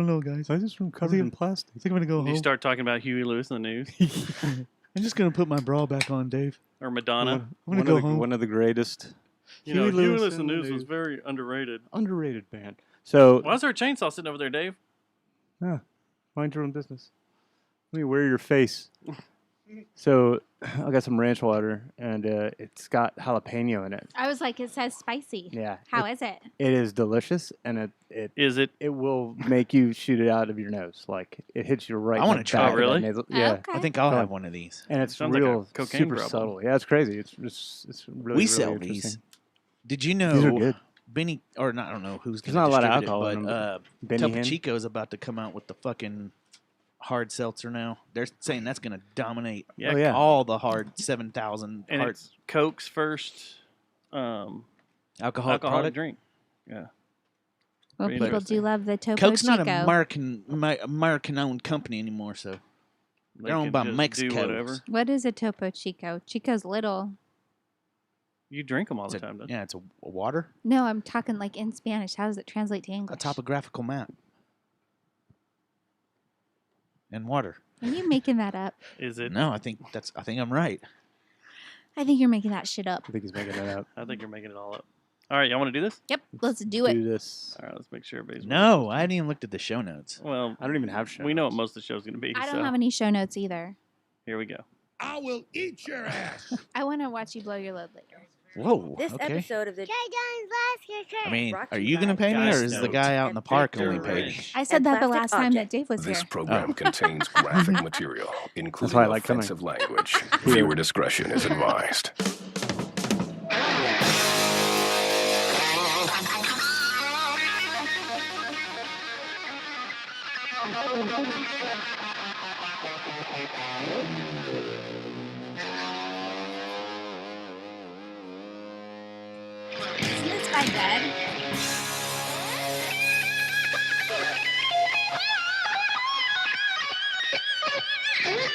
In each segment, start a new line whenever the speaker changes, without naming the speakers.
don't know, guys.
Why is this room covered in plastic?
I think I'm going to go
Do you
home.
start talking about Huey Lewis in the news
I'm just going to put my bra back on, Dave.
or Madonna?
I'm going to go home.
One of the greatest
You know, Huey Lewis in the
in the
news was
news.
very underrated.
underrated band. So
Why is there a chainsaw sitting over there, Dave?
mind your own business. Let me wear your face. So I got some ranch water, and it's got jalapeno in it.
I was like, it says spicy.
Yeah.
How is it?
It is delicious, and
Is it?
it will make you shoot it out of your nose. Like it hits you right.
I
in
wanna
the
try
back
it.
of that
Really?
nasal-
Oh,
Yeah.
okay.
I think I'll
Go
have
on.
one of these.
And it's
Sounds like a
real
cocaine
super
problem.
subtle. Yeah, it's crazy. It's really
We
really
sell
interesting.
these. Did you know
These are good.
Benny, or not, I don't know who's
There's
going
not
to
a lot of
distribute
alcohol
it,
in
but
Benny
Topo
Hinn.
Chico is about to come out with the fucking hard seltzer now. They're saying that's going to dominate
Yeah.
Oh, yeah.
all the hard 7,000
And
hard
it's Coke's first
alcoholic
alcoholic
product.
drink. Yeah.
Well,
Pretty
people
interesting.
do love the Topo
Coke's
Chico.
not an American-owned company anymore, so
They
They're owned
can
by
just
Mexicos.
Do whatever.
What is a Topo Chico? Chico's little.
You drink them all
it's
the
a,
time, don't
yeah, it's a water,
No, I'm talking like in Spanish. How does it translate to
a
English?
topographical map, and water.
Are you making that up?
you? Is it?
No, I think I'm right.
I think you're making that shit up.
I think he's making that up.
I think you're making it all up. All right, y'all want to do this?
Yep, let's do it.
Do this.
All right, let's make sure everybody's.
No, I hadn't even looked at the show notes.
Well,
I don't even have show
we know what
notes.
most of the show's going to be.
I
so
don't have any show notes either.
Here we go.
I will eat your ass.
I want to watch you blow your load later.
Whoa.
This
okay.
episode of the
I mean,
brought to
are
you
you gonna
by
pay me, or
Guys
is the
Note
guy out in the park
Victor
only pay me?
Rich.
I said
And
that the
plastic
last time that
object.
Dave was
This
here.
program contains graphic material, including
why I like coming.
offensive language. Viewer discretion is advised.
Isn't this guy dead?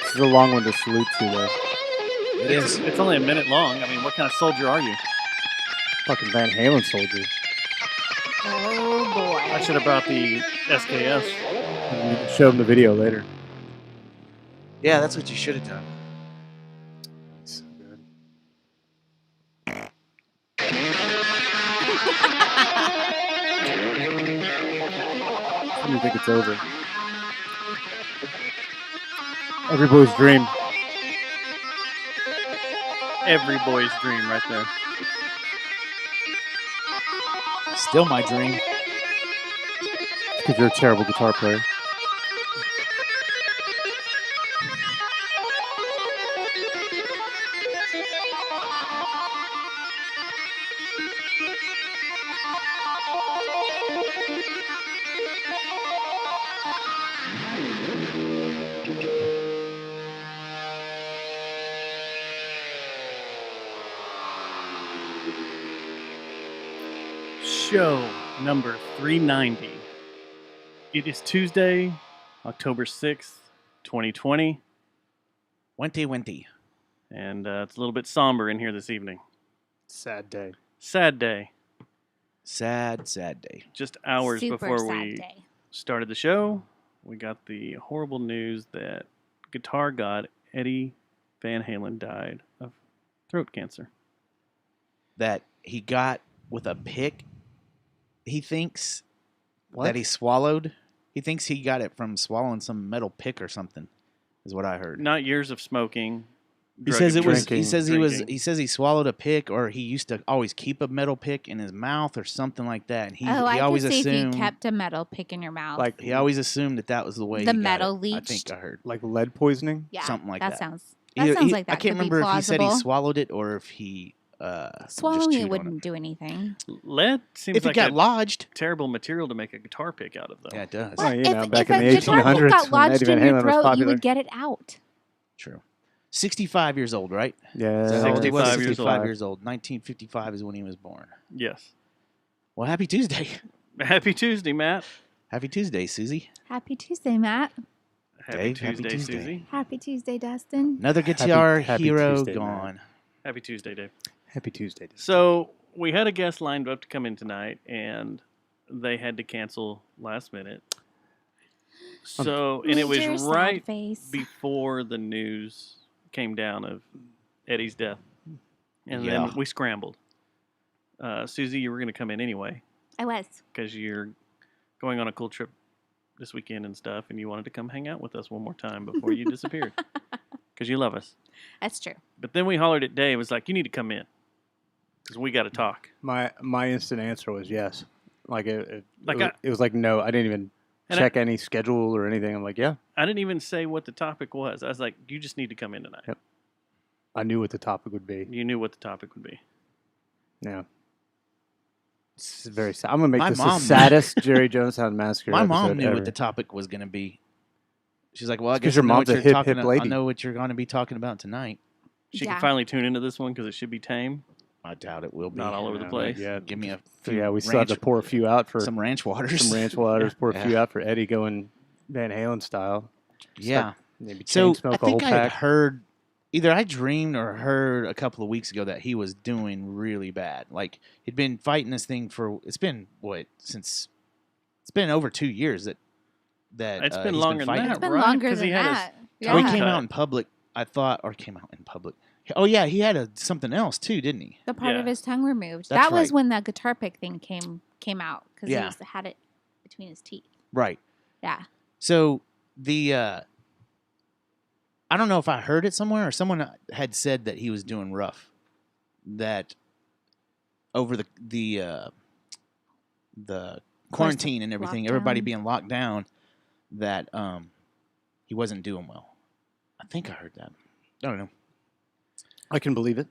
This is a long one to salute to, though.
It is.
It's only a minute long. I mean, what kind of soldier are you?
Fucking Van Halen soldier.
Oh boy.
I should have brought the SKS.
You can show him the video later.
Yeah, that's what you should have done.
So good. You think it's over? Every boy's dream.
Every boy's dream, right there.
Still my dream.
Because you're a terrible guitar player.
Show number 390. It is Tuesday, October 6th, 2020,
Wenty.
and it's a little bit somber in here this evening.
Sad day.
Sad day.
Sad day.
Just hours
Super
before
sad
we
day.
started the show, we got the horrible news that guitar god Eddie Van Halen died of throat cancer.
That he got with a pick. He thinks
What?
that he swallowed. He thinks he got it from swallowing some metal pick or something. Is what I heard.
Not years of smoking.
He
drug
says it was.
abuse,
He says
drinking.
He says he swallowed a pick, or he used to always keep a metal pick in his mouth, or something like that. And he
I
always
could see if
assumed.
you kept a metal pick in your mouth.
Like
He always assumed that was the way.
The
he got
metal
it. I
leached?
think I heard.
like lead poisoning?
yeah,
something like that.
sounds
He-
like that
I can't
could be
remember if he said he
plausible.
swallowed it or if he
Swallowing
just
it
chewed on
wouldn't do anything.
Lead seems
If it
like
got
a
lodged,
terrible material to make a guitar pick out of, though.
yeah, it does.
Well, you know,
if
back in
a
the
guitar pick
1800s
got
when
lodged
Eddie Van
in your
Halen was
throat, you
popular.
would get it out.
True. 65 years old, right?
Yeah.
Is that how old he was?
65 years
65
old.
years old. 1955 is when he was born.
Yes.
Well, happy Tuesday.
Happy Tuesday, Matt.
Happy Tuesday, Susie.
Happy Tuesday, Matt.
Happy
Dave,
Tuesday,
happy Tuesday.
Susie.
Happy Tuesday, Dustin.
Another guitar
happy
hero
Tuesday,
gone.
Happy Tuesday, Dave.
Happy Tuesday.
So we had a guest lined up to come in tonight, and they had to cancel last minute. So, and it was
Major sad
right
face.
before the news came down of Eddie's death. And
Yeah.
then we scrambled. Susie, you were going to come in anyway
I was.
because you're going on a cool trip this weekend and stuff, and you wanted to come hang out with us one more time before you disappeared because you love us.
That's true.
But then we hollered at Dave. It was like, you need to come in because we got to talk.
My instant answer was yes. Like it
Like
was like no. I didn't even
And
check any schedule or anything. I'm like, yeah,
I didn't even say what the topic was. I was like, you just need to come in tonight.
Yep. I knew what the topic would be.
You knew what the topic would be.
Yeah. It's very sad. I'm gonna make
My
this
mom-
the saddest Jerry Jonestown massacre.
My mom
episode
knew
ever.
what the topic was going to be. She's like, "Well, I
It's 'cause
guess
your
I know
mom's
what
a
you're
hip,
talking
hip
I
lady.
know what you're going to be talking about tonight."
She
Yeah.
can finally tune into this one because it should be tame,
I doubt it will be.
not all over the
Yeah,
place.
Yeah.
Give me a
So
few
yeah, we still have to
ranch-
pour a few out for
some ranch waters.
some ranch waters. Pour a
Yeah.
few out for Eddie going Van Halen style.
Yeah.
Maybe
So
chain smoke
I
a whole
think I had
pack.
heard, either I dreamed or heard a couple of weeks ago that he was doing really bad. Like he'd been fighting this thing for it's been over 2 years that
It's been
he's
longer than
fighting.
that.
It's been
right?
longer
'Cause
than
he had his
that.
Well, he
tongue
came
cut.
out in public. I thought, or came out in public. Oh yeah, he had something else too, didn't he?
The part
Yeah.
of his tongue removed.
That's
That was
right.
when the guitar pick thing came out because
Yeah.
he had it between his teeth.
Right.
Yeah.
So the I don't know if I heard it somewhere or someone had said that he was doing rough. That over the quarantine and everything, everybody
lockdown.
being locked down, that he wasn't doing well. I think I heard that. I don't know,
I can believe it.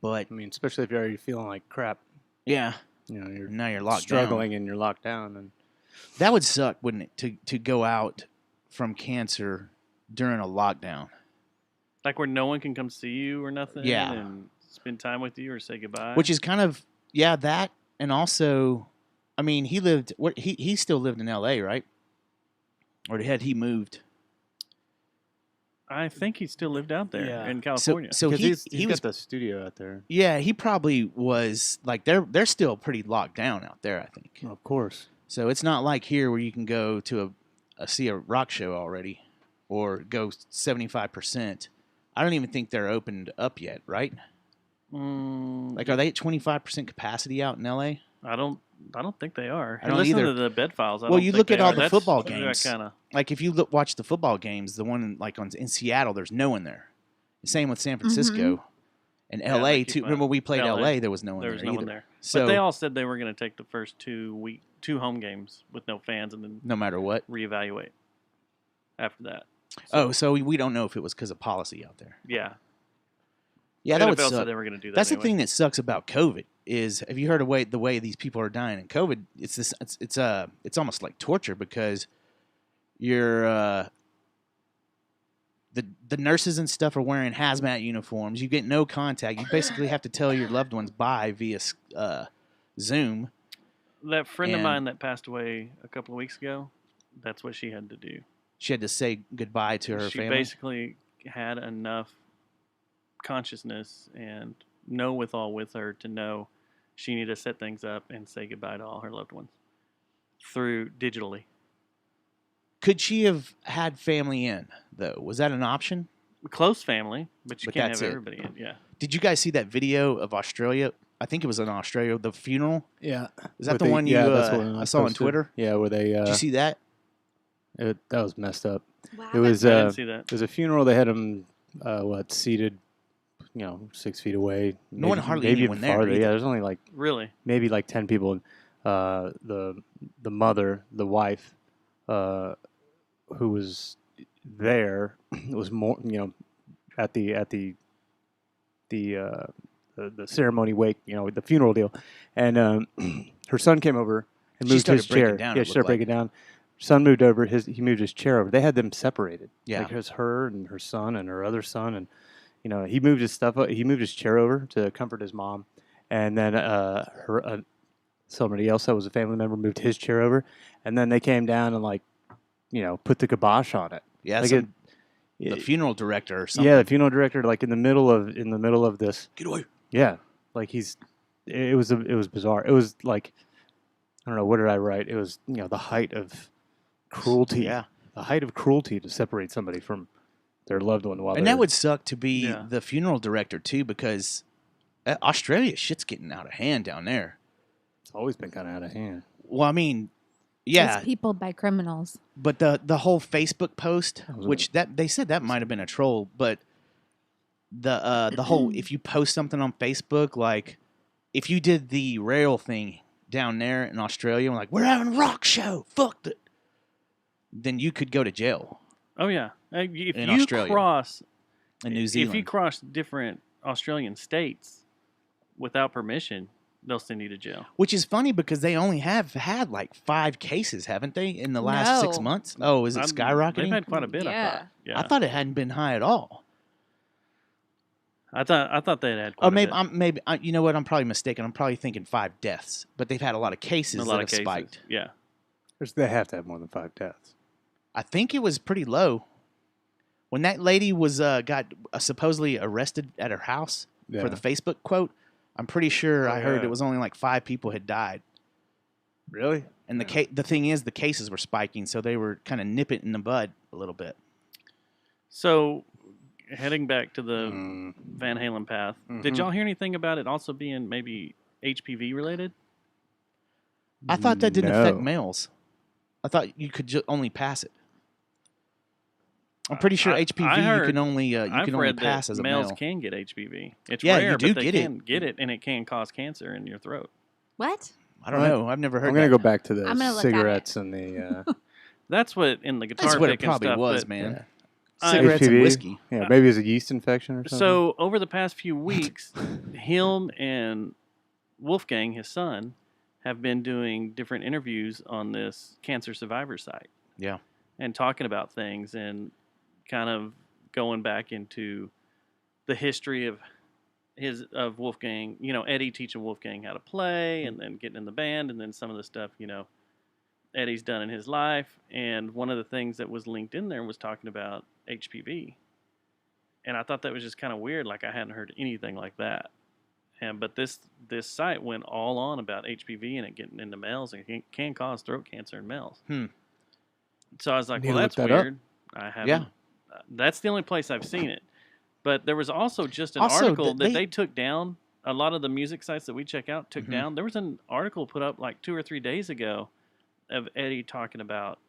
but
I mean, especially if you're already feeling like crap.
yeah,
You know, you're
now you're locked
struggling
down.
and you're locked down. And
That would suck, wouldn't it? To go out from cancer during a lockdown.
Like where no one can come see you or nothing.
Yeah.
And spend time with you or say goodbye.
Which is kind of that, and also, I mean, he still lived in L.A., right? Or had he moved?
I think he still lived out there
Yeah.
in
So
California.
so
'cause
he
he's
was
got the studio out there.
yeah, he probably was like they're still pretty locked down out there, I think.
Of course.
So it's not like here where you can go to see a rock show already, or go 75%. I don't even think they're opened up yet, right? Like, are they at 25% capacity out in LA?
I don't think they are.
I don't
Listen
either.
to the bed files.
Well, you look at all the football
Kind
games.
of.
Like if you watch the football games, the one in Seattle, there's no one there. Same with San Francisco and
Yeah,
LA
they
too.
keep
Remember we played
LA.
LA, there was no one
There was
there
no
either.
one there.
So
But they all said they were going to take the first 2 home games with no fans and then
no matter what.
reevaluate after that.
So we don't know if it was because of policy out there.
Yeah.
Yeah, that would
NFL
suck.
said they were going to do that.
That's
anyway.
the thing that sucks about COVID is, have you heard of the way these people are dying in COVID? It's almost like torture because you're the nurses and stuff are wearing hazmat uniforms. You get no contact. You basically have to tell your loved ones bye via Zoom.
That friend of
And-
mine that passed away a couple of weeks ago, that's what she had to do.
She had to say goodbye to her
She
family.
basically had enough consciousness and know withal with her to know she needed to set things up and say goodbye to all her loved ones through digitally.
Could she have had family in though? Was that an option?
Close family, but you
But
can't
that's
have
it.
everybody in. Yeah.
Did you guys see that video of Australia? I think it was in Australia, the funeral.
Yeah.
Is that the one you
that's what
I saw on
posted.
Twitter?
Yeah, where they
Did you see that?
that was messed up.
Wow.
It was
I didn't see that.
it was a funeral. They had him seated 6 feet away.
No one hardly
maybe
anyone
even
there
farther.
either.
Yeah, there's only like
Really?
maybe like 10 people. The mother, the wife, who was there, was more at the ceremony wake, the funeral deal, and her son came over and
She
moved
started
his
breaking
chair.
down,
Yeah,
it
she started
looked like.
breaking down. Son moved over. He moved his chair over. They had them separated.
Yeah.
like it was her and her son and her other son, and he moved his stuff. He moved his chair over to comfort his mom, and then somebody else that was a family member moved his chair over, and then they came down and put the kibosh on it.
Yeah,
Like
the funeral director or something.
yeah, the funeral director, like in the middle of this.
Get away.
Yeah, like it was bizarre. It was like, I don't know, what did I write? It was the height of cruelty.
Yeah.
the height of cruelty to separate somebody from their loved one while
And
they're
that would suck to be
Yeah.
the funeral director too, because Australia shit's getting out of hand down there.
It's always been kind of out of hand.
Well, I mean, yeah,
It's people by criminals.
but the whole Facebook post,
That was
which that they said that might have been a troll, but the whole if you post something on Facebook, like if you did the rail thing down there in Australia, and like we're having a rock show, fuck it, then you could go to jail
Oh yeah. If
In
you
Australia.
cross,
in New Zealand.
if you cross different Australian states without permission, they'll send you to jail.
Which is funny because they only have had like 5 cases, haven't they, in the last 6
No.
months? Oh, is it
They've
skyrocketing?
had quite a bit. I
Yeah.
thought. Yeah.
I thought it hadn't been high at all.
I thought they had. Quite
Oh,
a
maybe
bit.
you know what? I'm probably mistaken. I'm probably thinking 5 deaths, but they've had a lot of cases
a
that
lot
have
of cases.
spiked.
Yeah.
They have to have more than 5 deaths.
I think it was pretty low when that lady was got supposedly arrested at her house
Yeah.
for the Facebook quote. I'm pretty sure
Oh,
I heard
yeah.
it was only like 5 people had died,
Really?
and the thing is the cases were spiking, so they were kind of nip it in the bud a little bit.
So, heading back to the
Mm.
Van Halen path, did
Mhm.
y'all hear anything about it also being maybe HPV related?
I thought that didn't affect
No.
males. I thought you could only pass it. I'm pretty sure
I
HPV
heard-
you can only
I've read
pass
that
as a
males
male.
can get HPV. It's
Yeah,
rare,
you do
but they
get it.
can get it, and it can cause cancer in your throat.
What?
I don't
What?
know. I've never heard.
I'm going to
that.
go back to the
I'm gonna look at it.
cigarettes and the
That's what in the guitar
That's what it
pick and
probably
stuff.
was,
but-
man.
I-
Cigarettes and
HPV?
whiskey.
yeah, maybe it's a yeast infection or something.
So over the past few weeks, him and Wolfgang, his son, have been doing different interviews on this cancer survivor site.
Yeah.
And talking about things and kind of going back into the history of Wolfgang, Eddie teaching Wolfgang how to play and then getting in the band and then some of the stuff, Eddie's done in his life. And one of the things that was linked in there was talking about HPV. And I thought that was just kind of weird. Like I hadn't heard anything like that. But this site went all on about HPV and it getting into males and it can cause throat cancer in males. So I was like,
Need
well,
to
that's
look that up.
weird. I haven't.
Yeah.
That's the only place I've seen it. But there was also just an
Also,
article that
they-
they took down. A lot of the music sites that we check out took
Mhm.
down. There was an article put up like 2 or 3 days ago of Eddie talking about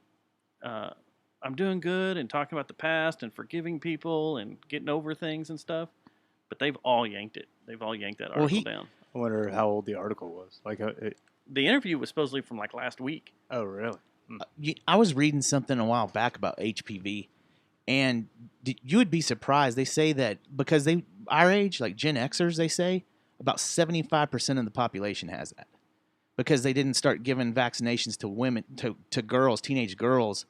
I'm doing good and talking about the past and forgiving people and getting over things and stuff. But they've all yanked it. They've all yanked that
Well,
article
he-
down.
I wonder how old the article was. Like,
The interview was supposedly from like last week.
oh, really?
I was reading something a while back about HPV, and you would be surprised. They say that because our age, like Gen Xers, they say about 75% of the population has that because they didn't start giving vaccinations to women, to girls, teenage girls,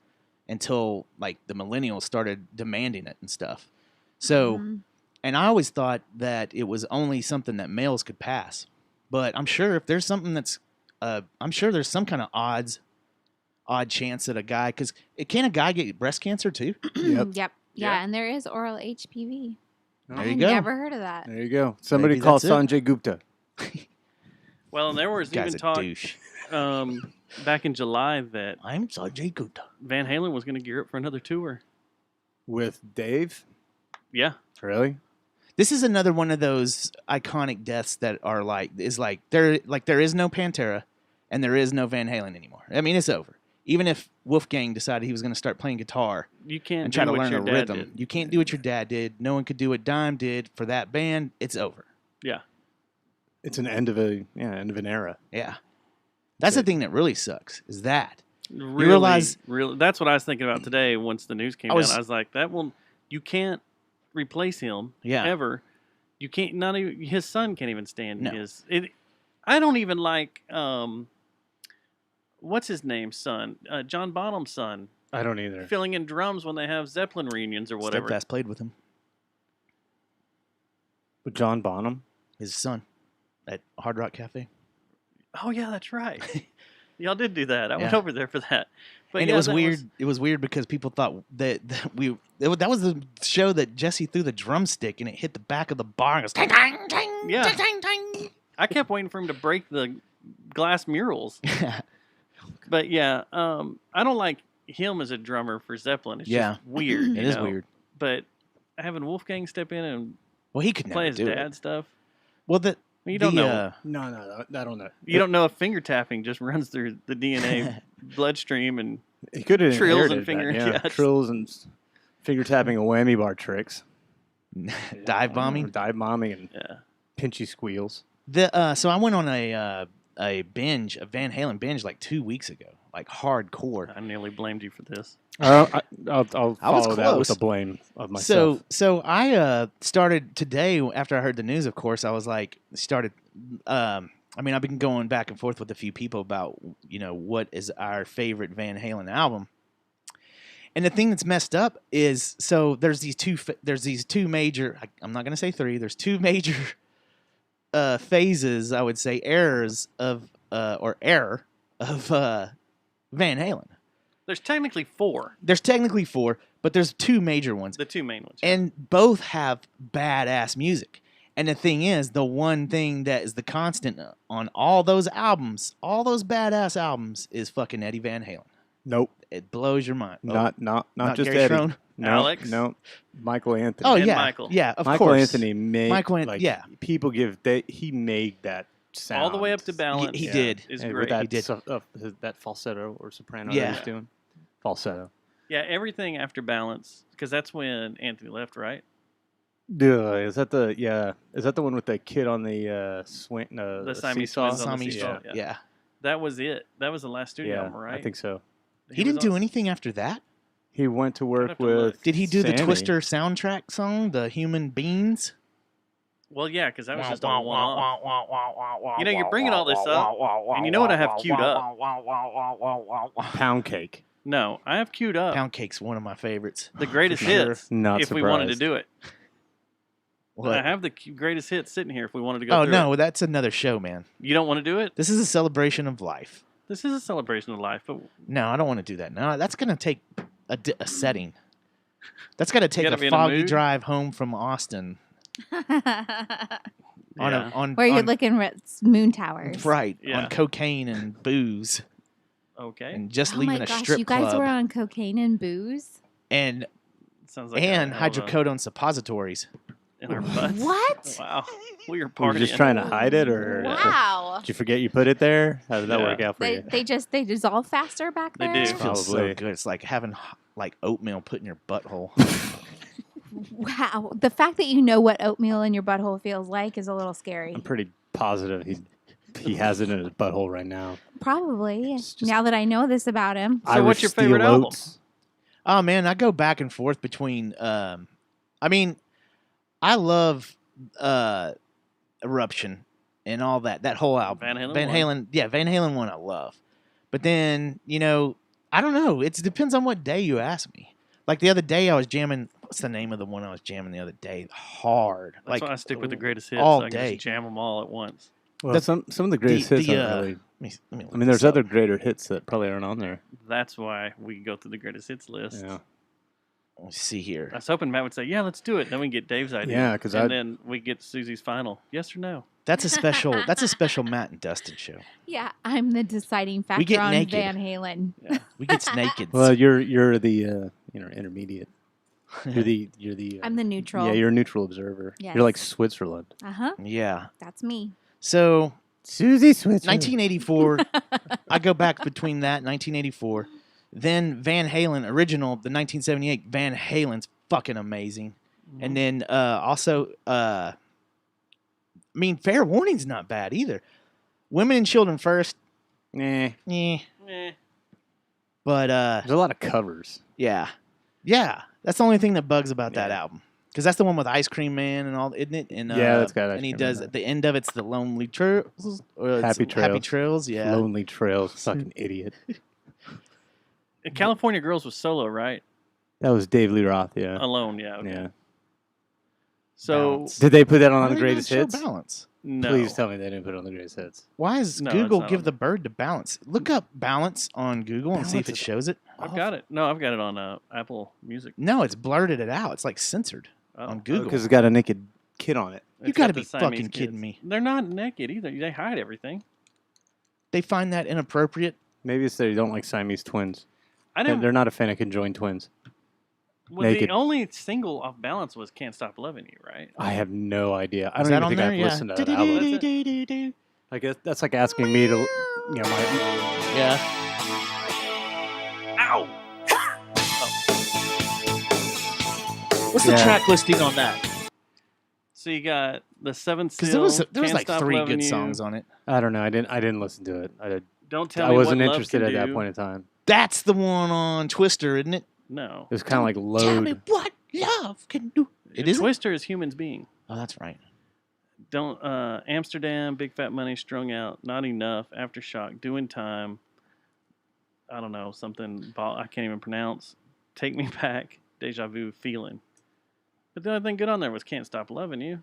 until like the millennials started demanding it and stuff. So,
Mhm.
and I always thought that it was only something that males could pass, but I'm sure if there's something that's, I'm sure there's some kind of odd chance that a guy, because can a guy get breast cancer too?
Yep.
Yep.
Yeah.
Yeah, and there is oral HPV.
There
I
you
had
go.
never heard of that.
There you go. Somebody
Maybe
call
that's it.
Sanjay Gupta.
Well, and there was
Guy's
even
a
talk
douche.
back in July that
I'm Sanjay Gupta.
Van Halen was going to gear up for another tour.
With Dave?
Yeah.
Really?
This is another one of those iconic deaths that are like there is no Pantera and there is no Van Halen anymore. I mean, it's over. Even if Wolfgang decided he was going to start playing guitar
You can't
and
do
try to
what
learn
your
a
dad
rhythm,
did.
you can't do what your dad did. No one could do what Dime did for that band. It's over.
Yeah.
It's an end of an era.
Yeah, that's the
it.
thing that really sucks. Is that
Really,
realize-
really, that's what I was thinking about today. Once the news came
I was-
out, I was like, you can't replace him
Yeah.
ever. You can't. Not even his son can't even stand
No.
his. I don't even like. What's his name? Son, John Bonham's son,
I don't either.
filling in drums when they have Zeppelin reunions or whatever.
Steadfast played with him?
But John Bonham?
His son at Hard Rock Cafe.
Oh yeah, that's right. Y'all did do that. I went
Yeah.
over there for that. But
And
yeah,
it was
that
weird. It was weird because people thought that that was the show that Jesse threw the drumstick and it hit the back of the bar and goes tang tang tang
Yeah.
tang tang tang.
I kept waiting for him to break the glass murals. But yeah, I don't like him as a drummer for Zeppelin is
Yeah.
just weird.
It is weird.
But having Wolfgang step in and
Well, he could
play
never
his
do
dad
it.
stuff,
Well,
you don't know.
No, I don't know.
You don't know if finger tapping just runs through the DNA bloodstream and
He could have
Trills and
inherited
finger
that,
cuts.
trills and finger tapping and whammy bar tricks,
Dive bombing.
dive bombing, and
yeah.
pinchy squeals.
So I went on a binge, a Van Halen binge, like 2 weeks ago, like hardcore.
I nearly blamed you for this.
I'll
I was
follow that with
close.
the blame of myself.
So I started today after I heard the news. Of course, I was like, started. I mean, I've been going back and forth with a few people about what is our favorite Van Halen album. And the thing that's messed up is there's these two major. I'm not going to say three. There's two major phases. I would say error of Van Halen.
There's technically 4.
There's technically 4, but there's 2 major ones.
The 2 main ones.
And both have badass music. And the thing is, the one thing that is the constant on all those albums, all those badass albums, is fucking Eddie Van Halen.
Nope,
It blows your mind.
not just
Gary
Eddie.
Strone?
No,
Alex?
no, Michael Anthony.
Oh
And
yeah,
Michael.
yeah, of
Michael
course.
Anthony made
yeah.
People he made that sound
All the way up to balance.
He did.
Is
And
great.
with that,
He did.
that falsetto or soprano
Yeah.
that he's doing. Falsetto.
Yeah, everything after balance, because that's when Anthony left, right?
Is that the one with the kid on the swing?
The Siamese
seesaw?
twins on the
Siamese
seesaw.
Twin- yeah.
That was it. That was the last studio
Yeah,
album, right?
I think so.
He didn't do anything after that.
He went to
have
work
to
with.
look.
Did he do the
Sammy.
Twister soundtrack song, the Human Beings?
Well, yeah, because that was just on one-off. You're bringing all this up, and you know what I have queued up?
Pound Cake?
No, I have queued up
Pound Cake's one of my favorites.
the greatest
Sure.
hits
Not
if we wanted to
surprised.
do it.
What?
I have the greatest hits sitting here if we wanted to go
Oh
through
no,
it.
that's another show, man.
You don't want to do it?
This is a celebration of life.
This is a celebration of life, but
No, I don't want to do that. No, that's gonna take a setting. That's got to take
gotta
a
be in a
foggy
mood.
drive home from Austin on
yeah.
on
Where you're
on-
looking at moon towers.
right
Yeah.
on cocaine and booze
Okay.
and just
Oh
leaving
my
a
gosh,
strip
you guys
club
were on cocaine and booze?
and
Sounds like
and
a hell of a-
hydrocodone suppositories.
in our butts.
What?
Wow. We were
Were
partying.
you just trying to hide it, or
Wow.
did you forget you put it there? How did that
Yeah.
work out for
They
you?
they dissolve faster back
They
there?
do.
It feels so
Probably.
good. It's like having like oatmeal put in your butthole.
Wow. The fact that you know what oatmeal in your butthole feels like is a little scary.
I'm pretty positive he has it in his butthole right now.
Probably.
just-
Now that I know this about him.
So what's your favorite album?
Oh man, I go back and forth between. I mean, I love Eruption and all that. That whole album.
Van Halen
Van
one.
Halen. Yeah, Van Halen one I love. But then I don't know. It depends on what day you ask me. Like the other day, I was jamming. What's the name of the one I was jamming the other day? Hard.
That's
like
why I stick with the greatest hits.
all
so I can
day.
just jam them all at once.
Well,
The-
some of the greatest hits aren't really.
let me
I mean, there's other greater hits that probably aren't on there.
That's why we go through the greatest hits list.
Yeah.
Let's see here.
I was hoping Matt would say, "Yeah, let's do it." Then we get Dave's idea.
Yeah, 'cause
and
I'd-
then we get Susie's final. Yes or no?
That's a special. That's a special Matt and Dustin show.
Yeah, I'm the deciding factor
get
on
naked.
Van Halen.
We get naked.
Well, you're the intermediate. You're the.
I'm the neutral.
Yeah, you're a neutral observer.
Yes.
You're like Switzerland.
Uh-huh.
yeah.
That's me.
So
Susie Switzerland.
1984. I go back between that 1984. Then Van Halen original, the 1978 Van Halen's fucking amazing.
Mm-hmm.
And then also I mean Fair Warning's not bad either. Women and Children First.
Eh.
Eh.
Eh.
But
There's a lot of covers.
yeah. Yeah. That's the only thing that bugs about that
Yeah.
album. Because that's the one with Ice Cream Man and all, isn't it? And,
Yeah, that's got Ice
And he
Cream Man
does
on it.
at the end of it's the Lonely Trails or it's
Happy
Happy
Trails.
Trails. Yeah.
Lonely Trails. Fucking idiot.
And California Girls was solo, right?
That was Dave Lee Roth. Yeah.
Alone, yeah. Okay.
Yeah.
So
Balance.
Did they put that
Why
on
do
the
they not
greatest
show
hits?
Balance.
no.
Please tell me they didn't put it on the greatest hits.
Why does
No,
Google
it's not
give
on
the bird to balance? Look up balance on Google and see if
Balance
it
is
shows it.
I've got it. No, I've got it on Apple Music.
No, it's blurted it out. It's like censored
Oh.
on Google.
Because it's got a naked kid on it.
You
It's
gotta
got the
be
Siamese
fucking kidding
kids.
me.
They're not naked either. They hide everything.
They find that inappropriate.
Maybe it's that you don't like Siamese twins.
I didn't.
They're not a fan of conjoined twins.
Well, the
naked.
only single off balance was "Can't Stop Loving You," right?
I have no idea. I
Is
don't
that
even
on
think
there?
I've
Yeah.
listened to that album.
Do-do-do-do-do-do.
Like that's like asking me to, my
Yeah.
Ow!
What's the
Yeah.
track listing on that?
So you got the Seventh
Because
Seal.
there was
Can't
like
Stop
3
Loving
good
You,
songs on it.
I don't know. I didn't listen to it.
Don't tell
I
me
wasn't
what love
interested
can
at that
do.
point in time.
That's the one on Twister, isn't it?
No.
It was kind of like
Tell me
load.
what love can do. It is.
Twister is humans being.
Oh, that's right.
Don't Amsterdam, Big Fat Money, Strung Out, Not Enough, Aftershock, Doing Time. I don't know, something I can't even pronounce. Take Me Back, Deja Vu, Feeling. But the only thing good on there was Can't Stop Loving You.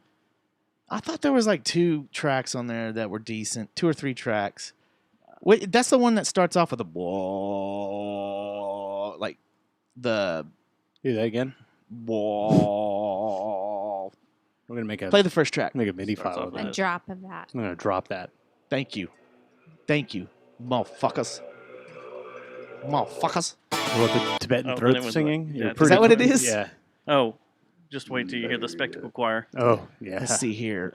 I thought there was like 2 tracks on there that were decent. 2 or 3 tracks. Wait, that's the one that starts off with a wall, like the
Do that again.
wall.
We're gonna make a
Play the first track.
make a MIDI
Starts
file
off
of
with
that.
A drop of that.
I'm gonna drop that.
Thank you, motherfuckers. Motherfuckers.
What the Tibetan
Oh, then
throat
it was
singing?
like-
You're
yeah,
pretty-
that what it is?
Yeah.
Oh, just wait till you hear the Spectacle Choir.
Oh yeah.
Let's see here.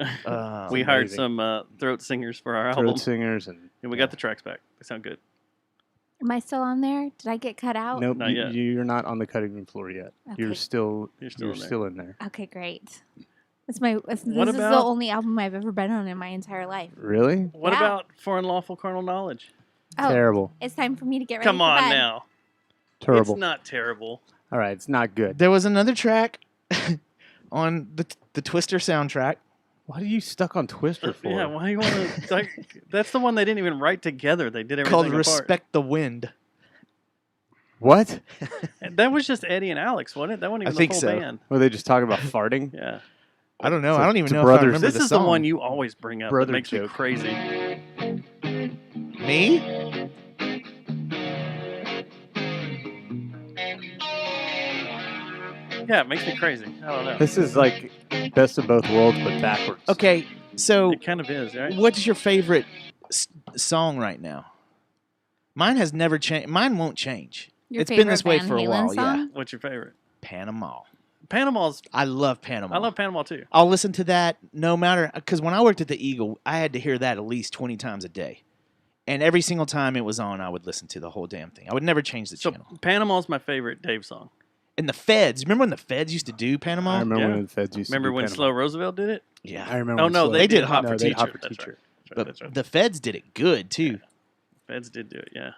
We hired
amazing.
some throat singers for our album,
Throat singers and
and we got the tracks back. They sound good.
Am I still on there? Did I get cut out?
nope.
Not yet.
You're not on the cutting room floor yet. You're
Okay.
still
You're still in there.
still in there.
Okay, great. This is the
about-
only album I've ever been on in my entire life.
Really?
What
Yeah.
about Foreign Lawful Carnal Knowledge?
Oh,
Terrible.
it's time for me to get ready
Come
for
on
bed.
now.
Terrible.
It's not terrible.
All right. It's not good.
There was another track on the Twister soundtrack.
What are you stuck on Twister for?
Yeah, why do you want to? That's the one they didn't even write together. They did everything
Called
apart.
Respect the Wind.
What?
That was just Eddie and Alex, wasn't it? That wasn't
I
even
think
the full
so.
band.
Were they just talking about farting?
Yeah.
I don't know.
It's
I
a-
don't even
it's a
know if I
brothers-
remember
This
the
is
song.
the one you always bring up. That
Brother
makes me
joke.
crazy.
Me?
Yeah, it makes me crazy. I don't know.
This is like best of both worlds, but backwards.
Okay, so
It kind of is, right?
what's your favorite song right now? Mine has never changed. Mine won't change.
Your
It's been this
favorite
way
Van
for a
Halen
while, yeah.
song?
What's your favorite?
Panama.
Panama's.
I love Panama.
I love Panama too.
I'll listen to that no matter, because when I worked at the Eagle, I had to hear that at least 20 times a day. And every single time it was on, I would listen to the whole damn thing. I would never change the
So
channel.
Panama's my favorite Dave song.
And the Feds, remember when the Feds used to do Panama?
I remember
Yeah.
when the Feds used
Remember
to do
when
Panama.
Slow Roosevelt did it?
Yeah.
I remember.
Oh
when
no,
Slow-
they
They
did
did
Hot
no,
for
they did
Teacher.
Hot for
That's
Teacher.
right. That's
But
right. That's right.
the Feds did it good, too.
Feds did do it. Yeah.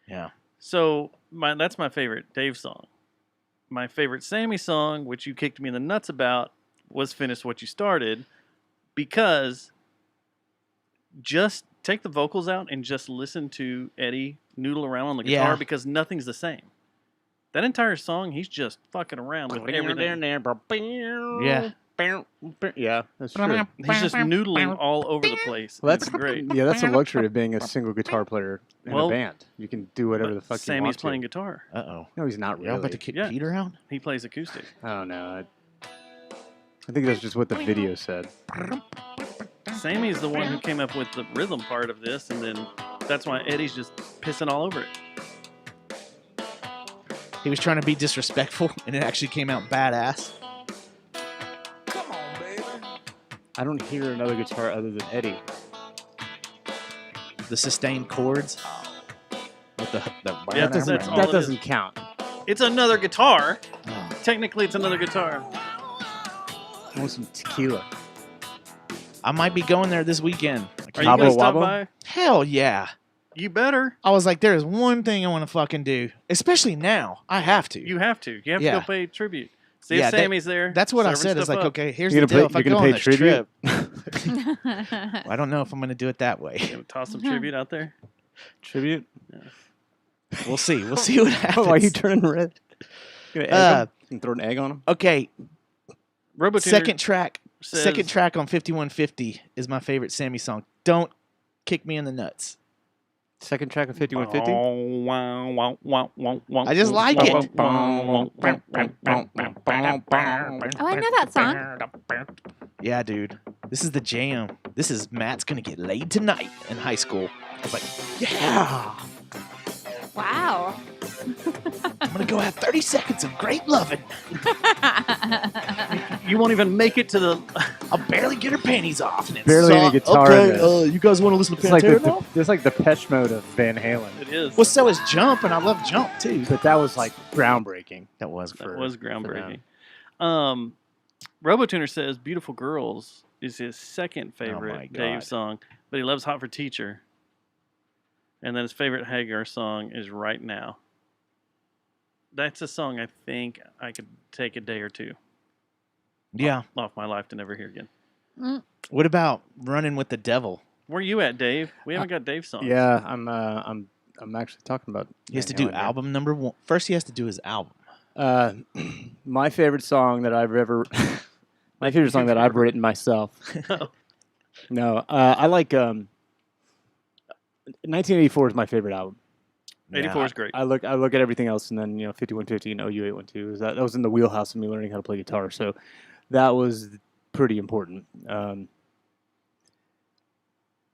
Yeah.
So that's my favorite Dave song. My favorite Sammy song, which you kicked me in the nuts about, was "Finish What You Started," because just take the vocals out and just listen to Eddie noodle around on the guitar
Yeah.
because nothing's the same. That entire song, he's just fucking around with everything.
Yeah.
Yeah, that's true.
He's just noodling all over the place.
Well,
It's great.
Yeah, that's the luxury of being a single guitar player in
Well,
a band. You can do whatever the fuck you
Sammy's
want
playing
to.
guitar.
Uh-oh.
No, he's not
You're about
really.
to kick
Yeah.
Peter out?
He plays acoustic.
I don't know. I think that's just what the video said.
Sammy's the one who came up with the rhythm part of this, and then that's why Eddie's just pissing all over it.
He was trying to be disrespectful, and it actually came out badass.
I don't hear another guitar other than Eddie.
The sustained chords. With the
Yeah,
That
that's all
that
it
doesn't
is.
count.
It's another guitar.
Oh.
Technically, it's another guitar.
I want some tequila.
I might be going there this weekend.
Are you
Cabo
going to stop
Wabo?
by?
Hell yeah.
You better.
I was like, there is one thing I want to fucking do, especially now. I have to.
You have to. You have
Yeah.
to go pay tribute. See
Yeah,
if
that-
Sammy's there.
That's what I
serving
said. It's
stuff
like,
up.
okay, here's
You're
the deal.
gonna
If I go
pay
on this
tribute.
trip, I don't know if I'm going to do it that way.
You know, toss some tribute out there.
Tribute.
We'll see. We'll see what happens.
Why are you turning red? You gonna egg
Uh,
'em? You can throw an egg on him.
Okay,
RoboTuner
second track.
says,
Second track on 5150 is my favorite Sammy song. Don't kick me in the nuts.
Second track of 5150.
I just like it.
Oh, I know that song.
Yeah, dude. This is the jam. This is Matt's gonna get laid tonight in high school. I was like, yeah.
Wow.
I'm gonna go have 30 seconds of great loving.
You won't even make it to the.
I'll barely get her panties off, and it's
Barely any guitar in
Okay,
this.
you guys want to listen to
It's like
Pantera
the,
now?
it's like the Depeche Mode of Van Halen.
It is.
Well, so is Jump, and I love Jump too.
But that was like groundbreaking.
That was
That was groundbreaking. RoboTuner says "Beautiful Girls" is his second
my
favorite
God.
Dave song, but he loves "Hot for Teacher." And then his favorite Hagar song is "Right Now." That's a song I think I could take a day or two
Yeah.
off my life to never hear again.
What about Running with the Devil?
Where you at, Dave? We haven't got Dave songs.
Yeah, I'm actually talking about.
He has to
Van
do
Halen here.
album number one. First, he has to do his album.
My favorite song that I've ever, my favorite song that I've written myself. No, I like 1984 is my favorite album.
84 is great.
I look at everything else, and then 5150 and OU 812 that was in the wheelhouse of me learning how to play guitar. So that was pretty important.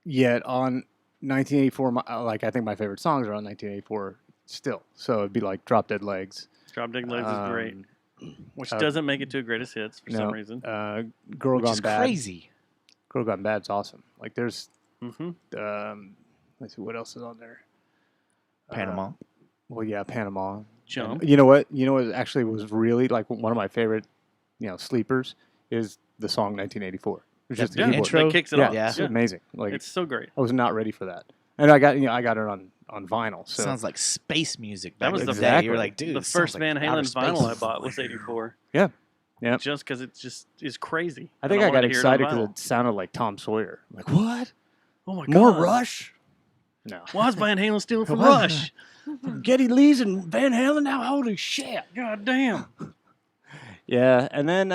Yet on 1984, I think my favorite songs are on 1984 still. So it'd be like Drop Dead Legs.
Drop Dead Legs is great, which
uh,
doesn't make it to a greatest hits for some reason.
Girl
Which
Gone
is
Bad.
crazy.
Girl Gone Bad's awesome. Like there's,
Mm-hmm.
let's see what else is on there.
Panama.
Well, yeah, Panama.
Jump.
And you know what? Actually was really like one of my favorite, sleepers is the song 1984. It's just
Yeah,
the keyboard.
intro.
that kicks it
Yeah,
off.
Yeah.
it's amazing. Like
It's so great.
I was not ready for that, and I got it on vinyl. So
Sounds like space music.
That
Back
was
in
the
the day. You were
exactly.
like, dude,
The
this sounds
first
like
Van
outer
Halen vinyl I
space.
bought was 84.
Yeah. Yep.
Just because it just is crazy.
I think I got
wanted to hear it on
excited because
vinyl.
it sounded like Tom Sawyer. Like what?
Oh my
More
God.
Rush? No.
Why is Van Halen stealing from
What?
Rush?
Geddy Lee's and Van Halen now. Holy shit!
God damn.
Yeah, and then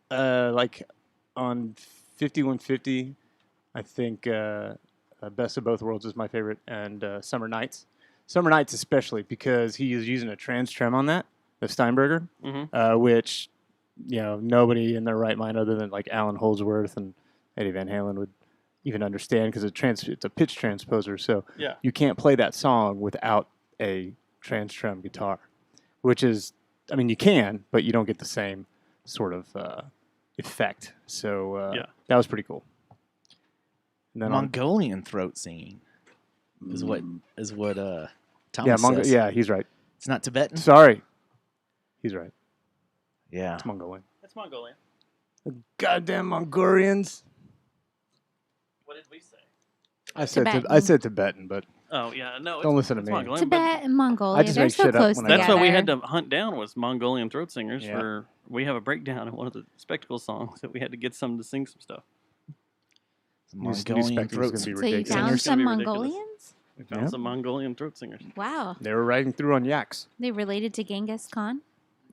like on 5150, I think Best of Both Worlds is my favorite, and Summer Nights. Summer Nights especially because he is using a trans trem on that of Steinberger, which nobody in their right mind other than like Alan Holdsworth and Eddie Van Halen would even understand because it's a pitch transposer, so
Yeah.
you can't play that song without a trans trem guitar, which is, I mean, you can, but you don't get the same sort of effect. So that was pretty cool. And then
Mongolian throat singing is what Thomas says.
yeah, he's right.
It's not Tibetan.
Sorry, he's right.
Yeah.
It's Mongolian.
That's Mongolian.
Goddamn Mongolians!
What did we say?
I
Tibetan.
said Tibetan, but
Oh, yeah. No,
Don't listen to
it's
me.
Mongolian, but
Tibet and Mongolia.
I just
They're
make
so
shit up
close
when I
together.
that's what we had to hunt down was Mongolian throat singers
Yeah.
for. We have a breakdown in one of the spectacle songs that we had to get some to sing some stuff.
Mongolian
Spectacle's
throat
gonna be
So you
ridiculous.
found
Singer's
some
gonna be ridiculous.
Mongolians?
We found
Yeah.
some Mongolian throat singers.
Wow.
They were riding through on yaks.
They related to Genghis Khan?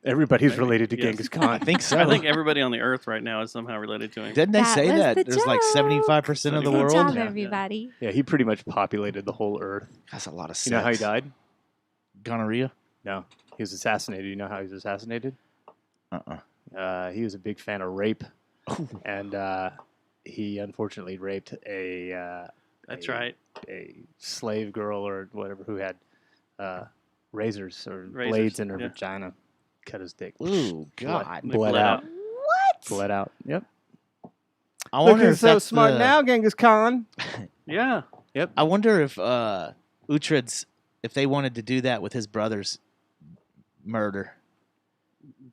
Everybody's
Maybe,
related to
yes.
Genghis
I
Khan.
think so.
I think everybody on the earth right now is somehow related to him.
Didn't they
That
say
was
that?
the
There's like
joke.
75% of the
Good
world.
job,
Yeah.
everybody.
Yeah, he pretty much populated the whole earth.
That's a lot of sex.
You know how he died?
Gonorrhea?
No, he was assassinated. You know how he was assassinated?
Uh-uh.
He was a big fan of rape, and he unfortunately raped
That's right.
a slave girl or whatever who had razors or
Razors,
blades in her
yeah.
vagina. Cut his dick.
Ooh, God.
They
Bled
bled
out.
out.
What?
Bled out. Yep.
I wonder if that's the-
Genghis Khan.
Yeah.
I wonder if Uhtred's, if they wanted to do that with his brother's murder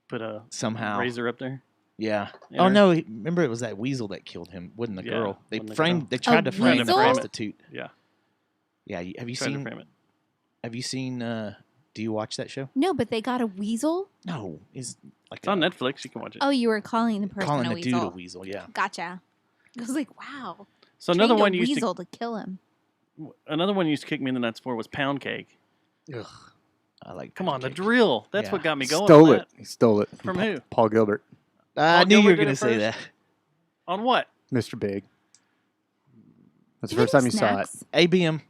Put a
somehow.
razor up there.
Yeah.
in
Oh
her.
no! Remember, it was that weasel that killed him. Wasn't the
Yeah,
girl? They
wasn't the
framed.
girl.
They tried
A
to frame a
weasel?
prostitute.
Yeah.
Yeah. Have you
Tried to
seen?
frame it.
Have you seen? Do you watch that show?
No, but they got a weasel?
No. Is like
It's on Netflix. You can watch it.
Oh, you were calling the person
calling
a
the
weasel.
dude a weasel. Yeah.
Gotcha. I was like, wow.
So another
Trained
one
a
used
weasel to kill him.
to kick me in the nuts for was Pound Cake.
Ugh. I like.
Come on, the
pancake.
drill. That's
Yeah.
what got me going.
Stole
on
it.
that.
He stole it
From who?
Paul Gilbert,
I
Paul
knew you
Gilbert
were
did
going to
it
say
first?
that.
On what?
Mr. Big. That's the
Did
first
they
time
do
you saw it.
snacks?
ABM.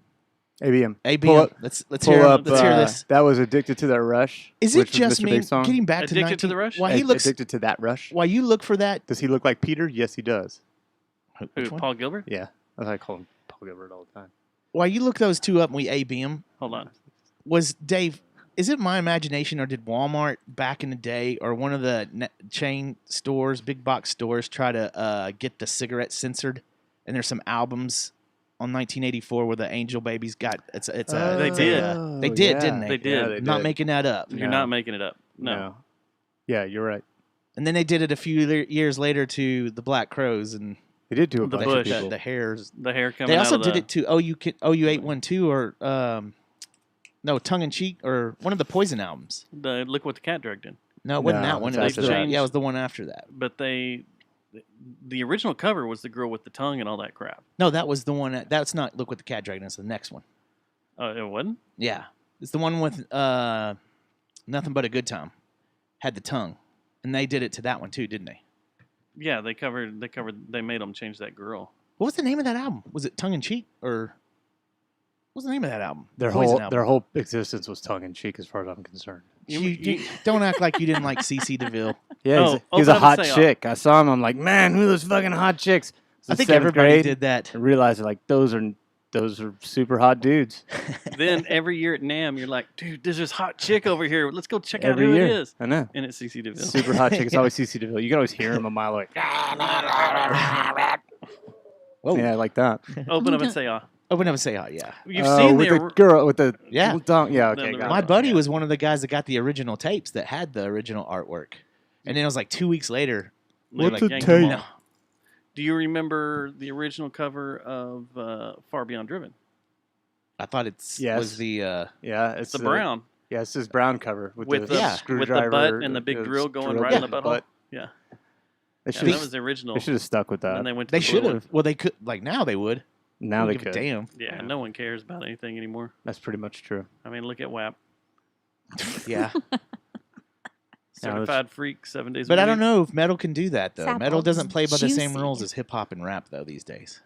ABM.
Pull up-
Let's
Pull
hear.
up.
Let's hear this.
That was Addicted to That Rush.
Is it
which was
just
Mr.
me
Big's song.
getting back
Addicted
to 19?
to the Rush?
Why he looks?
Addicted to That Rush.
Why you look for that?
Does he look like Peter? Yes, he does.
Who?
Which one?
Paul Gilbert?
Yeah, that's why I call him Paul Gilbert all the time.
Why you look those two up and we ABM?
Hold on.
Was Dave? is it my imagination, or did Walmart back in the day, or one of the chain stores, big box stores, try to get the cigarettes censored? And there's some albums on 1984 where the Angel Babies got it's
They did.
They did, didn't they?
They did.
Yeah, they
I'm not
did.
making that up.
You're
No.
not making it up. No.
Yeah, you're right.
And then they did it a few years later to the Black Crows and
They did do a
The
bunch
Bush.
of people.
the Hares.
The hair coming
They
out
also
of
did
the,
it to OU 812 or no, Tongue in Cheek, or one of the Poison albums.
the Look What the Cat Dragged In.
No, it wasn't
No,
that one.
it's
It was
after
the,
that.
yeah, it was the one after that.
But the original cover was the girl with the tongue and all that crap.
No, that was the one. That's not Look What the Cat Dragged In. It's the next one.
Oh, it wasn't?
Yeah, it's the one with Nothing But a Good Time. Had the tongue, and they did it to that one too, didn't they?
Yeah, they made them change that girl.
What was the name of that album? Was it Tongue in Cheek, or what was the name of that album?
Their
Poison
whole whole existence was tongue in cheek, as far as I'm concerned.
You don't act like you didn't like CC DeVille.
Yeah,
Oh,
he's a
open up
hot
and say,
chick. I saw him. I'm like, man, who are those fucking hot chicks? It was
I
in
think
seventh
everybody
grade.
did that.
I realized like those are super hot dudes.
Then every year at NAMM, you're like, dude, there's this hot chick over here. Let's go check out
Every
who
year.
it is.
I know.
And it's CC DeVille.
Super hot chick. It's always CC DeVille. You can always hear him a mile away.
Whoa.
Yeah, like that.
Open up and say,
Open up and say, oh, yeah.
You've
Oh,
seen
with
the
the girl with the
Yeah.
tongue. Yeah, okay,
the
got
My
it.
buddy
yeah.
was one of the guys that got the original tapes that had the original artwork. And then it was like 2 weeks later.
What's
like,
a
"Yank
tape?"
them all."
Do you remember the original cover of Far Beyond Driven?
I thought it's
Yes.
was the
Yeah,
It's the brown
Yeah, it's this brown cover with
with
the
the
Yeah.
screwdriver
butt and the big
it's
drill going
drill
right in the
bit
butthole.
butt.
Yeah.
They
Yeah,
should
that was the original.
they should have stuck with that.
And they went to
they
the blue
should
one.
have. Well, they could, like, now they would.
Now
Don't
they
give a
could.
damn.
Yeah, no one cares about anything anymore.
That's pretty much true.
I mean, look at WAP.
Yeah.
Certified Freak, 7 days
But
a
I
week.
don't know if metal can do that, though.
That
Metal
ball's
doesn't play by the same
juicy.
rules as hip hop and rap, though, these days.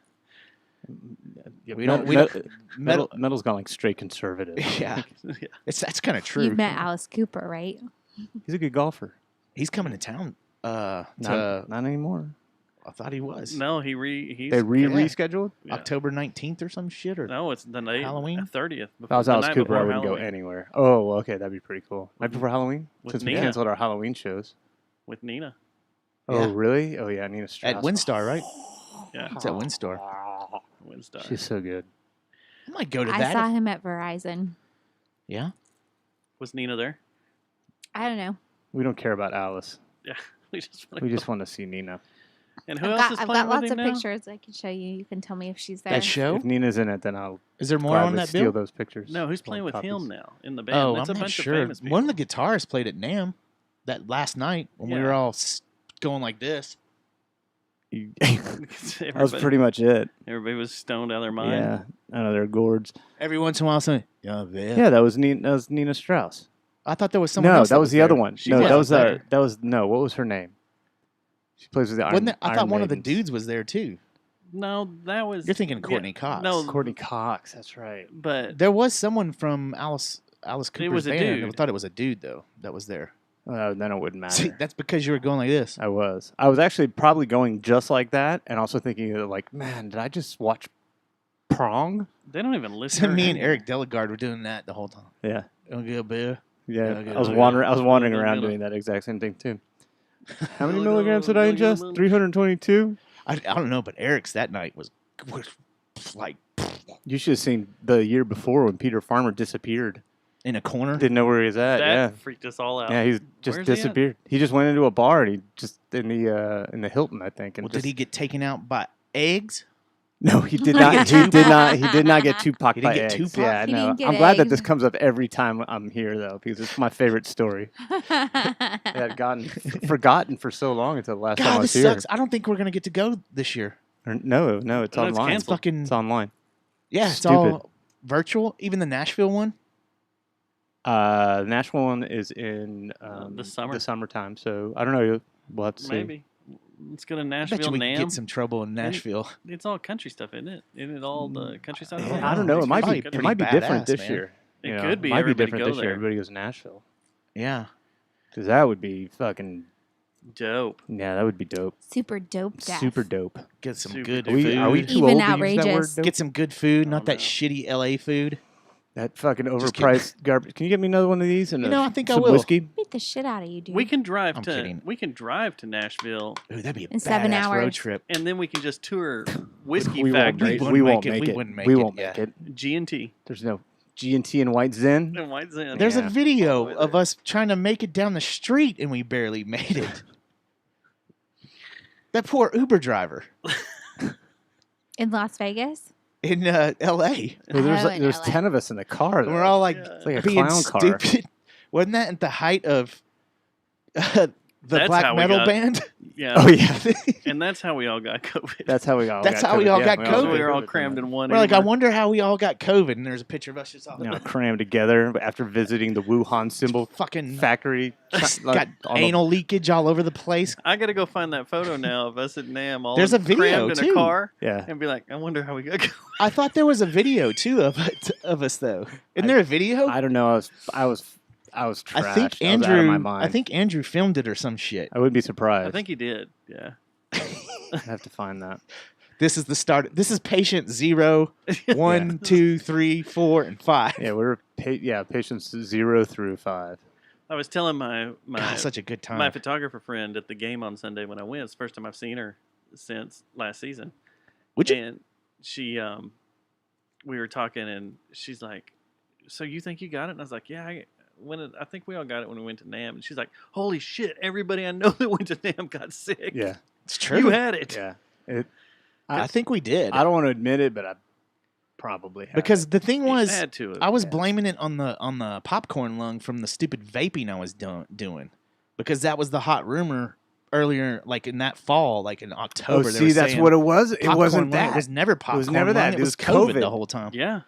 Yeah,
We don't- we don't- Metal,
metal's gone like straight conservative.
yeah.
Yeah.
That's kind of true.
You've met Alice Cooper, right?
He's a good golfer.
He's coming to town.
Not anymore.
I thought he was.
No, he's
They
yeah.
rescheduled.
Yeah.
October 19th or some shit, or
No, it's the night
Halloween?
30th.
If I was Alice Cooper, I wouldn't go anywhere. Oh, okay, that'd be pretty cool. Night before Halloween,
With
since we
Nina.
canceled our Halloween shows.
with Nina.
Oh,
Yeah.
really? Oh, yeah, Nina Strauss.
at Windstar, right?
Yeah,
It's at Windstar.
Windstar.
She's so good.
I might go to
I
that.
saw him at Verizon.
Yeah.
Was Nina there?
I don't know.
We don't care about Alice.
Yeah, we just want
We just want to see Nina.
And who else is
I've
playing
got
with
lots
him
of
now?
pictures I can show you. You can tell me if she's there.
That show?
If Nina's in it, then I'll
Is there more on
gladly
that
steal
bill?
those pictures.
No, who's
Like
playing with
copies.
him now in the band?
Oh,
That's
I'm
a
not
bunch
sure.
of famous people.
One of the guitarists played at NAMM that last night when we
Yeah.
were all going like this.
That was pretty much it.
Everybody was stoned out of their mind.
Yeah, I know they're gourds.
Every once in a while, something. Yeah, man.
Yeah, that was Nina Strauss.
I thought there was someone
No,
else.
that was the other
there.
one.
She
No,
was
that was
there.
that was no. What was her name? She plays with the Iron.
Wasn't that, I thought
Iron
one of the
Maidens.
dudes was there too.
No, that was.
You're thinking
yeah,
Courtney Cox.
No,
Courtney Cox. That's right.
but
There was someone from Alice Cooper's
was a
band. I
dude.
thought it was a dude though that was there.
Then it wouldn't matter.
See, that's because you were going like this.
I was actually probably going just like that, and also thinking like, man, did I just watch Prong?
they don't even listen.
So me and Eric Delegard were doing that the whole time.
Yeah,
Oh, good beer.
yeah.
Okay,
I was
okay.
wandering
Yeah,
around
yeah.
doing that exact same thing too. How many milligrams did I ingest? 322.
I don't know, but Eric's that night was like
You should have seen the year before when Peter Farmer disappeared.
in a corner.
Didn't know where he was at.
That
Yeah.
freaked us all out.
Yeah, he's just
Where's he at?
disappeared. He just went into a bar and he just in the Hilton, I think. And
Well,
just,
did he get taken out by eggs?
No, he did not. He did not. He did not get Tupac
He didn't
by
get
eggs.
Tupac?
Yeah, I
He
know.
didn't get
I'm glad that
eggs.
this comes up every time I'm here, though, because it's my favorite story. It had gotten forgotten for so long until the last time I
God,
was
this
here.
sucks. I don't think we're gonna get to go this year.
Or, no, it's
No, it's
online.
canceled.
Fucking
It's online.
yeah, it's
Stupid.
all virtual. Even the Nashville one.
The Nashville one is in
the summer.
the summertime. So I don't know. We'll have to see.
Maybe. Let's go to
I bet
Nashville.
you we could
NAMM.
get some trouble in Nashville.
It's all country stuff, isn't it? Isn't it all the countryside?
Yeah,
I don't know. It might be.
Probably
It might be
pretty
different
badass,
this
man.
year.
It
You know,
could be.
Might be
Everybody
different
go
this year.
there.
Everybody goes to Nashville
Yeah.
because that would be fucking.
Dope.
Yeah, that would be dope.
Super dope death.
Super dope.
Get some
Super
good
dope.
food.
Are we too
Even
old to use that
outrageous.
word? Dope?
Get some good food,
Oh,
not that
no.
shitty LA food.
That fucking
Just kidding.
overpriced garbage. Can you get me another one of these and
I think I
some
will.
whiskey?
Beat the shit out of you, dude.
We can drive
I'm
to
kidding.
Nashville,
Ooh, that'd be a
In 7
badass road
hours.
trip.
and then we can just tour whiskey
We won't
factories.
make it.
We
We
wouldn't
won't
make it.
make
We
it.
wouldn't make
We
it,
won't
yeah.
make it.
G&T
There's no G&T and White Zen.
and White Zen.
There's
Yeah.
a video
With
of
it.
us trying to make it down the street and we barely made it. That poor Uber driver
in Las Vegas.
in L.A.
Well, there's
Oh, in
there's
LA.
10 of us in the car.
And
Though.
we're all like,
Yeah.
It's like a
being
clown car.
stupid. Wasn't that at the height of the
That's
black
how we
metal
got-
band?
Yeah.
Oh yeah,
And that's how we all got COVID.
that's how we all.
That's
got
how we
COVID.
all
Yeah,
got
Because
COVID.
we were all
from
crammed
that.
in one.
We're like, I
Uber.
wonder how we all got COVID. And there's a picture of us just all
Crammed together after visiting the Wuhan symbol
fucking
factory.
got
on the-
anal leakage all over the place.
I got to go find that photo now of us at NAM all
There's a video,
crammed in
too.
a car
Yeah,
and be like, I wonder how we got COVID.
I thought there was a video too of us though. Isn't there a video?
I don't know. I was trashed.
I think
I was out of
Andrew.
my mind.
I think Andrew filmed it or some shit.
I wouldn't be surprised.
I think he did. Yeah.
I'd have to find that.
This is the start. This is patient 0, 1, 2, 3, 4, and 5.
Yeah, we're patients 0 through 5.
I was telling my
God, such a good time.
my photographer friend at the game on Sunday when I went. It's the first time I've seen her since last season.
Would you?
And she, we were talking, and she's like, "So you think you got it?" And I was like, "Yeah, I think we all got it when we went to NAM." And she's like, "Holy shit! Everybody I know that went to NAM got sick.
Yeah,
It's true.
You had it."
yeah.
I think we did.
I don't want to admit it, but I probably have.
Because the thing
You
was,
had to.
I was
Yeah.
blaming it on the popcorn lung from the stupid vaping I was doing, because that was the hot rumor earlier, like in that fall, like in October. they were
that's
saying
what it was. It
popcorn
wasn't
lung.
that.
It was never popcorn.
never
lung.
that.
It
It
was
was
COVID the
COVID.
whole time.
Yeah.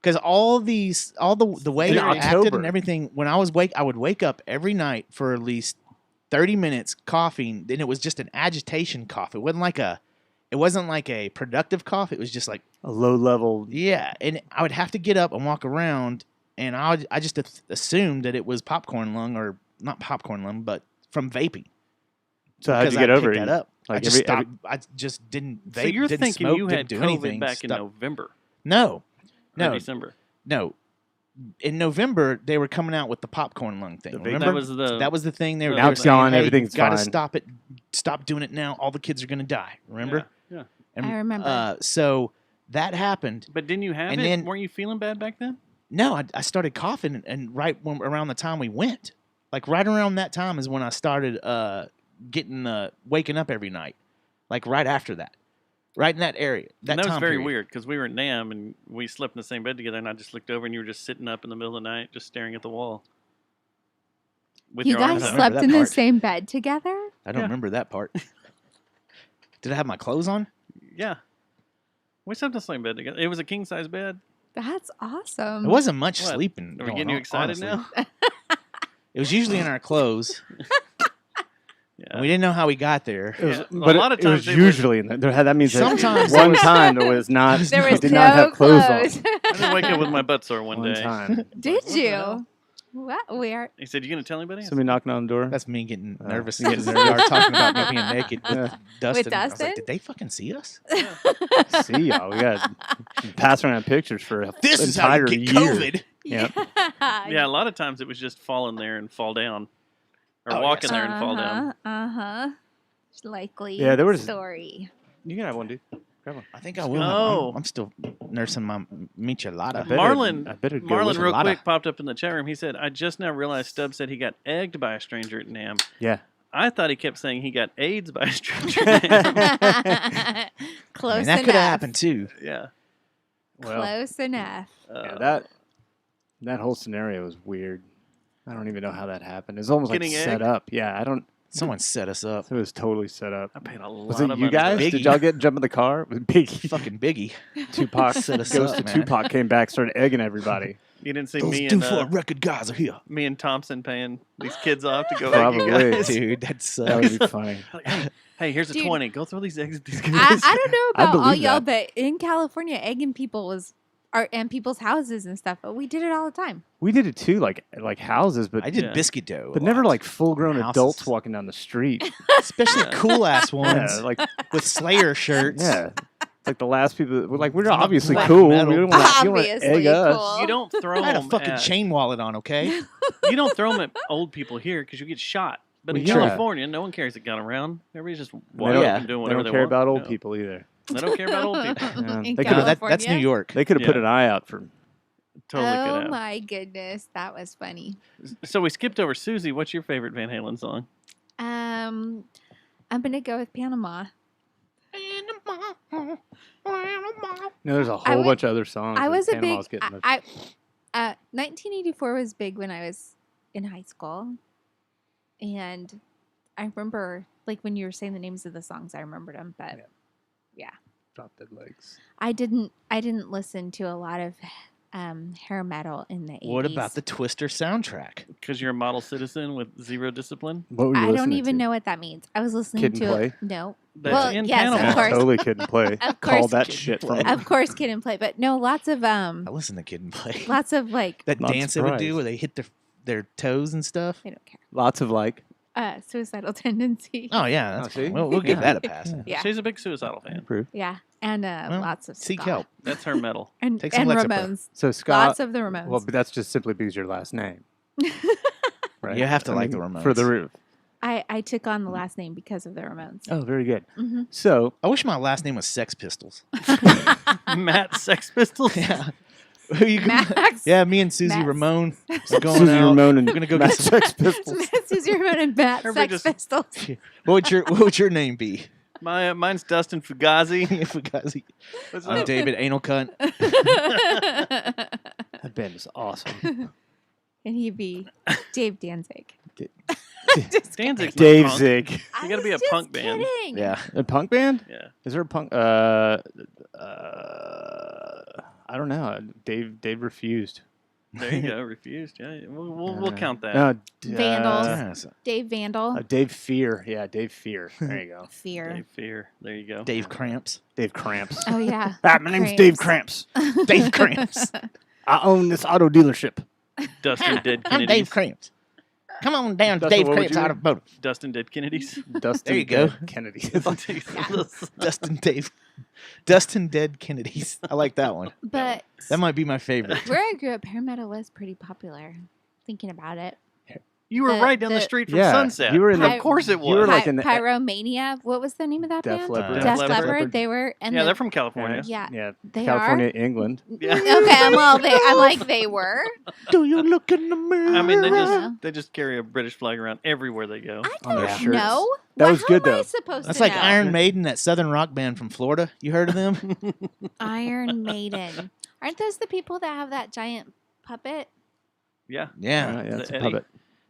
Because all the way
In
it acted
October.
and everything. When I would wake up every night for at least 30 minutes coughing. Then it was just an agitation cough. It wasn't like a productive cough. It was just like,
A low level.
yeah. And I would have to get up and walk around, and I just assumed that it was popcorn lung, or not popcorn lung, but from vaping.
So how'd
Because
you get
I
over
picked
it?
that up.
Like
I just
every-
stopped. I just didn't vape.
So you're
didn't
thinking
smoke,
you
didn't
had
do
COVID
anything.
back in
stopped-
November
No,
or
no,
December.
no. In November, they were coming out with the popcorn lung thing.
The vape-
Remember?
That was
the thing. They were,
Now
they were
it's
saying,
gone,
hey,
everything's
got to
fine.
stop it. Stop doing it now. All the kids are going to die. Remember?
Yeah.
And,
I remember.
So that happened.
But didn't you have
And
it?
then-
Weren't you feeling bad back then?
No, I started coughing, and around the time we went, like right around that time is when I started waking up every night, like right after that, right in that area.
And that was
time
very
period.
weird because we were at NAM and we slept in the same bed together, and I just looked over and you were just sitting up in the middle of the night, just staring at the wall. With
You
your
guys
arms
I
out.
remember
slept
that
in the
part.
same bed together?
I don't
Yeah.
remember that part. Did I have my clothes on?
Yeah. We slept in the same bed together. It was a king size bed.
That's awesome.
It wasn't much
What?
sleeping.
Are we
going
getting you
on,
excited
honestly.
now?
It was usually in our clothes.
Yeah.
And we didn't know how we got there.
It was,
Yeah.
but
A lot of
it was
times it was-
usually in there. That means that
Sometimes
one time it was not.
There
I
was
did
no
not have clothes
clothes.
on.
I didn't wake up with my butt sore one day.
time.
Did
What the
you?
hell?
What? We are.
He said, "You gonna tell anybody?" I
Somebody knocking on the door.
That's me getting
Oh.
nervous
You
and
getting
getting
nervous?
talking about me being naked with
Yeah.
Dustin. I was
Dustin?
like, did they fucking see us?
See y'all. We got pass around pictures for an
This is how you
entire
get
year.
COVID.
Yep.
Yeah, a lot of times it was just fall in there and fall down, or
Oh,
walk
yes.
in there and fall down.
Uh-huh. Likely.
Yeah, there was-
story.
You can have one, dude. Grab one.
I think I will.
Oh.
I'm still nursing my michelada.
better-
Marlon,
I better go
Marlon,
with
real
Enchilada.
quick, popped up in the chat room. He said, "I just now realized Stubbs said he got egged by a stranger at NAM.
Yeah.
I thought he kept saying he got AIDS by a stranger at NAM."
Close
And that
enough.
could have happened too.
Yeah.
Well,
Close enough.
yeah, that whole scenario was weird. I don't even know how that happened. It was almost like
Getting
set
egged?
up. Yeah, I don't.
Someone set us up.
It was totally set up.
I paid a lot
Was it
of
you
money.
guys?
Biggie.
Did y'all jump in the car? It was Biggie.
Fucking Biggie.
Tupac
Set us
goes
up,
to
man.
Tupac came back, started egging everybody.
You didn't see
Those
me
do
and
for a record guys are here.
me and Thompson paying these kids off to go egg you
Probably.
guys.
Dude, that's
That would be funny.
Like, hey, here's a
Dude.
20. Go throw these eggs at these guys.
I don't know
I
about all
believe
y'all,
that.
but in California, egging people and people's houses and stuff. But we did it all the time.
We did it too, like houses, but
I did
Yeah.
biscuit dough.
but
a
never
lot.
like full grown
Houses.
adults walking down the street.
especially cool ass ones
Yeah, like
with Slayer shirts.
yeah. It's like the last people. We're like, we're
not
obviously
black
cool.
metal.
We don't want to
Obviously
egg us.
cool.
You don't throw
I had a
them.
fucking
at,
chain wallet on, okay?
You don't throw them at old people here because you get shot. But in
Well, yeah.
California, no one carries a gun around. Everybody's just
They
walking
don't,
up and doing
they
whatever
don't
they
care
want.
about old
No.
people either.
They don't care about old people.
Yeah.
In
They
No,
could,
that's
California?
New York.
they could have put an eye out for.
Totally could
Oh
have.
my goodness, that was funny.
So we skipped over Susie. What's your favorite Van Halen song?
I'm gonna go with Panama.
No, there's a
I
whole
went-
bunch of other songs.
I
that
was a
Panama's
big.
getting the-
1984 was big when I was in high school, and I remember like when you were saying the names of the songs, I remembered them, but
Drop Dead Legs.
I didn't listen to a lot of hair metal in the 80s.
What about the Twister soundtrack?
Because you're a model citizen with zero discipline.
What were you
I don't
listening
even
to?
know what that means. I was listening
Kid and
to
Play?
no.
That's
Well,
in
yes,
Panama.
of course.
Totally couldn't play.
Of
Call
course
that
Kid
shit
Play.
from.
Of course, Kid and Play, but no, lots of
I listen to Kid and Play.
lots of like
That
Not
dance they would do
surprised.
where they hit their toes and stuff.
I don't care.
Lots of like.
Suicidal tendency.
Oh yeah, that's
see?
fine. We'll give
Yeah.
that a pass.
Yeah.
Yeah.
She's a big suicidal fan.
Approved.
Yeah, and
Well,
lots of
Seek
ska.
help.
That's her metal.
and
Take some
and
Lexapro.
Ramones.
So Scott.
Lots of the Ramones.
Well, but that's just simply because your last name. Right?
You have to
I
like
mean,
the Ramones.
for the roof.
I took on the last name because of the Ramones.
Oh, very good.
hmm
So
I wish my last name was Sex Pistols.
Matt Sex Pistols.
Yeah. Who you can-
Max.
Yeah, me and Susie
Max.
Ramone are going
Susie
out.
Ramone and
We're gonna go
Matt
get some.
Sex Pistols.
Susie Ramone and Matt
Everybody
Sex
just-
Pistols.
What would your name be?
Mine's Dustin Fugazi.
Fugazi.
What's
I'm
up?
David Anal Cunt.
That band is awesome.
And he'd be Dave Danzig.
Danzig's not
Dave
punk.
Zig.
You gotta be a punk band.
Kidding.
Yeah.
A punk band?
Yeah.
Is there a punk? I don't know. Dave refused.
There you go. Refused. Yeah. We'll count that.
No,
Vandals.
Yes.
Dave Vandal.
Dave Fear. Yeah, Dave Fear. There you go.
Fear.
Dave Fear. There you go.
Dave Cramps.
Dave Cramps.
Oh yeah.
Ah, my name's Dave Cramps.
Dave Cramps.
I own this auto dealership.
Dustin Dead
I'm
Kennedys.
Dave Cramps. Come on down to
Dustin,
Dave
what would
Cramps
you
out
do?
of boat.
Dustin Dead Kennedys.
Dustin
There you go.
Dead Kennedy.
Dustin Dead Kennedys. I like that one.
But
That might be my favorite.
where I grew up, hair metal was pretty popular. Thinking about it.
You were
The-
right down the
the-
street from
Yeah,
Sunset.
you were in
the-
Of course it was.
you were like in the
Pyromania. What was the name of that
Def
band?
Leppard.
Def
Def
Leppard.
Leppard.
They were. And
yeah,
the-
they're from California.
Yeah.
Yeah,
They
California,
are.
England.
Yeah.
Okay, I'm like they were.
Do you look in the mirror?
I mean,
Yeah.
they just carry a British flag around everywhere they go.
I
On their
don't
shirts.
know.
That was
How
good,
am I
though.
supposed
That's
to
like
know?
Iron Maiden, that southern rock band from Florida. You heard of them?
Iron Maiden. Aren't those the people that have that giant puppet?
Yeah.
Yeah.
Yeah, it's a
Eddie.
puppet.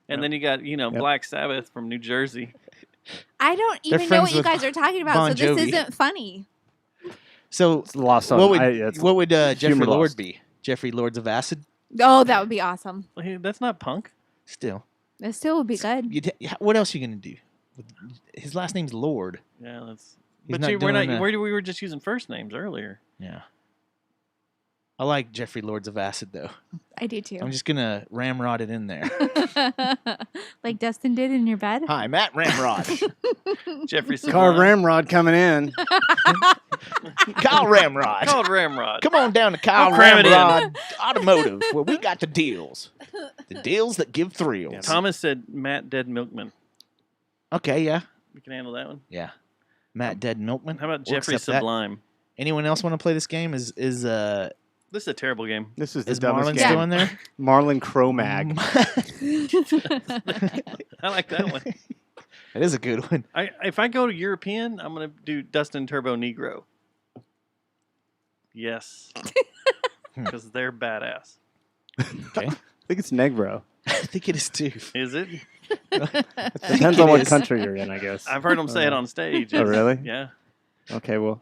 And then you got,
Yep.
Black Sabbath from New Jersey.
I don't
They're
even know
friends
what you
with
guys are talking about,
Bon
so this
Jovi.
isn't funny.
So
It's a lost song.
what would
it's
Jeffrey
humor
Lord
lost.
be? Jeffrey Lords of Acid?
Oh, that would be awesome.
Hey, that's not punk.
Still.
It still would be good.
What else are you going to do? His last name's Lord.
Yeah, that's.
He's
But
not
we're not.
doing
We were just using first names earlier.
Yeah. I like Jeffrey Lords of Acid, though.
I do too.
I'm just going to ramrod it in there.
Like Dustin did in your bed.
Hi, Matt Ramrod.
Jeffrey
Car
Sublime.
Ramrod coming in.
Kyle Ramrod.
Called Ramrod.
Come on down to Kyle
I'll cram it in.
Ramrod Automotive, where we got the deals. The deals that give thrills.
Thomas said Matt Dead Milkman.
Okay, yeah.
We can handle that one.
Yeah. Matt Dead Milkman.
How about
We'll
Jeffrey
accept that.
Sublime?
Anyone else want to play this game? Is
This is a terrible game.
This is the
is
dumbest
Marlon
game.
still in there?
Marlon Cro-Mag.
I like that one.
That is a good one.
If I go to European, I'm gonna do Dustin Turbo Negro. Yes, because they're badass.
Okay.
I think it's Negro.
I think it is too.
Is it?
Depends on
it
what
is.
country you're in, I guess.
I've heard them say it on stage.
Oh, really?
Yeah.
Okay, well,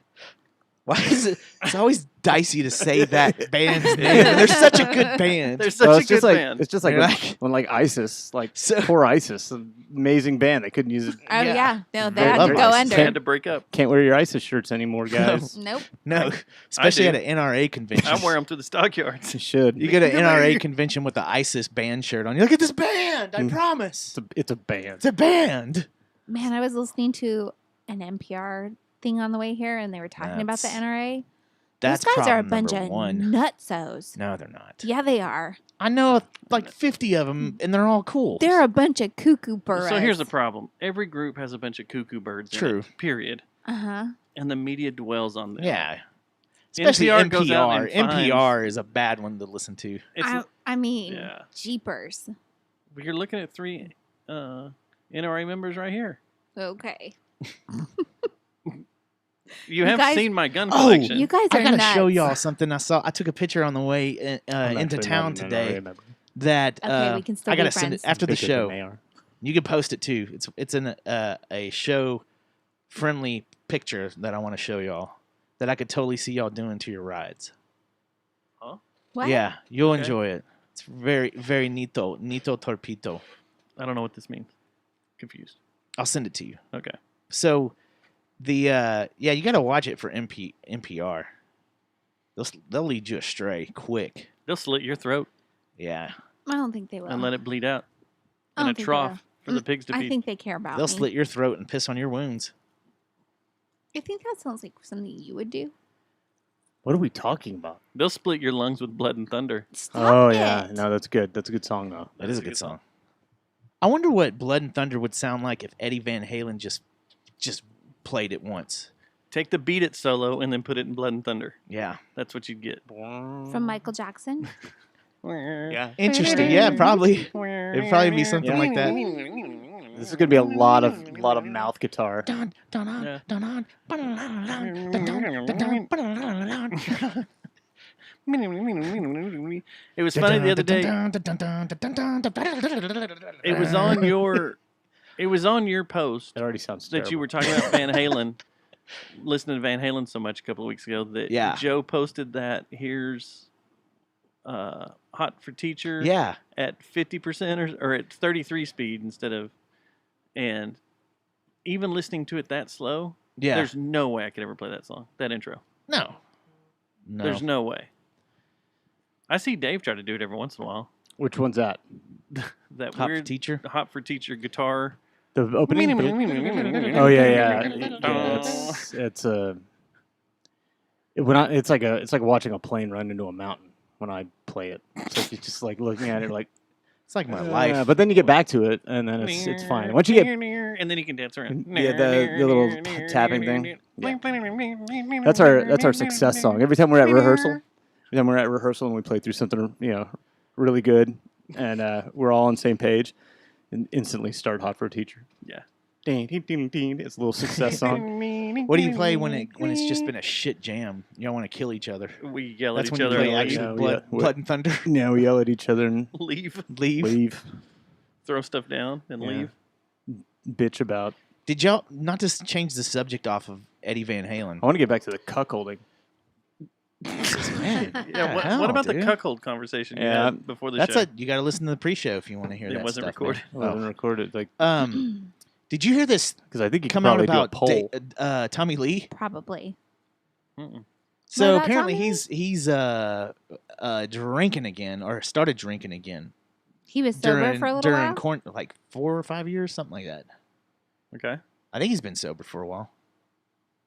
Why is it? It's always dicey to say that band's name. And they're such a good band.
They're such
well,
a
it's just
good
like
band.
it's just like
You're
when,
like-
when like ISIS, like
So-
poor ISIS, an amazing band. They couldn't use it.
Oh
Yeah.
yeah, no, they
They
had
love
to go
ISIS.
under.
They had to break up.
Can't wear your ISIS shirts anymore, guys.
Nope.
No, especially
do.
at an NRA convention.
I wear them to the stockyards.
You should.
You go to
You can
NRA
wear-
convention with the ISIS band shirt on. You look at this band. I
Mm.
promise.
It's a band.
It's a band.
Man, I was listening to an NPR thing on the way here, and they were talking about the
That's-
NRA.
That's
Those guys are a
problem
bunch
number
of
one.
nutsos.
No, they're not.
Yeah, they are.
I know like 50 of them, and they're all cool.
They're a bunch of cuckoo birds.
So here's the problem. Every group has a bunch of cuckoo birds in
True.
it, period.
Uh-huh.
And the media dwells on them.
Yeah. Especially
NPR goes out
NPR.
and finds-
NPR is a bad one to listen to.
I mean,
yeah.
jeepers.
You're looking at 3 NRA members right here.
Okay.
You have
guys-
seen my gun
Oh,
collection.
You guys are
I gotta
nuts.
show y'all something I saw. I took a picture on the way
I'm
into
actually
town
not an
today.
NRA member.
That
Okay, we can still
I gotta
be
send it
friends.
after the
Bigger than
show.
they are.
You can post it too. It's in a show friendly picture that I want to show y'all that I could totally see y'all doing to your rides.
What?
Yeah, you'll
Okay.
enjoy it. It's very very nito torpito.
I don't know what this means. Confused.
I'll send it to you.
Okay.
So the yeah, you got to watch it for NPR. They'll lead you astray quick.
They'll slit your throat
Yeah,
I don't think they will.
and let it bleed out
I
in
don't
a
think they
trough for
will.
the pigs to
I
feed.
think they care about
they'll
me.
slit your throat and piss on your wounds.
I think that sounds like something you would do.
What are we talking about?
They'll split your lungs with blood and thunder.
Stop
Oh
it.
yeah, no, that's good. That's a good song though.
That is a good song. I wonder what Blood and Thunder would sound like if Eddie Van Halen just played it once.
Take the Beat It solo and then put it in Blood and Thunder.
Yeah,
That's what you'd get.
From Michael Jackson.
Yeah,
interesting. Yeah, probably. It'd probably be something
Yeah.
like that.
this is gonna be a lot of mouth guitar.
Yeah. It was funny the other day. It was on your. It was on your post
It already sounds
that you were talking about Van Halen. Listening to Van Halen so much a couple of weeks ago that
Yeah.
Joe posted that here's Hot for Teacher
Yeah,
at 50% or at 33 speed instead of, and even listening to it that slow,
yeah.
there's no way I could ever play that song, that intro.
no.
There's no way. I see Dave try to do it every once in a while.
Which one's that?
That
Hot for
weird
Teacher.
Hot for Teacher guitar.
The opening. Oh yeah. It's it's like watching a plane run into a mountain when I play it. It's like you're just like looking at it like
It's like my life.
But then you get back to it and then it's fine. Once you get
and then you can dance around.
Yeah, the little tapping thing. that's our success song. Every time we're at rehearsal, and we play through something really good, and we're all on the same page, and instantly start Hot for a Teacher.
Yeah.
Ding, ding, ding, ding. It's a little success song.
What do you play when it's just been a shit jam? You don't want to kill each other.
We yell at
That's
each
when you
other
play
and
actual
Yeah,
blood,
yeah.
blood and thunder.
Yeah, we yell at each other and
leave,
Leave.
throw stuff down and
Yeah.
leave.
bitch about.
Did y'all not to change the subject off of Eddie Van
I
Halen?
want to get back to the cuckolding.
Man,
Yeah,
the hell,
what about
dude?
the cuckold conversation you
Yeah.
had before the
That's
show?
you got to listen to the pre-show if you want to hear
It
that.
wasn't
stuff,
recorded.
man.
I didn't record it
Did you hear this
because I think you
come
could
out
probably do a
about
poll.
Tommy Lee?
Probably.
Mm-mm.
So
about
apparently
Tommy
he's drinking again or started drinking again
He was sober for a little while.
like 4 or 5 years, something like that.
Okay.
I think he's been sober for a while.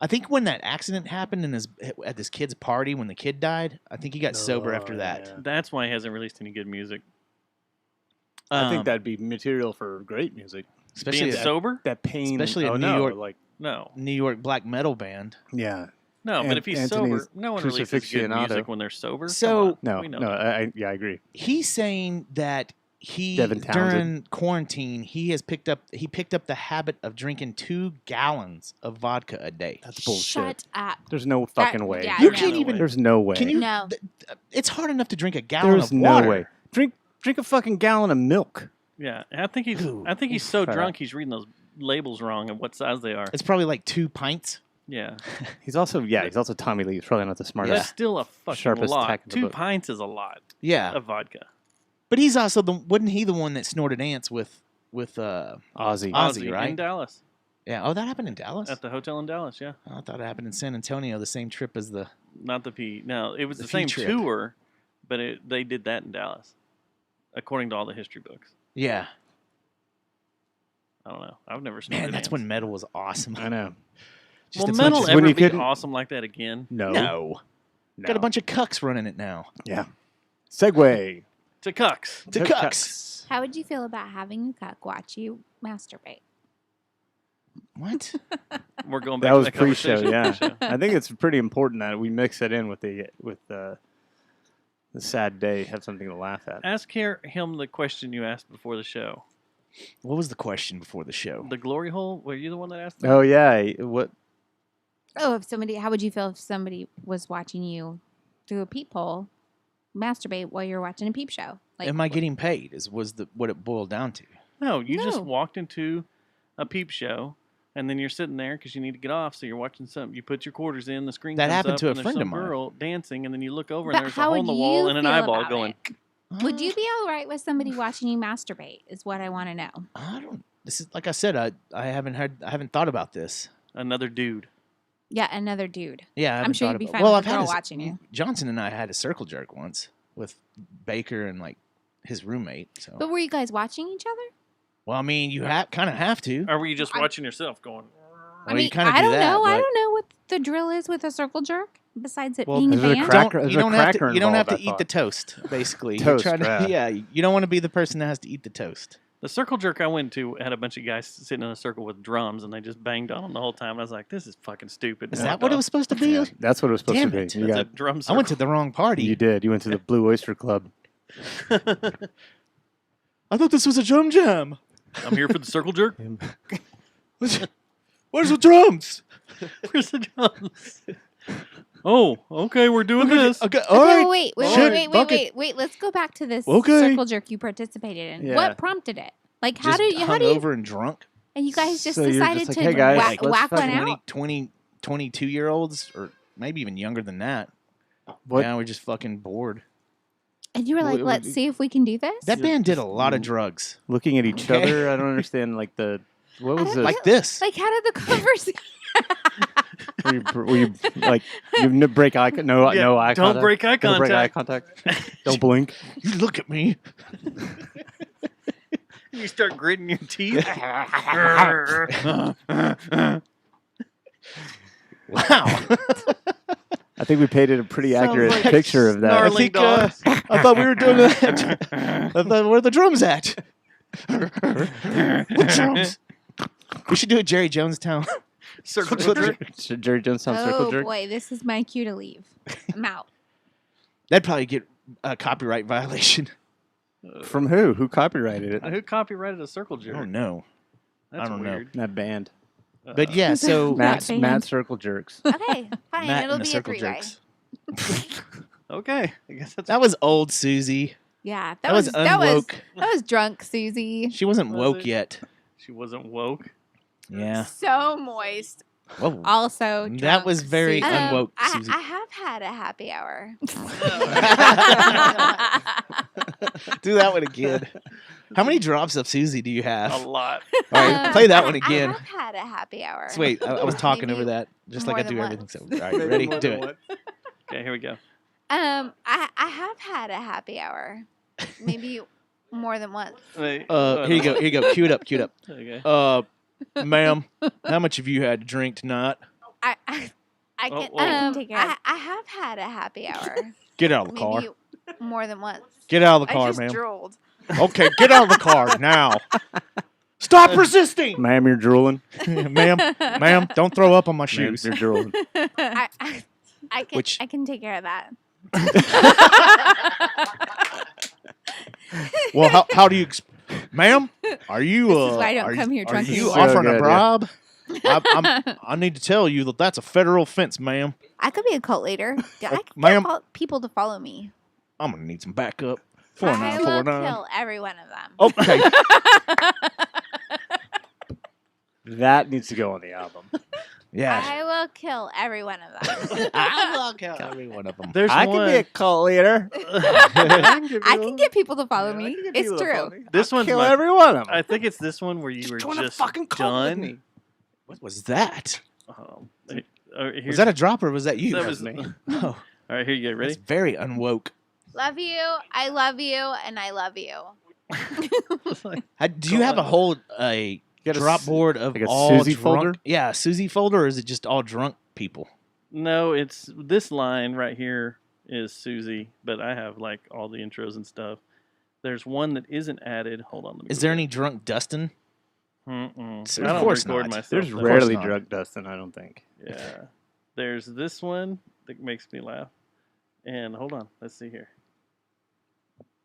I think when that accident happened at this kid's party when the kid died, I think he got sober after
Oh,
that.
yeah.
That's why he hasn't released any good music.
I think
Um,
that'd be material for great music.
especially
Being
that
sober?
That pain,
Especially a
oh,
New
no,
York-
like
No.
New York black metal band.
yeah,
No, but if he's
Anthony's
sober, no one releases good
Crucifixion
music
Auto.
when they're sober.
So-
Come on. We know that.
I agree.
He's saying that he
Devin Townsend.
during quarantine he picked up the habit of drinking 2 gallons of vodka a day.
That's bullshit.
Shut up.
There's no fucking way.
yeah,
You
no.
can't even.
There's no way.
Can you?
No.
It's hard enough to drink a gallon
There's
of
no
water.
way. Drink a fucking gallon of milk.
Yeah, and I think
Ooh,
he's so
crap.
drunk he's reading those labels wrong and what size they are.
It's probably like 2 pints.
Yeah,
He's also Tommy Lee. He's probably not the
that's
smartest.
still a fucking
Sharpest
lot.
tack in the
2
book.
pints is a lot
Yeah,
of vodka.
but he's also wasn't he the one that snorted ants with
Ozzy.
Ozzy, right?
in Dallas
Yeah. Oh, that happened in Dallas.
at the hotel in Dallas. Yeah,
I thought it happened in San Antonio, the same trip as the.
not the P. No, it was
The
the same
P trip.
tour, but they did that in Dallas, according to all the history books.
Yeah.
I don't know. I've never snorted
Man, that's
ants.
when metal was awesome.
I know.
Just
Will
a bunch
metal
of,
when
ever
you
be
couldn't-
awesome like that again?
No.
no. Got a bunch of cucks running it now.
Yeah. Segway.
To cucks.
To cucks.
How would you feel about having a cuck watch you masturbate?
What?
We're going back
That
to
was
that
pre-show,
conversation.
yeah. I think it's pretty important that we mix it in with the sad day, have something to laugh at.
Ask him the question you asked before the show.
What was the question before the show?
The glory hole? Were you the one that asked that?
Oh yeah, what?
Oh, how would you feel if somebody was watching you through a peephole masturbate while you're watching a peep show? Like,
Am I getting paid? Was what it boiled down to?
No, you just
No.
walked into a peep show, and then you're sitting there because you need to get off, so you're watching something. You put your quarters in, the screen
That
comes
happened
up,
to a
and there's
friend
some
of mine.
girl dancing, and then you look over,
But
and there's a
how
hole in
would
the wall
you
and an
feel
eyeball
about
going.
would you be all right with somebody watching you masturbate? Is what I want to know.
I don't. This is like I said. I haven't thought about this.
Another dude.
Yeah, another dude.
Yeah, I
I'm
haven't
sure
thought
you'd be
about-
fine
well,
with
I've
a
had
girl
a s-
watching you.
Johnson and I had a circle jerk once with Baker and like his roommate. So,
But were you guys watching each other?
well, I mean, you kind of have to.
Or were you just
I-
watching yourself going?
I
Well,
mean,
you kind of
I
do
don't
that,
know. I
but-
don't know what the drill is with a circle jerk. Besides it
Well,
being a
there's a
band.
crack-
Don't,
there's
you
a
don't have to.
cracker
You don't have
involved,
to
I
eat the
thought.
toast. Basically,
Toast,
You're trying to,
yeah.
yeah. You don't want to be the person that has to eat the toast.
The circle jerk I went to had a bunch of guys sitting in a circle with drums, and they just banged on them the whole time. I was like, "This is fucking stupid."
Is
and
that
walked
what it
off.
was supposed to be?
Yeah, that's what it was supposed
Damn
to be.
it.
You
That's a
got.
drum
I
circle.
went to the wrong party.
You did. You went to the Blue Oyster Club.
I thought this was a drum jam.
I'm here for the circle jerk.
Where's the drums?
Where's the drums? Oh, okay, we're doing this.
Okay, all
Okay,
right.
wait,
Shit, fuck it.
wait. Let's go back to this
Okay.
circle jerk you participated in.
Yeah.
What prompted it? Like, how
Just
do you?
hungover and drunk.
And you guys just
So you're
decided
just like,
to
"Hey, guys,
whack,
let's
whack one
fucking
out?
22-year-olds, or maybe even younger than that.
What?
Yeah, we're just fucking bored.
And you were like,
Well,
let's see if we can do this.
That band did a lot of drugs.
Looking at each
Okay.
other, I don't understand. Like what was
don't
the
Like this.
Like, how did the conversation?
were you like you break eye no
Yeah,
no eye
don't
contact?
break eye
Don't break eye
contact.
contact. Don't blink.
You look at me.
You start gritting your teeth.
Wow.
I think we painted a pretty
Sounds
accurate
like
picture of that.
I
snarling
think
dogs.
I thought we were doing that. I thought, where are the drums at? What drums? We should do a Jerry Jonestown.
Circle
Circle
jerk.
Jerry Jonestown circle
Oh
jerk.
boy, this is my cue to leave. I'm out.
That'd probably get a copyright violation.
From who? Who copyrighted it?
Who copyrighted a circle
I
jerk?
don't know.
That's
I don't know.
weird.
That band.
But yeah, so
Matt's
band.
Matt Circle Jerks.
Okay, fine.
Matt
It'll
and the
be a
Circle
three-way.
Jerks.
Okay, I guess that's
That was old Susie.
Yeah,
That was unwoke.
that was drunk, Susie.
She wasn't
Was
woke
it?
yet.
she wasn't woke.
Yeah.
So moist.
Whoa.
Also,
That
drunk
was very
Susie.
unwoke, Susie.
I have had a happy hour.
Do that one again. How many drops of Susie do you have?
A lot.
All right, play that one
I
again.
have had a happy hour.
So wait, I was talking over
Maybe
that, just like
more
I do
than
everything. So,
once.
all right, ready? Do it.
Okay, here we go.
I have had a happy hour. Maybe more than once.
Wait,
Here you go. Here you go. Cue it up. Cue it up.
Okay.
Ma'am, how much have you had to drink tonight?
I
Oh,
can
whoa.
take care of I have had a happy hour.
Get out of the car.
Maybe more than once.
Get out of the
I
car,
just
ma'am.
drooled.
Okay, get out of the car now. Stop resisting,
Ma'am, you're drooling.
ma'am. Ma'am, don't throw up on my
Ma'am,
shoes.
you're drooling.
Which-
I can take care of that.
Well, how do you, ma'am? Are you?
This is why I don't
are
come
you,
here
Are
drunk
you
anymore.
offering
So
a
good,
bribe? I need to tell you that that's a federal offense, ma'am.
I could be a cult leader. I could
ma'am.
get people to follow me.
I'm gonna need some backup.
I will
4949.
kill every one of them.
Okay.
That needs to go on the album.
Yeah.
I will kill every one of them.
I will kill every one of them.
There's
I
one.
can be a cult leader.
I can get people to follow me. It's true.
This one's
Kill
my-
every one of them.
I think it's this one where you were
join a
just
fucking cult with
done.
me.
What was that?
Here's-
Was that a drop or was that you?
That was
me.
Oh,
All right, here you go.
that's
Ready?
very unwoke.
Love you. I love you, and I love you.
Do you have a whole
got a
drop
s-
board of
like a
all
Suzy
drunk?
folder?
Yeah, a Suzy folder, or is it just all drunk people?
No, it's this line right here is Susie, but I have like all the intros and stuff. There's one that isn't added. Hold on. Let me
Is
go
there
back.
any drunk Dustin?
Mm-mm.
Of
I don't
course
record
not.
myself.
There's
that
course
rarely
not.
drug Dustin, I don't think.
Yeah. There's this one that makes me laugh. And hold on. Let's see here.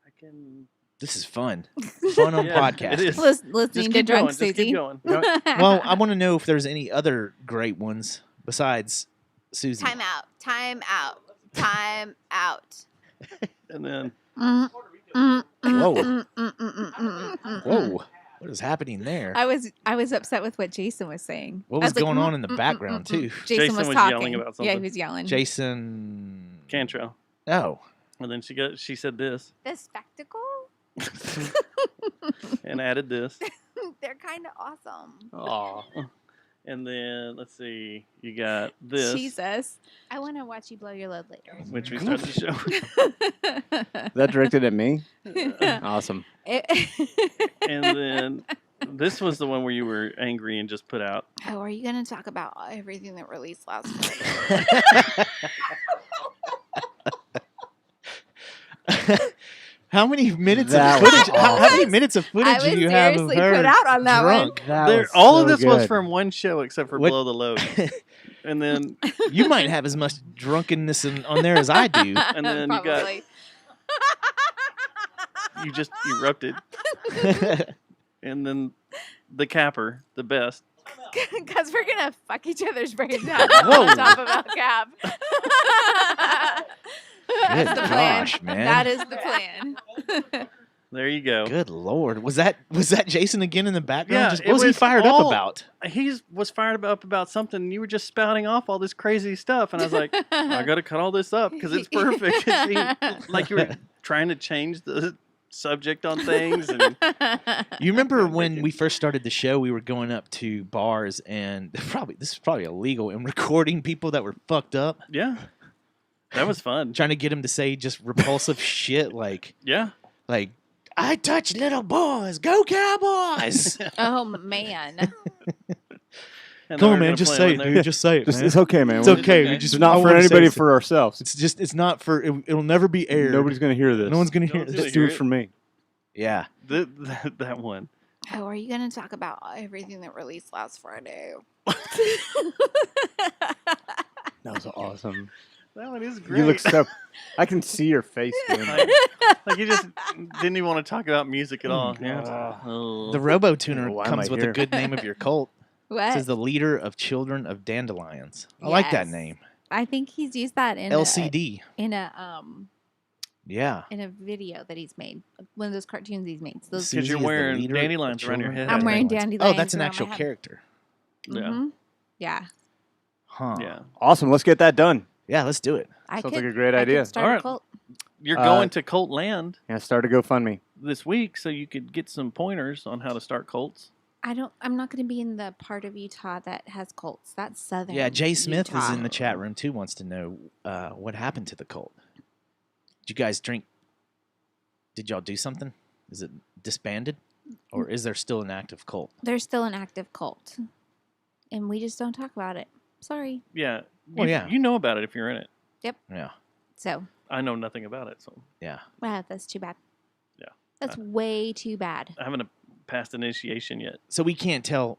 I can.
This is fun. Fun on
Yeah,
podcast.
it is.
Listening
Just
to
keep
Drunk
going. Just keep
Susie.
going.
Well, I want to know if there's any other great ones besides Susie.
Time out. Time out. Time out.
And then
Mm,
Whoa.
mm.
Whoa. What is happening there?
I was upset with what Jason was saying.
What
I
was
like,
going on in the background, too?
Jason was
was
talking.
yelling about
Yeah, he
something.
was yelling.
Jason.
Cantrell.
Oh.
And then she said this
The spectacle?
and added this.
They're kind of awesome.
Aw.
And then let's see, you got this,
Jesus.
I want to watch you blow your load later.
which we started the show.
That directed at me? Awesome.
And then this was the one where you were angry and just put out.
Oh, are you going to talk about everything that released last Friday?
How many minutes
That
of footage?
was
How many
awesome.
minutes of
I
footage
was
do you have of
seriously
her
put out on that
drunk?
All of
so
this was
good.
from one show except for
What-
Below the Load. And then
You might have as much drunkenness on there as I do.
and then you got
Probably.
you just erupted. And then the capper, the best.
Because we're going to fuck each other's brains out
Whoa.
on top of El Cap.
Good
That's the plan.
gosh, man.
That is the plan.
There you go.
Good lord. Was that Jason again in the background?
Yeah,
Just,
it
what was he
was
fired up
all-
about?
He was fired up about something. And you were just spouting off all this crazy stuff, and I was like, I got to cut all this up because it's perfect. Like you were trying to change the subject on things, and
You remember when we first started the show, we were going up to bars and this is probably illegal and recording people that were fucked up,
yeah, that was fun.
trying to get them to say just repulsive shit like
Yeah,
I touch little boys, go Cowboys.
Oh man.
And
Come
then
on,
we were
man.
gonna
Just
play
say
on
it,
there.
dude. Just say it, man.
It's okay, man.
It's okay.
okay.
We just
It's not
I
for
wanna say
anybody,
it.
for ourselves.
It's not for it'll never be aired.
Nobody's going to hear this.
No one's gonna hear
No one's
this.
Just do it for me.
Yeah.
That one.
Oh, are you going to talk about everything that released last Friday?
That was awesome.
That one is great.
You look so. I can see your face doing that.
like you just didn't even want to talk about music at all. Yeah.
God.
Oh.
The Robo Tuner
Why am
comes
I
with
here?
a good name of your cult. It
What?
says the leader of Children of Dandelions. I like that
Yes.
name.
I think he's used that in
LCD.
in a
Yeah.
in a video that he's made. One of those cartoons he's made. So those,
Susie
you're
is the
wearing
leader of
dandelions around your
Children
head.
of
I'm wearing
Dandelions.
dandelions
Oh, that's an
around my
actual
head.
character.
Yeah.
Mhm. Yeah.
Huh.
Yeah.
Awesome. Let's get that done.
Yeah, let's do it.
I
Sounds
could,
like a great
I
idea.
Could start
Alright.
a cult.
You're
Uh,
going to Cult Land
Yeah, start a GoFundMe.
this week, so you could get some pointers on how to start cults.
I'm not going to be in the part of Utah that has cults. That's southern.
Yeah, Jay Smith is
Utah.
in the chat room too. Wants to know what happened to the cult. Did you guys drink? Did y'all do something? Is it disbanded, or is there still an active cult?
There's still an active cult, and we just don't talk about it. Sorry.
Yeah.
Well, yeah.
You know about it if you're in it.
Yeah,
So,
I know nothing about it, so
yeah.
wow, that's too bad.
Yeah.
That's way too bad.
I haven't passed initiation yet.
So we can't tell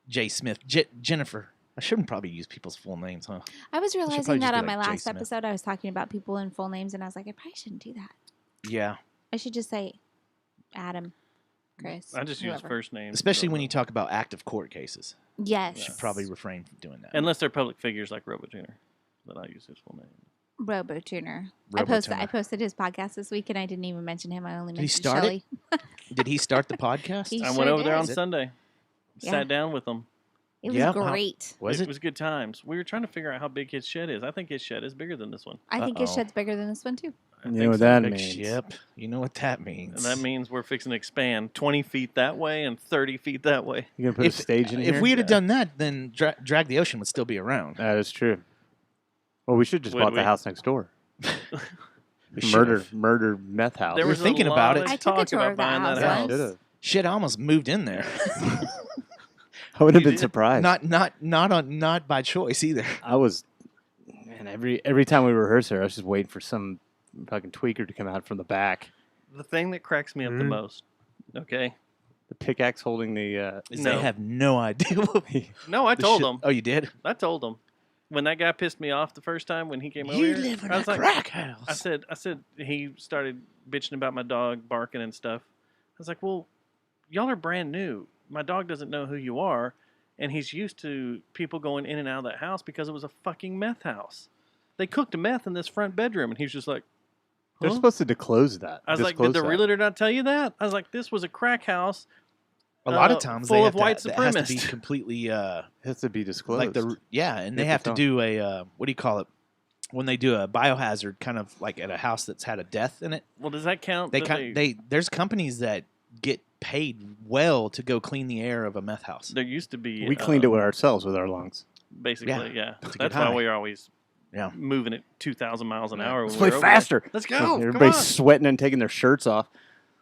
Jay Smith, Jennifer. I shouldn't probably use people's full names, huh?
I was
probably
realizing
just
that
be
on my
like Jay
last
Smith.
episode, I was talking about people in full names, and I was like, I probably shouldn't do that.
Yeah,
I should just say Adam, Chris.
I just use
whoever.
first names.
especially when you talk about active court cases.
Yes.
You should probably refrain from doing that.
Unless they're public figures like RoboTuner, then I use his full name.
RoboTuner.
RoboTuner.
I posted his podcast this week, and I didn't even mention him. I only
Did he
mentioned
start
Shelly.
Did he start the podcast?
He
I
sure
went over there on
did.
Sunday.
Yeah.
Sat down with them.
It was
Yeah.
great.
Was
it
it?
was good times. We were trying to figure out how big his shed is. I think his shed is bigger than this one.
I think his
Uh-oh.
shed's bigger than this one too.
I
You
think
know what
so.
that
Big
means.
Yep. You know what that means.
And that means we're fixing to expand 20 feet that way and 30 feet that way.
You gonna put a stage in here?
If we had
Yeah.
done that, then Drag the Ocean would still be around.
That is true. Well, we should just
Would
bought
we?
the house next door.
We
Murder
should've.
meth house.
There
were
was
thinking
a
about
lot
it.
of
I took a
talk
tour
about
of that
buying
house
that house.
once.
Should've.
Shit, I almost moved in there.
I would have
You
been
did?
surprised.
Not by choice either.
I was, man. Every time we rehearsed there, I was just waiting for some fucking tweaker to come out from the back.
The thing that cracks me up the
Mhm.
most, okay?
The pickaxe holding the.
Is
No.
They have no idea. What
No, I
the
told
shit-
him.
Oh, you did?
I told him. When that guy pissed me off the first time when he came over
You
here,
live in
I
a
was like,
crack house.
I said he started bitching about my dog barking and stuff. I was like, well, y'all are brand new. My dog doesn't know who you are, and he's used to people going in and out of that house because it was a fucking meth house. They cooked meth in this front bedroom, and he was just like,
They're
huh?
supposed to disclose that.
I was like,
Disclose
did the
that.
realtor not tell you that? I was like, this was a crack house.
A lot of
uh,
times
full
they
of
have
white
to, it has to be
supremacists.
completely
It has to be disclosed.
like and
You
they
have
have
to
to do a what do you call it when they do a biohazard kind of like at a house that's had a death in it.
Well, does that count?
They
that
they there's companies that get paid well to go clean the air of a meth house.
there used to be.
we cleaned it with ourselves with our lungs.
Basically, yeah.
It's a good
That's why
high.
we're always
Yeah.
moving at 2,000 miles an hour.
Let's
when
play
we're over there.
faster.
Let's go. Come
Everybody's
on.
sweating and taking their shirts off.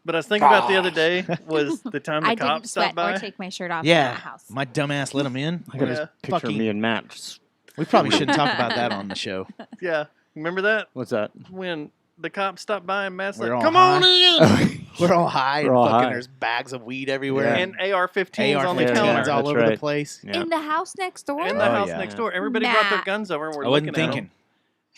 But I was thinking about the other day was the time the
I didn't
cops
sweat
stopped by.
or take my shirt off in
Yeah,
that house.
my dumbass let them in.
I got
Yeah.
this picture of
Fucking-
me and Matt. Just-
We probably shouldn't talk about that on the show.
Yeah, remember that
What's that?
when the cops stopped by and Matt's
We're
like,
all
"Come on
Oh,
in!"
We're all high
We're
and
all
fucking
high.
there's bags of weed everywhere.
Yeah.
And AR-15s
AR-15s
on the
Yeah,
counter
all
that's
over the
right.
place.
Yeah.
In the house next door?
in the
Oh,
house
yeah.
next door. Everybody brought their
Matt.
guns over and we're
I wasn't
looking at 'em.
thinking.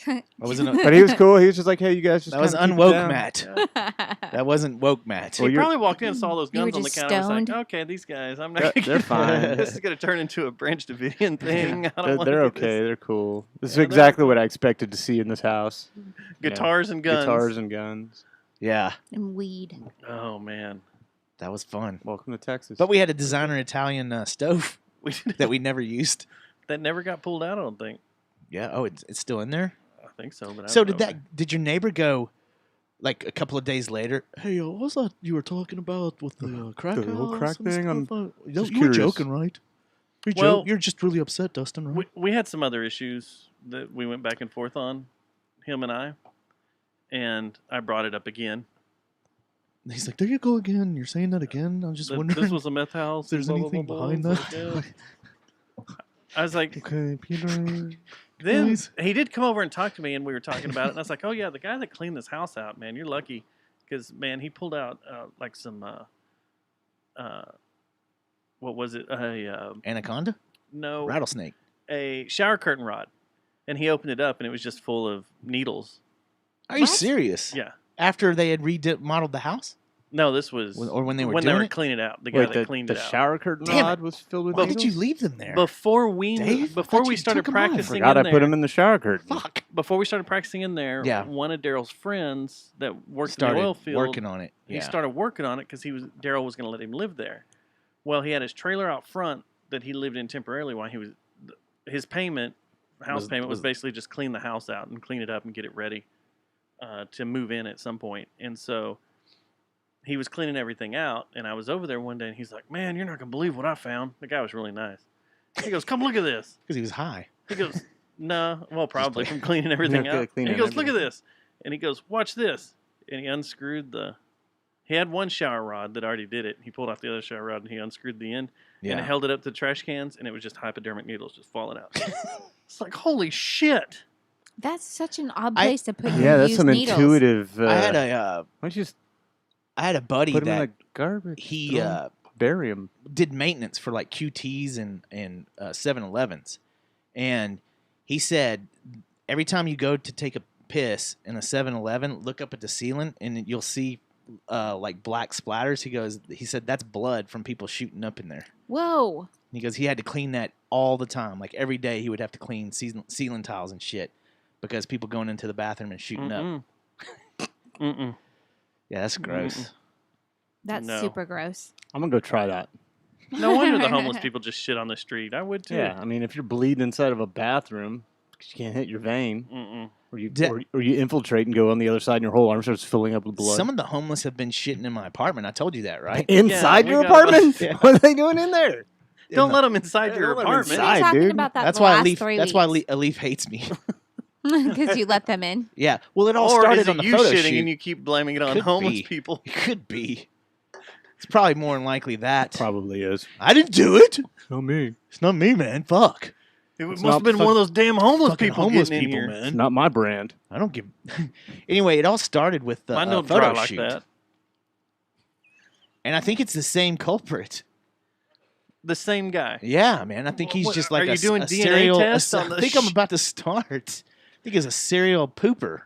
I wasn't.
But he was cool. He was just like, "Hey, you guys just
That was
kinda keep it
unwoke
down."
Matt. That wasn't woke Matt.
He
Well, you're-
probably walked in and saw those
You were
guns on the
just
counter. and was
stoned?
like, okay, these guys, I'm not.
They're-
gonna
they're
get-
fine.
This is gonna turn into a Branch Davidian thing. I don't
They're,
want
they're
to
okay. They're cool. This is
Yeah, they're
exactly what I expected to see in this house.
Guitars and guns.
Guitars and guns.
Yeah,
And weed.
Oh man,
that was fun.
Welcome to Texas.
But we had a designer Italian stove
we
that we never used.
that never got pulled out. I don't think.
Yeah. Oh, it's still in there.
I think so, but I
So
don't
did
know.
that? Did your neighbor go, like a couple of days later? Hey, what was that you were talking about with the crack
The whole crack
house and
thing? I'm
stuff?
just
You were
curious.
joking, right?
Well-
You're just really upset, Dustin, right?
We had some other issues that we went back and forth on, him and I brought it up again.
He's like, there you go again. You're saying that again. I'm just
That
wondering
this was a meth house.
if there's
blah, blah,
anything
blah, blah.
behind
I was like,
that.
yeah. I was like,
Okay, Peter.
then
Guys.
he did come over and talk to me, and we were talking about it. And I was like, oh yeah, the guy that cleaned this house out, man, you're lucky, because man, he pulled out like some what was it?
Anaconda,
No,
rattlesnake.
a shower curtain rod, and he opened it up, and it was just full of needles.
Are you
What?
serious?
Yeah.
After they had remodeled the house,
No, this was
or when they were doing it.
cleaning it out. The guy
Wait,
that
the,
cleaned
the
it out.
shower curtain
Damn
rod was filled with
Why did you
needles?
leave them there?
Before we
Dave? I
before
thought
we
you
started
took 'em off.
practicing
Forgot
in
I put
there,
him in the shower curtain.
Fuck.
before we started practicing in there,
Yeah.
one of Daryl's friends that worked in
Started
the oil field,
working on it.
he
Yeah.
started working on it because Daryl was going to let him live there. Well, he had his trailer out front that he lived in temporarily while he was his house payment was basically just clean the house out and clean it up and get it ready to move in at some point. And so he was cleaning everything out, and I was over there one day, and he's like, "Man, you're not gonna believe what I found." The guy was really nice. He goes, "Come look at this."
Because he was high.
He goes, "No, well, probably from cleaning everything
Yeah,
out." And
cleaning
he goes, "Look at
everything.
this," and he goes, "Watch this," and he unscrewed He had one shower rod that already did it. He pulled off the other shower rod and he unscrewed the end
Yeah.
and held it up to the trash cans, and it was just hypodermic needles just falling out. It's like, holy shit!
That's such an odd place to put your
Yeah, that's
used
some
needles.
intuitive.
I had
why don't you just
a buddy
put him in
that
the garbage?
he
Throw 'em, bury him.
did maintenance for like QTs and 7-Elevens, and he said every time you go to take a piss in a 7-Eleven, look up at the ceiling and you'll see like black splatters. He said that's blood from people shooting up in there.
Whoa.
He goes, he had to clean that all the time. Like every day he would have to clean ceiling tiles and shit because people going into the bathroom and shooting up.
Mm-mm. Mm-mm.
Yeah, that's gross.
Mm-mm.
That's
No.
super gross.
I'm gonna go try that.
No wonder the homeless people just shit on the street. I would too.
Yeah, I mean, if you're bleeding inside of a bathroom, 'cause you can't hit your vein,
Mm-mm.
or you infiltrate and go on the other side, and your whole arm starts filling up with blood.
Some of the homeless have been shitting in my apartment. I told you that, right?
Inside
we
your
got a-
apartment?
Yeah.
What are they doing in there?
Don't let them inside
Yeah,
your
don't let 'em
apartment.
We've been
inside,
talking
dude.
about that
That's
the
why
last
Alif.
3
That's why
weeks.
Alif hates me.
Because you let them in.
Yeah. Well, it all
Or
started
is it
on the
you
photo
shitting
shoot.
and you keep blaming it on
Could
homeless
be.
people?
It could be. It's probably more than likely that.
Probably is.
I didn't do it.
Not me.
It's not me, man. Fuck.
It must
not
have been one of those damn homeless
Fucking
people
homeless
getting
people,
in here.
It's
man.
not my brand.
I don't give. Anyway, it all started with the
Mine don't
photo
dry like
shoot,
that.
and I think it's the same culprit.
The same guy.
Yeah, man. I think he's
What-
just like
are you
a
doing
a
DNA
serial.
tests on
I
the
think I'm about to start. I think he's a serial pooper.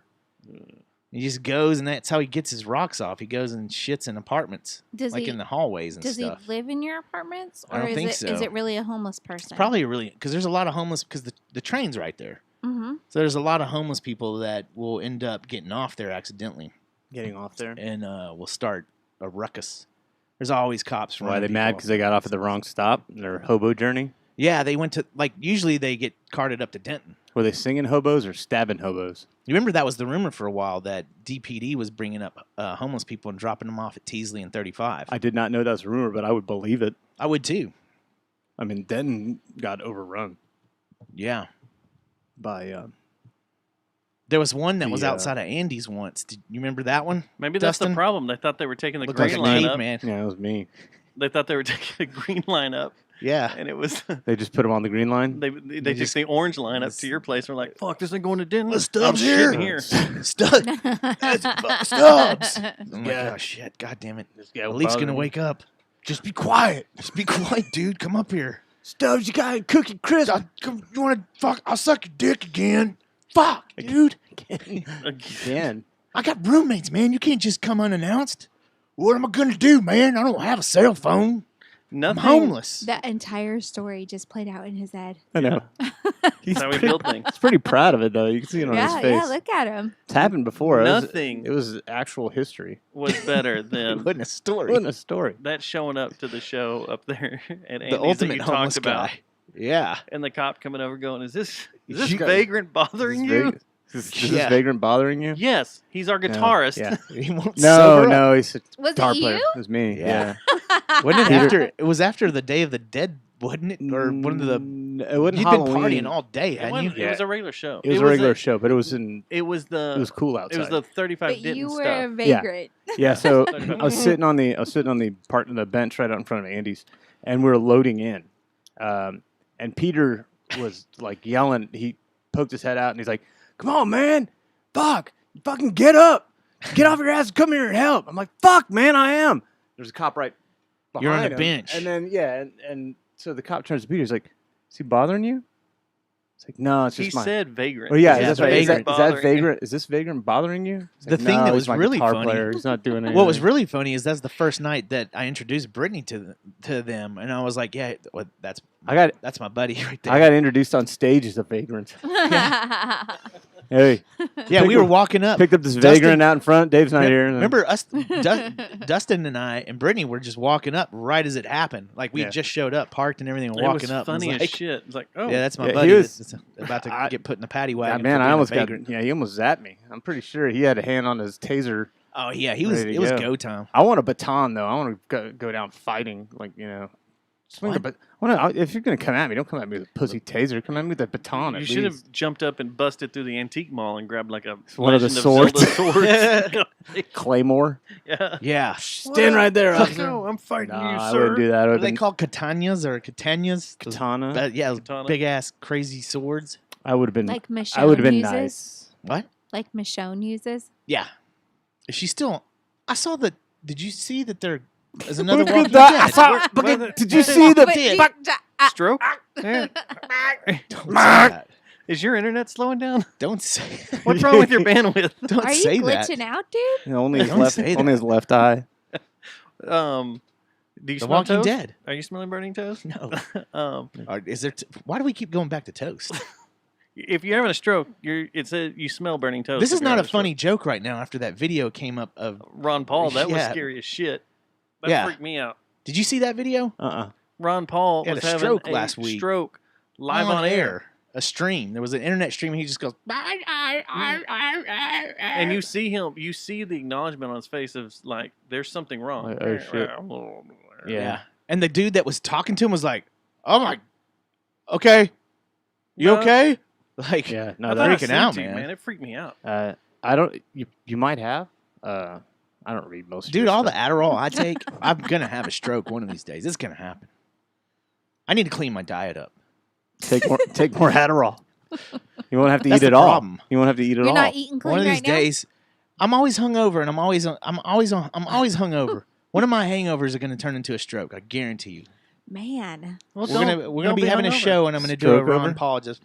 He just goes, and that's how he gets his rocks off. He goes and shits in apartments,
Does
like
he?
in the hallways and
Does
stuff.
he live in your apartments,
I
or
don't
is
think
it
so.
is it really a homeless person?
Probably really because there's a lot of homeless because the train's right there.
Mm-hmm.
So there's a lot of homeless people that will end up getting off there accidentally
Getting off there.
and will start a ruckus. There's always cops.
Why are they
running
mad?
people.
Because they got off at the wrong stop in their hobo journey?
Yeah, they went to usually they get carted up to Denton.
Were they singing hobos or stabbing hobos?
You remember that was the rumor for a while that DPD was bringing up homeless people and dropping them off at Teasley and 35.
I did not know that was a rumor, but I would believe it.
I would too.
I mean, Denton got overrun
Yeah.
by.
There was one that was
The,
outside of Andy's once. Did you remember that one?
Maybe that's
Dustin?
the problem. They thought they were taking the
Looked
green
like a
line up.
caveman.
Yeah, it was me.
They thought they were taking the green line up,
Yeah.
and it was
They just put him on the green line.
they took
just-
the orange line up to your place. We're like, fuck, this ain't going to Denton.
The Stubbs
I'm
here.
shitting here.
Stud. Stubbs. Oh my
Yeah.
gosh, shit. God damn it.
This guy
Elite's
bothered
gonna
me.
wake up. Just be quiet. Just be quiet, dude. Come up here.
Stubbs, you got cookie crisp.
You wanna fuck? I'll suck your dick again. Fuck, dude.
Again.
I got roommates, man. You can't just come unannounced. What am I gonna do, man? I don't have a cell phone. I'm
Nothing.
homeless.
That entire story just played out in his head.
I know.
That's how we build things.
He's pretty proud of it, though. You can see it on his
Yeah,
face.
yeah. Look at him.
It's happened before.
Nothing
It was actual history.
was better
It
than
wasn't a story.
It wasn't a story.
that showing up to the show up there at Andy's
The
that
ultimate
you
homeless
talked about,
guy. Yeah.
and the cop coming over going, "Is this
You got-
vagrant bothering you?"
Is this
Yeah.
vagrant bothering you?
Yes, he's our guitarist.
Yeah.
He won't
No,
sober up.
no, he's a
Was
guitar
it
player.
you?
It was me.
Yeah.
Yeah.
Wasn't it
Peter-
after? It was after the Day of the Dead, wasn't it? Or one of the.
It wasn't
You'd
Halloween.
been partying all day,
It,
hadn't
wasn't-
you?
it was a regular show.
It was a regular show, but it was in.
It was the.
It was cool outside.
It was the 35
But
Denton
you were
stuff.
a vagrant.
Yeah, so I was sitting on the bench right out in front of Andy's, and we were loading in, and Peter was like yelling. He poked his head out and he's like, "Come on, man, fucking get up, get off your ass, and come here and help." I'm like, "Fuck, man, I am." There's a cop right behind
You're on the
him.
bench.
and then and so the cop turns to Peter. He's like, "Is he bothering you?" It's like, "No, it's
He
just my."
said vagrant.
Oh yeah,
Yeah,
that's right. Is that
bothering you.
vagrant? Is this vagrant bothering you? It's
The
like,
thing
"No,
that
he's
was
my
really
guitar
funny-
player. He's not doing anything.
What was really funny is that's the first night that I introduced Brittany to them, and I was like, "Yeah, that's
that's
my buddy right there."
I got introduced on stage as a vagrant. Hey,
yeah, we were walking up.
picked up this
Dustin-
vagrant out in front. Dave's not here. and then-
Remember us, Dustin and I and Brittany were just walking up right as it happened. Like we
Yeah.
just showed up, parked, and everything, and
It
walking
was
up. and
funny
was
as
like,
shit. It's like, oh,
Yeah, that's my
Yeah, he
buddy.
was-
That's about to
I-
get put in the paddy
God,
wagon.
man,
for
I
being a
almost got.
vagrant.
Yeah, he almost zapped me. I'm pretty sure he had a hand on his taser.
Oh yeah, he was.
Ready to
It was
go.
go time.
I want a baton though. I want to go down fighting, like swing the
What?
if you're gonna come at me, don't come at me with a pussy taser. Come at me with a baton.
you
at
should
least.
have jumped up and busted through the antique mall and grabbed like a
One of the
Legend
swords.
Zelda swords.
Claymore.
yeah.
Yeah.
Stand right there,
Let's
officer.
go. I'm fighting
Nah,
you,
I
sir.
wouldn't do that. I
What
would
are they called? Katanyas or Katanyas? Those-
katana.
yeah, those
Katana.
big ass crazy swords.
I would have been.
Like
I
Michonne
would have been
uses.
nice.
What?
Like Michonne uses.
Yeah. Is she still? I saw the. Did you see that there is another
Look at
Walking
that.
Dead?
I saw-
Where-
look
where
at-
the-
Did you see the?
Wait,
fuck-
Stroke? Yeah.
Don't say that.
Is your internet slowing down?
Don't say.
What's wrong with your bandwidth?
Don't
Are
say
you
that.
glitching out, dude?
Only his
Don't
left.
say
Only
that.
his left eye.
Do you
The
smell
Walking
toast?
Dead.
Are you smelling burning toast?
No.
Um,
Is there? Why do we keep going back to toast?
if you're having a stroke, you smell burning toast.
This
if
is
you're
not a
having
funny joke right now. After that video came up of,
Ron Paul, that was
Yeah.
scary as shit. That
Yeah.
freaked me out.
did you see that video?
Ron Paul
He had
was
a
having
stroke
a
last week.
stroke live on air.
A stream. There was an internet stream. And he just goes.
And you see him, you see the acknowledgement on his face of like, there's something wrong.
Like, oh, shit.
Yeah. And the dude that was talking to him was like, "Oh my, okay, you
No.
okay?" Like,
Yeah.
I
No,
thought
that.
I
freaking
seen
out,
you,
man.
It freaked me out.
I don't. You might have. I don't read most. Of
Dude,
your
all the
stuff.
Adderall I take, I'm gonna have a stroke one of these days. It's gonna happen. I need to clean my diet up.
Take more Adderall. You won't have to
That's
eat it
the
all.
problem.
You won't have to eat it
You're
all.
not eating clean
One of these
right now?
days, I'm always hungover, and I'm always hungover. One of my hangovers are gonna turn into a stroke. I guarantee you.
Man.
Well,
We're gonna
don't
be having a
hungover.
show, and I'm gonna do a
Stroke
Ron
over?
Paul just.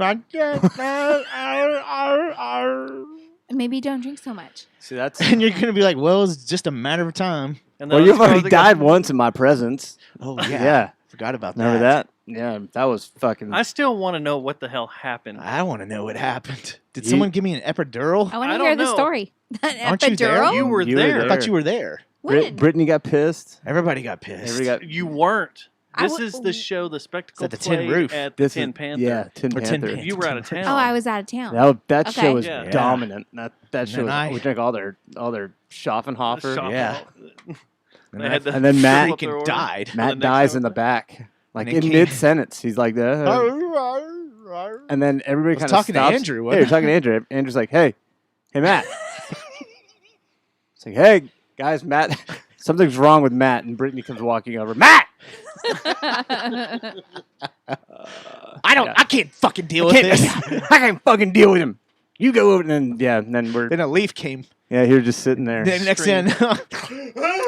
Maybe don't drink so much.
See, that's.
And you're gonna be like, well, it's just a matter of time.
And
Well,
those
you've
girls
already
that go,
died once in my presence.
Oh
Yeah.
Forgot about that.
Remember that? Yeah, that was fucking.
I still want to know what the hell happened.
I want to know what happened. Did
You-
someone give me an epidural?
I want
I
to hear
don't
the
know.
story. An
Aren't you there?
epidural?
You were there.
I thought you were there.
When?
Brittany got pissed.
Everybody got pissed.
Everybody got.
You weren't.
I
This
w-
is the show, the spectacle
at the Tin
play
Roof.
at the
This
Tin
is
Panther.
yeah, Tin
Or Tin
Panther.
Panther.
You were out of town.
Oh, I was out of town.
That
Okay.
show was
Yeah.
dominant. That
And
show.
then
Was,
I-
we drank all their Schaffenhofer.
Shop
Yeah.
out.
And
They
I
had the
And then Matt
triple up their
freaking
order.
died.
Matt
the next
dies
show.
in the back, like
And
in
then
mid sentence. He's like, and then everybody
I was
kind of
talking to
stops.
Andrew,
Yeah,
wasn't
you're
I?
talking to Andrew. Andrew's like, hey Matt. It's like, hey guys, Matt. Something's wrong with Matt, and Brittany comes walking over. Matt.
I can't fucking deal
I
with this.
can't fucking deal with him. You go over, and then we're
Then a leaf came.
you're just sitting there.
Then next thing,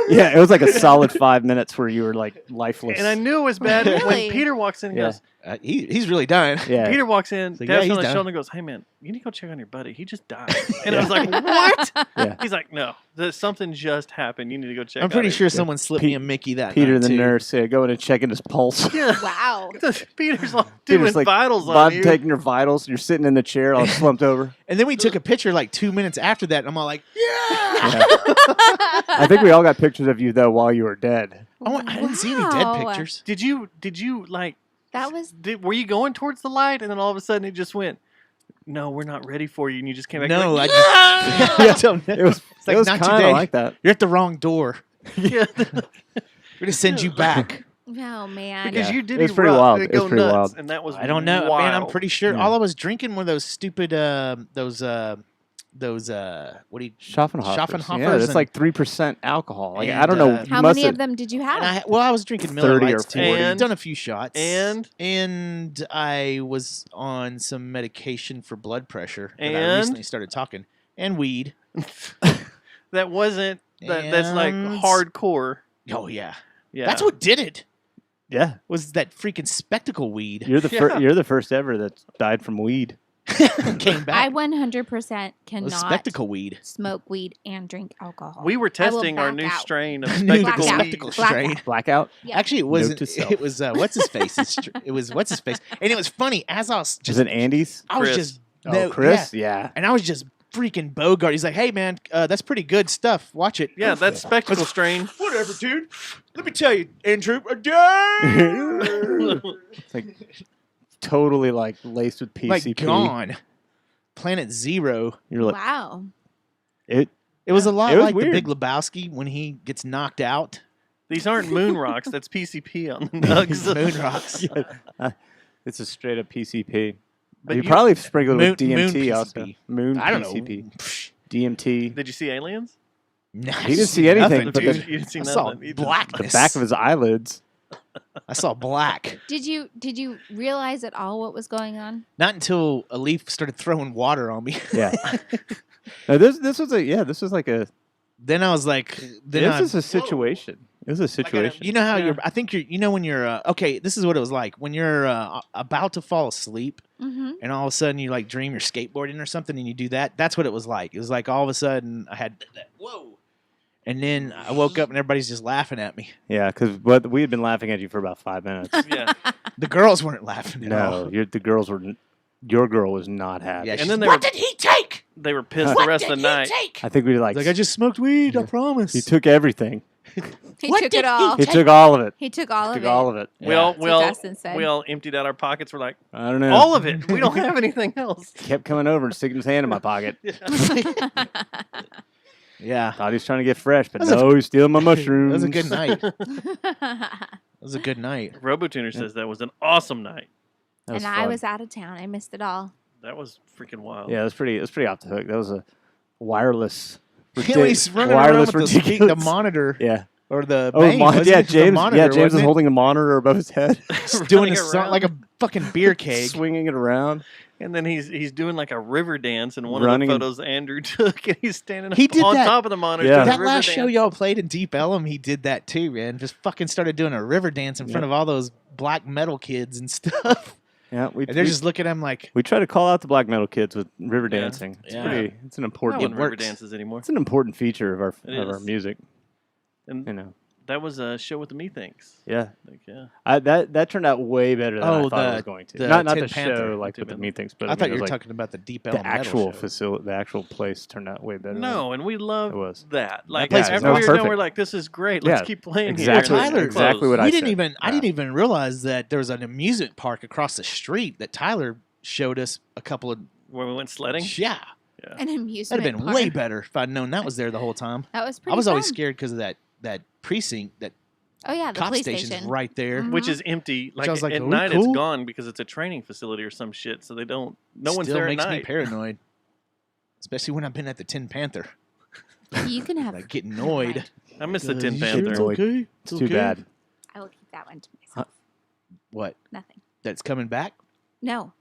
Yeah, it was like a solid 5 minutes where you were like lifeless.
And I knew it was bad
Really?
when Peter walks in and
Yeah.
goes,
he's really dying.
yeah,
Peter walks in,
like,
taps
yeah,
on
he's
his
done.
shoulder and goes, hey man, you need to go check on your buddy. He just died. And I was like, what?
Yeah.
He's like, no, something just happened. You need to go check
I'm pretty
on
sure someone slipped me a Mickey that
Peter
night,
the
too.
nurse, going and checking his pulse.
it. Yeah.
Wow.
Peter's like doing
Peter's like,
vitals on
Bob
you.
taking your vitals. You're sitting in the chair, all slumped over.
And then we took a picture like 2 minutes after that, and I'm all like,
I think we all got pictures of you though while you were dead.
I didn't see any dead
Wow.
pictures.
Did you like,
That was
were you going towards the light and then all of a sudden it just went, no, we're not ready for you. And you just came back.
No,
like,
I just,
It was
It's like,
it was
not
kind
today.
of like that.
You're at the wrong door.
yeah.
We're gonna send you back.
oh man.
Because
Yeah.
you did
It was pretty wild. It was pretty wild.
And that was
I don't know,
wild.
man. I'm pretty sure.
Yeah.
All I was drinking were those stupid what do you?
Schaffenhofers.
Schaffenhofers
Yeah, that's
and-
like 3% alcohol. Like I
And,
don't know.
uh,
you
How
must
many
have-
of them did you
And
have?
I was drinking Miller
30 or
Lights too.
40.
I've done a few shots,
And
I was on some medication for blood pressure that I
And?
recently started talking, and weed.
that wasn't that's like
And-
hardcore.
Oh yeah,
Yeah.
that's what did it.
Yeah,
Was that freaking spectacle weed
you're the
Yeah.
you're the first ever that died from weed.
came
I
back?
100%
It was
cannot
spectacle weed.
smoke weed and drink alcohol.
We were
I will
testing our
back
new
out.
strain of
New
spectacle
Blackout.
weed.
spectacle
Blackout.
strain.
Blackout.
Yeah.
Actually, it
Note
wasn't.
to self.
It was what's his face. It was what's his face, and it was funny as I was
Is
just.
it Andy's?
I was
Chris.
just.
Oh,
no,
Chris.
yeah.
Yeah.
And I was just freaking Bogart. He's like, "Hey man, that's pretty good stuff. Watch it."
Yeah, that's spectacle strain.
Whatever, dude. Let me tell you, Andrew.
It's like totally like laced with PCP.
like gone. Planet Zero.
You're like
Wow.
it.
It was a lot
It was
like
weird.
the Big Lebowski when he gets knocked out.
These aren't moon rocks. That's PCP on the nugs.
Moon rocks.
It's a straight up PCP.
But
you
you-
probably sprinkled
Moon-
with DMT
moon
also.
PCP.
Moon
I don't know.
PCP.
Psh,
DMT.
Did you see aliens?
no,
He didn't see anything,
nothing,
but
dude.
then-
You didn't see
I
nothing.
saw
He just-
blackness.
The back of his eyelids.
I saw black.
Did you realize at all what was going on?
Not until a leaf started throwing water on me.
Yeah. No, this was like a
Then I was like,
this is a situation. It was a situation.
You know how
Yeah.
I think you know when you're, okay, this is what it was like. When you're about to fall asleep
Mm-hmm.
and all of a sudden you like dream you're skateboarding or something and you do that. That's what it was like. It was like all of a sudden I had that, whoa. And then I woke up and everybody's just laughing at me.
Yeah, because we had been laughing at you for about 5 minutes.
Yeah.
The girls weren't laughing at all.
No, the girls were. Your girl was not happy.
Yeah,
And
she's,
then they
what
were-
did he take?
They were pissed the
What
rest
did
of the night.
he take?
I think we like.
Like, I just smoked weed, I promise.
he took everything.
He
What
took
did
it all.
He took all of it.
He took all of
Took
it.
all of it.
We all
That's what Dustin said.
we all emptied out our pockets. We're like,
I don't know.
all of it. We don't have anything else.
Kept coming over and sticking his hand in my pocket.
Yeah.
Thought he was trying to get fresh, but
That was
no, he's stealing my
That
mushrooms.
was a good night. That was a good night.
RoboTuner says that was an awesome night.
That
and I
fun.
was out of town. I missed it all.
That was freaking wild.
Yeah, it was pretty off the hook. That was a wireless
When he's running
wireless
around with the
ridiculous.
monitor
Yeah.
or the
Oh,
bang, wasn't
yeah,
it? The
James.
monitor,
Yeah, James
wasn't
was
it?
holding the monitor above his head,
doing
running
a song
around.
like a fucking beer keg.
swinging it around.
And then he's doing like a river dance in one
Running
of
and-
the photos Andrew took, and he's standing
He
up
did
on
that-
top of the monitor.
Yeah.
doing a
That
river
last show
dance.
y'all played in Deep Ellum, he did that too, man. Just fucking started doing a river dance in front of all those black metal kids and stuff.
Yeah, we
And they're just looking at him like,
we try to call out the black metal kids with river
Yeah.
dancing. It's
Yeah.
pretty. It's an
No
important.
one river
works.
dances anymore.
It's an important feature of
It
our
is.
music.
And
You know.
that was a show with the Methinks.
Yeah.
Like, yeah.
That turned out way better than I thought it was going to.
the
Not
Tin
the
Panther.
show like
Tin
with the
Panther.
meetings, but
I thought
mean,
you
it
were
was like
talking about the Deep Ellum
the actual
metal show.
facility, the actual place turned out way better.
No, and we love
It was.
that. Like
place was
after we were
perfect.
done, we're like, this is great. Let's
Yeah,
keep playing
exactly.
here. And then
Tyler-
it
exactly
closed.
what I
we didn't
said.
even I
Yeah.
didn't even realize that there was an amusement park across the street that Tyler showed us a couple of
Where we went sledding.
yeah.
An amusement
That'd have been
park.
way better if I'd known that was there the whole time.
That was pretty
I was always
fun.
scared because of that precinct, that
Oh yeah, the
cop
police
station's
station.
right there.
Mhm.
Which is empty. Like
I was like,
at
are we
night,
cool?
it's gone because it's a training facility or some shit. So they don't. No one's
Still
there at
makes me
night.
paranoid, especially when I've been at the Tin Panther.
You can have.
Like getting annoyed.
I miss the
You
Tin
sure
Panther.
it's
Annoyed.
okay?
It's too bad.
I will keep that one to myself.
What?
Nothing.
That's coming back?
No.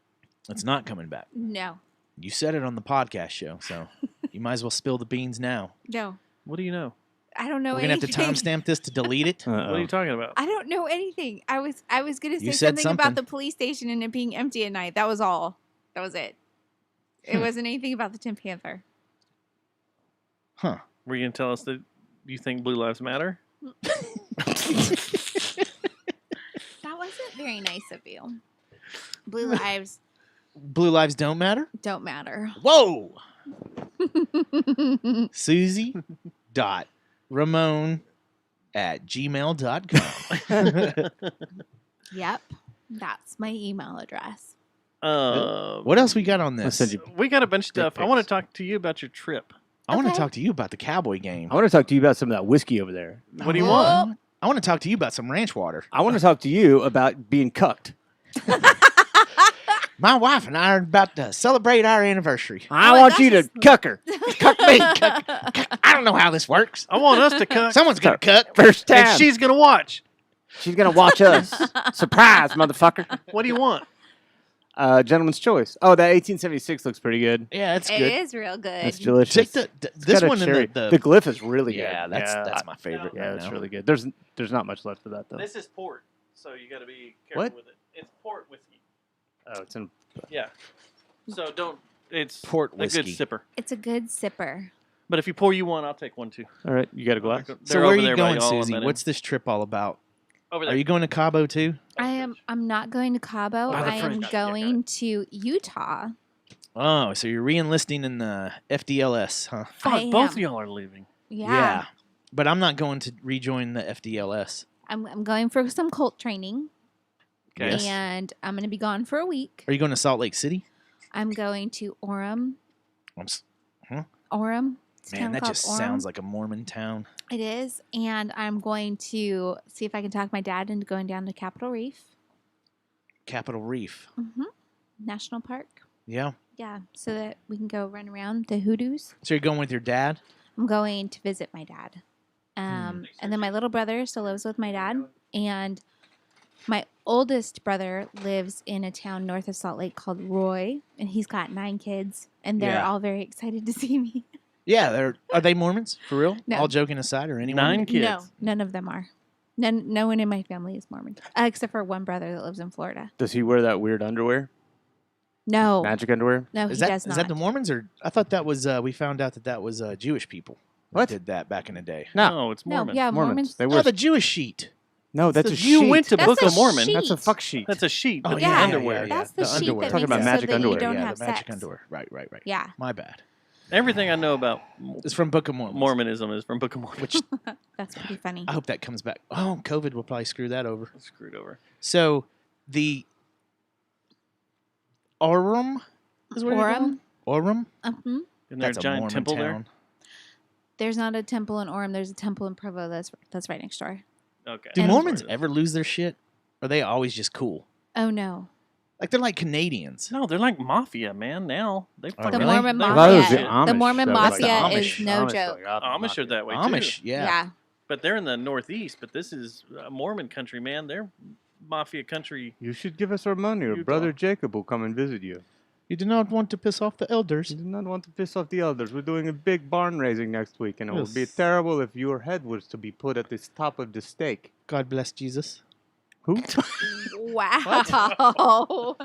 It's not coming back.
No.
You said it on the podcast show, so you might as well spill the beans now.
No.
What do you know?
I don't know
We're gonna have to
anything.
timestamp this to delete it.
What are you talking about?
I don't know anything. I was gonna say
You said
something about
something.
the police station and it being empty at night. That was all. That was it. It
Hmm.
wasn't anything about the Tin Panther.
Huh.
Were you gonna tell us that you think Blue Lives Matter?
That wasn't very nice of you. Blue lives
Blue lives don't matter?
don't matter.
Whoa! Susie dot Ramon at gmail.com.
Yep. That's my email address.
What else we got on
I'll
this?
send you.
We got a bunch of
Dick
stuff. I want to
pics.
talk to you about your trip.
I want to
Okay.
talk to you about the cowboy game.
I want to talk to you about some of that whiskey over there.
What do you
Whoa.
want?
I want to talk to you about some ranch water.
I want to talk to you about being cucked.
My wife and I are about to celebrate our anniversary.
I
Oh,
want
that's
you to
just-
cuck her.
Cuck me. Cuck. I don't know how this works.
I want us to cook.
Someone's going to cuck.
First time.
and she's gonna watch.
She's going to watch us. Surprise, motherfucker.
What do you want?
Gentleman's choice. Oh, that 1876 looks pretty good.
Yeah, it's
It
good.
is real good.
It's delicious.
Take the
It's
this
got a
one
cherry.
in the
The glyph is really
yeah,
good.
that's my favorite.
Yeah,
right
it's
now.
really good. There's not much left of that though.
This is port, so you got to be careful
What?
with it. It's port whiskey.
Oh, it's in.
Yeah. So don't. It's
Port
a
whiskey.
good sipper.
It's a good sipper.
But if you pour you one, I'll take one too.
All right, you got a glass.
So
They're
where are
over
you
there by
going,
y'all,
Susie?
and then
What's this trip all about?
over there?
Are you going to Cabo too?
I'm not going to Cabo.
By the
I am
fridge. Yeah, got
going to Utah.
Oh, so you're re-enlisting in the FDLS, huh?
Fuck, both of y'all are leaving.
Yeah.
But I'm not going to rejoin the FDLS.
I'm going for some cult training.
Okay.
Yes.
And I'm going to be gone for a week.
Are you going to Salt Lake City?
I'm going to Orem.
I'm s-
Orem. It's a
Man,
town
that
called
just
Orem.
sounds like a Mormon town.
It is. And I'm going to see if I can talk my dad into going down to Capitol Reef
Capitol Reef.
National Park.
Yeah.
Yeah, so that we can go run around the hoodoos.
So you're going with your dad?
I'm going to visit my dad. And then my little brother still lives with my dad. And my oldest brother lives in a town north of Salt Lake called Roy. And he's got 9 kids. And they're
Yeah.
all very excited to see me.
Yeah. Are they Mormons for real?
No.
All joking aside, or anyone?
9 kids.
No, none of them are. No one in my family is Mormon. Except for one brother that lives in Florida.
Does he wear that weird underwear?
No.
Magic underwear?
No,
Is
he
that
does not.
is that the Mormons, or I thought that was we found out that was Jewish people that
What?
did that back in the day.
No, it's
no,
Mormon.
yeah,
Mormons.
Mormons.
They
Oh,
wear.
the Jewish sheet.
No, that's a
You
sheet.
went to
That's
Book
a
of Mormon.
sheet.
That's a fuck sheet.
That's a sheet.
Oh
but
yeah.
underwear.
That's the,
The
sheet
underwear.
that
Talking
makes
about
it
magic
so that
underwear.
you don't
yeah,
have
the magic
sex.
underwear. Right.
Yeah.
My bad.
Everything I know about
It's from Book of Mormon.
Mormonism is from Book of Mormon.
Which
That's pretty funny.
I hope that comes back. Oh, COVID will probably screw that over.
Screwed over.
So the Orem is where you're
Orem?
going? Orem?
Mm-hmm.
Isn't there
That's
a giant
Mormon
temple
town.
There's not a temple in Orem. There's a temple in Provo that's right next door.
there? Okay.
Do
And-
Mormons ever lose their shit? Or are they always just cool?
Oh no,
Like they're like Canadians.
No, they're like mafia, man. Now they
Oh,
fucking
The
really?
Mormon
they-
I thought it was
mafia.
the Amish.
The Mormon
that was
mafia
like
is
Amish.
no
Amish,
joke.
like,
Amish are that way too.
Amish, yeah.
But they're in the Northeast. But this is Mormon country, man. They're mafia country.
You should give us our money, or
Utah.
Brother Jacob will come and visit you.
You do not want to piss off the elders.
You do not want to piss off the elders. We're doing a big barn raising next week, and it will be
Yes.
terrible if your head was to be put at the top of the stake.
God bless Jesus.
Who?
Wow.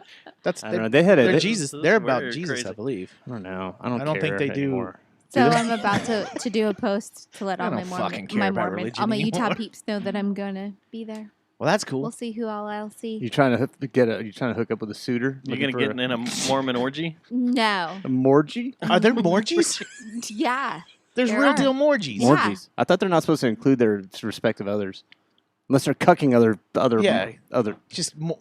That's
I don't know. They had
they're
it.
Jesus.
This is
They're about
very
Jesus,
crazy.
I believe.
I don't know. I
I
don't
don't think
care
they do-
anymore.
So I'm about to do a post to let
I
all
don't
my
fucking
Mormon,
care
my
about
Mormon,
religion
all my Utah
anymore.
peeps know that I'm gonna be there.
Well, that's cool.
We'll see who all I'll see.
You trying to get a? You trying to hook up with a suitor?
You're
Looking
gonna
for
get in a Mormon orgy.
No.
a morgy?
Are there morgies?
Yeah.
There's
There
real
are.
deal morgies.
Yeah.
Morgies. I thought they're not supposed to include their respective others, unless they're cucking other.
Yeah.
Other.
Just
Aw.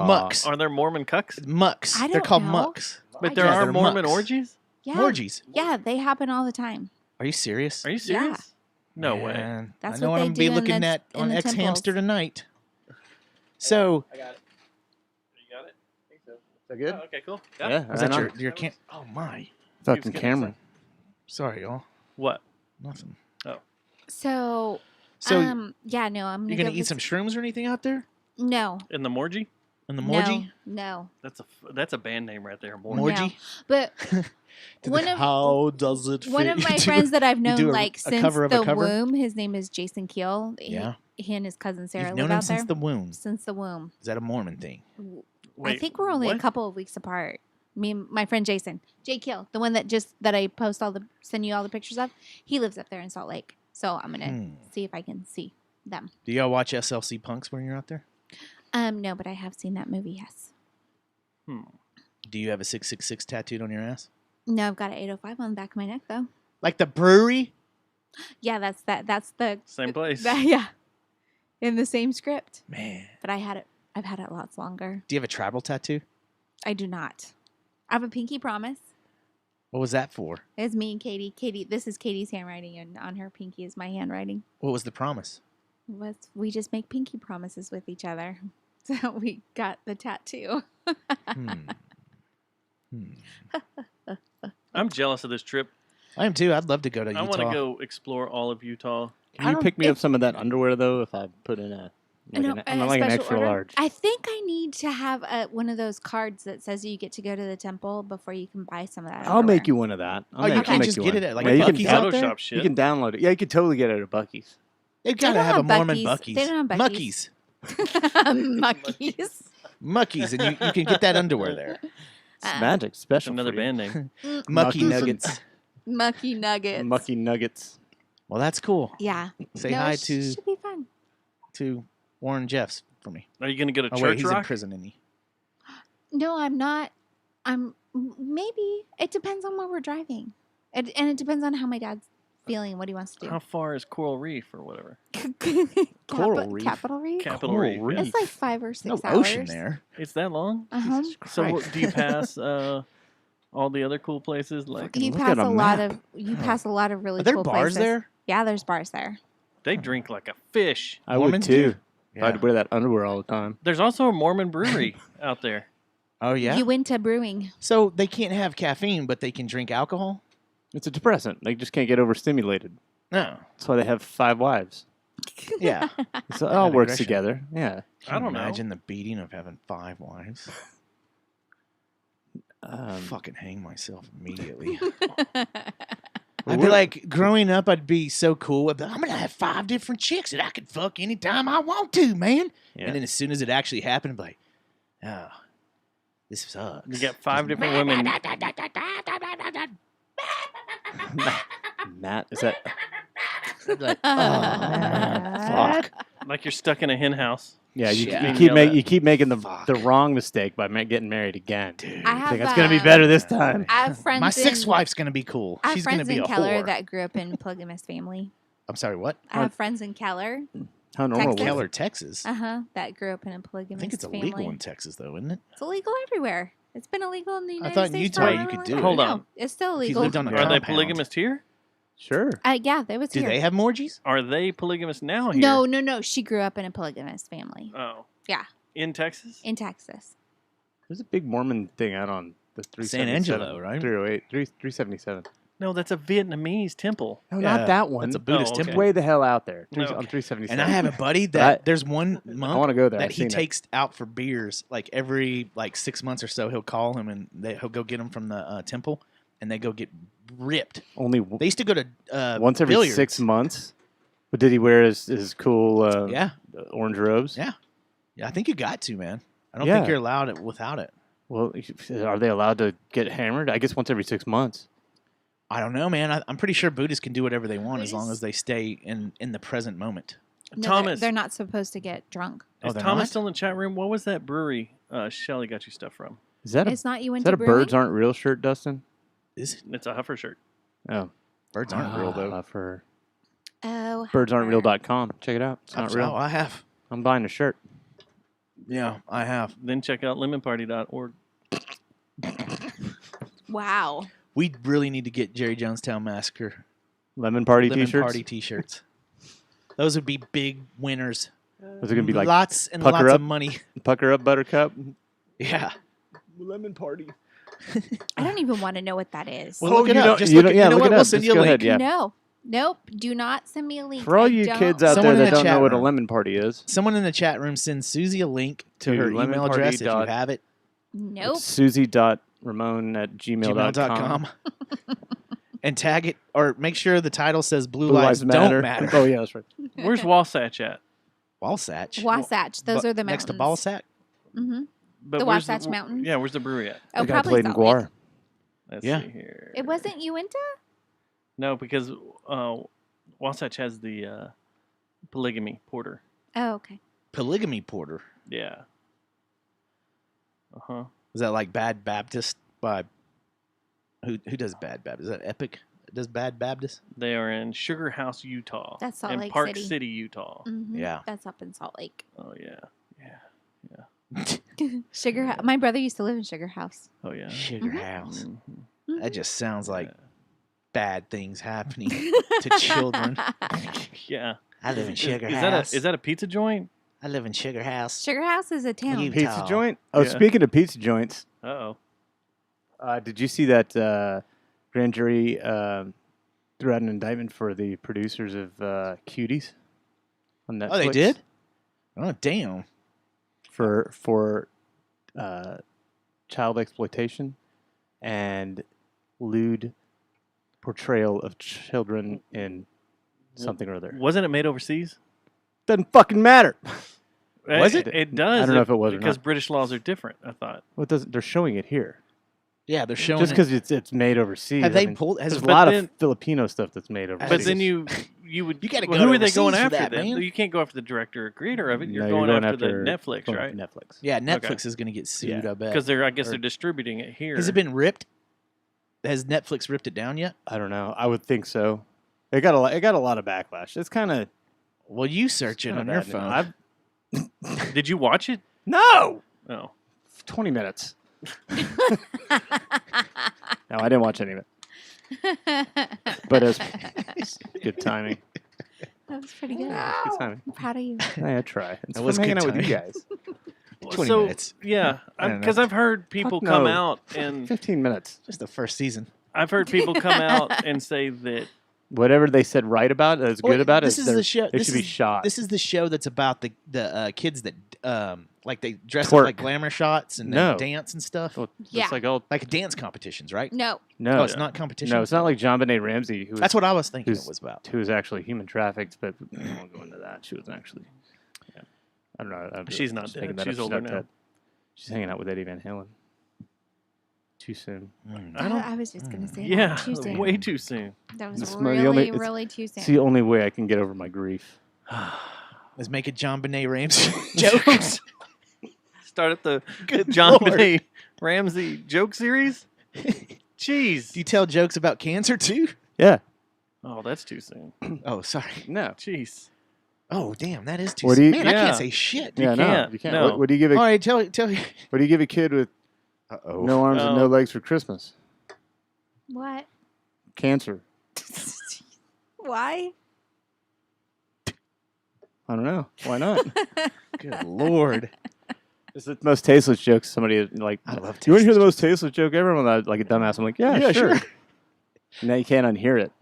mucks.
Are there Mormon cucks?
Mucks.
I
They're
don't
called
know.
mucks.
But there
Yeah,
are
they're
Mormon
mucks.
orgies.
Yeah.
Morgies.
Yeah, they happen all the time.
Are you serious?
Are you serious? No way.
Man,
That's
I know
what
what
they
I'm gonna be
do in
looking
the-
at
in
on
the
X Hamster
temples.
tonight. So
I got it. You got it? I think so.
Is that good?
Oh, okay, cool.
Yeah.
is
right
that
on.
your cam? Oh my!
Fucking
getting
Cameron.
Sorry, y'all.
What?
Nothing.
So,
So
yeah, no, I'm
you're
gonna
gonna
go
eat some shrooms or anything out there
No.
In the Morgy?
in the morgy?
No.
That's a band name right there. Morgy.
Morgy.
But
To
One
the-
of-
how does it?
one
fit?
of my
You do-
friends that I've
you
known
do
like
a
since
cover of a
the
cover?
womb, his name is Jason Keel.
Yeah.
He and his cousin Sarah
You've
live
known him
out there
since the womb.
since the womb.
Is that a Mormon thing?
I
Wait,
think we're only a
what?
couple of weeks apart. Me and my friend Jason, Jay Keel, the one that I post send you all the pictures of. He lives up there in Salt Lake, so I'm gonna
Hmm.
see if I can see them.
Do y'all watch SLC Punks when you're out there?
No, but I have seen that movie. Yes.
Do you have a 666 tattooed on your ass?
No, I've got an 805 on the back of my neck though.
Like the brewery?
Yeah, that's the
Same place.
yeah, in the same script.
Man.
But I've had it lots longer.
Do you have a tribal tattoo?
I do not. I have a pinky promise.
What was that for?
It's me and Katie. Katie, this is Katie's handwriting, and on her pinky is my handwriting.
What was the promise?
We just make pinky promises with each other. So we got the tattoo.
Hmm.
I'm jealous of this trip.
I am too. I'd love to go to Utah.
I want to go explore all of Utah.
Can you pick me up some of that underwear though? If I put in a I'm like an
special
extra
order.
large.
I think I need to have one of those cards that says you get to go to the temple before you can buy some of that.
I'll make
underwear.
you one of that.
Oh, you
I'll
can't
make
just
you
get
one.
it at like
Yeah,
a
you can
Buc-ee's
down-
out there?
Photoshop shit.
You can download it. Yeah, you can totally get it at Buc-ee's.
They've got to
don't
have a
have
Mormon
Buc-ee's.
Buc-ee's.
They don't have
Muckies.
Muckies.
Muckies, and you can get that underwear there.
It's magic, special.
Another
for you.
band name.
Mucky
Muckies.
Nuggets.
Mucky nuggets.
Mucky Nuggets.
Well, that's cool.
Yeah.
Say
No,
hi
it should be fun.
to Warren Jeffs for me.
Are you going to go to
Oh
Church
wait, he's in
Rock?
prison, isn't he?
No, I'm not. Maybe it depends on where we're driving, and it depends on how my dad's feeling, what he wants to
How
do.
far is Coral Reef or whatever?
Coral Reef?
Capital Reef.
Capital
Coral
Reef.
Reef.
yeah.
It's like 5 or 6
No
hours.
ocean there.
It's that long?
Uh-huh.
So
Christ.
do you pass all the other cool places? Like
You
Look
pass
at a
a lot
map.
of pass a lot of really
Are there
cool
bars
places.
there?
Yeah, there's bars there.
they drink like a fish.
I would
Mormons
too.
do?
If I'd wear that underwear all the time.
There's also a Mormon brewery out there.
Oh yeah.
You went to brewing.
So they can't have caffeine, but they can drink alcohol.
It's a depressant. They just can't get overstimulated.
No.
That's why they have 5 wives.
Yeah.
So it all
That
works
aggression.
together. Yeah.
I don't know.
Imagine the beating of having 5 wives. Fucking hang myself immediately. I'd be like, growing up, I'd be so cool. I'd be like, I'm gonna have 5 different chicks that I can fuck anytime I want to, man.
Yeah.
And then as soon as it actually happened, I'd be like, oh, this sucks.
You got 5 different women.
Matt, is that?
I'd be like, oh, man, fuck.
Like you're stuck in a hen house.
Yeah, you,
Shit.
you
Yeah.
keep
Yell at-
you keep making the
Fuck.
wrong mistake by getting married again.
Dude.
I
You
have,
think it's gonna be
uh,
better this time?
I have friends.
My 6th
in,
wife's gonna be cool.
I have
She's gonna
friends
be
in
a
Keller
whore.
that grew up in a polygamous family.
I'm sorry, what?
I have friends in Keller.
How normal
Texas.
was
Keller,
it?
Texas.
That grew up in a
I
polygamous
think it's
family.
illegal in Texas, though, isn't it?
It's illegal everywhere. It's been illegal in the United
thought in
States.
Utah
for a
you
really
could
long
do
time.
it.
Hold
No,
on.
it's still
If you
illegal.
lived on a
Are they
compound.
polygamous here?
Sure.
Yeah, they was
Do
here.
they have morgies?
Are they polygamous now here?
No. She grew up in a polygamous family
Oh.
Yeah.
In Texas?
in Texas.
There's a big Mormon thing out on the 377.
San Angelo, right?
308, 377.
No, that's a Vietnamese temple.
No,
Yeah,
not that one.
That's a Buddhist
Oh, okay.
temple.
Way the hell out there.
No,
On
okay.
377.
And I have a buddy
But
that there's one
I
monk
want to go there.
that
I've
he
seen
takes out for beers like every 6 months or so. He'll call him and he'll go get him from the temple, and they go get ripped.
it. Only
They used to go to
once every
billiards.
6 months. But did he wear his cool
Yeah,
orange robes?
Yeah. I think you got to, man. I don't
Yeah.
think you're allowed it without it.
Well, are they allowed to get hammered? I guess once every 6 months.
I don't know, man. I'm pretty sure Buddhists can do whatever they want as long
Buddhists?
as they stay in the present moment.
No,
Thomas.
they're not supposed to get drunk.
Oh,
Is
they're
Thomas
not?
still in the chat room? What was that brewery Shelly got you stuff from?
Is that
It's not you
is
went
that
to
a
brewing?
birds aren't real shirt, Dustin?
Is it?
It's a Huffer shirt.
Oh,
Birds aren't real though.
For
Oh,
birdsaren'treal.com. Check it out. It's not real.
Oh, I have.
I'm buying a shirt.
Yeah, I have.
Then check out lemonparty.org.
wow.
We really need to get Jerry Jonestown Massacre
Lemon Party
Lemon
t-shirts.
Party T-shirts. Those would be big winners.
Was it going to be like
lots and
pucker
lots
up?
of money?
Pucker Up Buttercup?
Yeah.
Lemon Party.
I don't even want to know what that is.
Well, look it
you
up.
don't-
Just
you
look
don't-
it-
yeah,
you know
look
what?
it
We'll
up.
send
Just
you a
go
link.
ahead, yeah.
No. Nope. Do not send me a link.
For all
I
you
don't-
kids out
Someone
there
in
that
the
don't know
chat
what a
room.
lemon party is,
Someone in the chat room send Susie a link to
To
her email address if you
lemonparty
have it.
Nope.
Susie.ramon@gmail.com.
gmail.com. And tag it or make sure the title says Blue,
Blue
Lives
Lives Matter.
Don't Matter.
Oh, yeah, that's right.
Where's Wasatch at?
Wasatch.
Wasatch. Those
Bu-
are the mountains.
Next to Ballsack.
Mm-hmm.
But
The
where's
Wasatch Mountains?
Yeah, where's the brewery at?
Oh,
The guy
probably
played in
Salt Lake.
Guar.
Let's
Yeah.
see here.
It wasn't Uinta?
No, because Wasatch has the polygamy porter.
Oh, okay.
Polygamy Porter.
Yeah. Uh-huh.
Is that like Bad Baptist by who does Bad Baptist? Is that Epic? Does Bad Baptist?
They are in Sugar House, Utah.
That's Salt
and
Lake
Park
City.
City, Utah.
Mm-hmm.
Yeah.
That's up in Salt Lake.
Oh yeah.
Sugar House. My brother used to live in Sugar House.
Oh yeah.
Sugar
Mhm.
House.
Mhm.
That just sounds like
Yeah.
bad things happening to children.
Yeah.
I live in Sugar
is
House.
that a pizza joint?
I live in Sugar House.
Sugar House is a town.
You-
Pizza
Utah.
joint? Oh,
Yeah.
speaking of pizza joints,
Uh-oh.
did you see that grand jury threw out an indictment for the producers of Cuties on Netflix?
Oh, they did? Oh, damn.
For child exploitation and lewd portrayal of children in something or other.
Wasn't it made overseas?
Doesn't fucking matter.
Was it?
It does.
I don't know if it was or
because
not.
British laws are different. I thought.
Well, it doesn't, they're showing it here.
Yeah, they're showing
Just
it.
because it's made overseas.
Have
I
they
mean,
pulled? Has
There's a
but
lot
then-
of Filipino stuff that's made overseas.
But then you would.
You gotta
well,
go
who are they going
overseas for
after?
that,
Then
man.
you can't go after the director or creator of it. You're,
No,
going, after the Netflix,
going
right?
after Netflix.
Yeah, Netflix
Okay.
is going to get sued.
Yeah.
I bet.
Because I guess
Or-
they're distributing it here.
Has it been ripped? Has Netflix ripped it down yet?
I don't know. I would think so. It got a lot of backlash. It's kind of
Well, you search it on your phone.
Did you watch it?
No.
Oh,
20 minutes. No, I didn't watch any of it. But it's good timing.
That was pretty good.
Good timing.
I'm proud of you.
Hey, I try. It's
was
fun hanging
good
out with you
timing.
guys.
20
so
minutes.
yeah,
I don't know.
because I've heard people
Fuck
come
no.
out and
15 minutes.
Just the first season.
I've heard people come out and say that
Whatever they said right about it, that's good about it.
This is the show.
They
This
should be
is,
shot.
This is the show that's about the kids that like they dress
Twerk.
up like glamour shots and
No.
dance and stuff.
Well,
Yeah.
Just like all.
Like dance competitions, right?
No.
No,
Oh, it's not competition.
no, it's not like John Benet Ramsey, who
That's what I was thinking it
who's-
was about.
who was actually human trafficked, but I won't go into that. She was actually. Yeah. I don't know.
She's not
just
dead.
making that
She's
up.
older
not
now.
dead. She's hanging out with Eddie Van Halen. Too soon.
I don't.
I was just gonna say
Yeah,
that. Too soon.
way too soon.
That was
It's
really,
the only- it's-
really too
It's the
soon.
only way I can get over my grief.
Let's make a John Benet Ramsey joke.
Start at the
Good
John
Lord.
Benet Ramsey joke series. Jeez.
Do you tell jokes about cancer too?
Yeah.
Oh, that's too soon.
Oh, sorry.
No.
Jeez.
Oh, damn, that is too
What
soon.
do you-
Man, I
Yeah.
can't say shit.
Yeah, no.
can't.
You can't.
No.
What do you give
All
a
right, tell you.
What do you give a kid with
Uh-oh.
no arms and no
Oh.
legs for Christmas?
What?
Cancer.
Why?
I don't know. Why not?
Good Lord.
It's the most tasteless joke. Somebody like,
I love
you want to hear the
tasteless
most tasteless joke ever? I'm like a dumbass. I'm like, yeah, sure. Now you can't unhear it.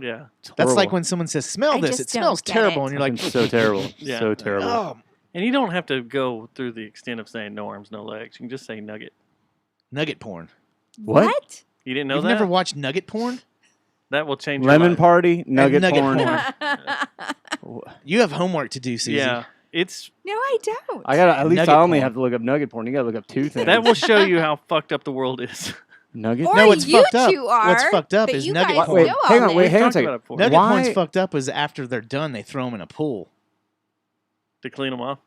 Yeah.
It's
That's like
horrible.
when someone says, "Smell
I
this."
just
It smells
don't get
terrible,
it.
and you're like,
Fucking so terrible.
Yeah.
So terrible.
"Oh,
And you don't have to go through the extent of saying no arms, no legs. You can just say nugget.
nugget porn."
What?
You didn't know
You've
that?
never watched nugget porn?
That will change your
Lemon
life.
party, nugget,
nugget
porn.
porn. You have homework to do, Susie.
Yeah. It's
No, I don't.
I gotta at least
Nugget
I only
porn.
have to look up nugget porn. You gotta look up two things.
that will show you how fucked up the world is.
nugget.
Or
No, what's
you
fucked up-
two are.
what's fucked up
but
is
you
nugget
guys
porn.
know all
Hang on, wait,
this.
hang on a
Talked
second.
about it before.
Nugget
Why-
porn's fucked up is after they're done, they throw them in a pool.
To clean them off.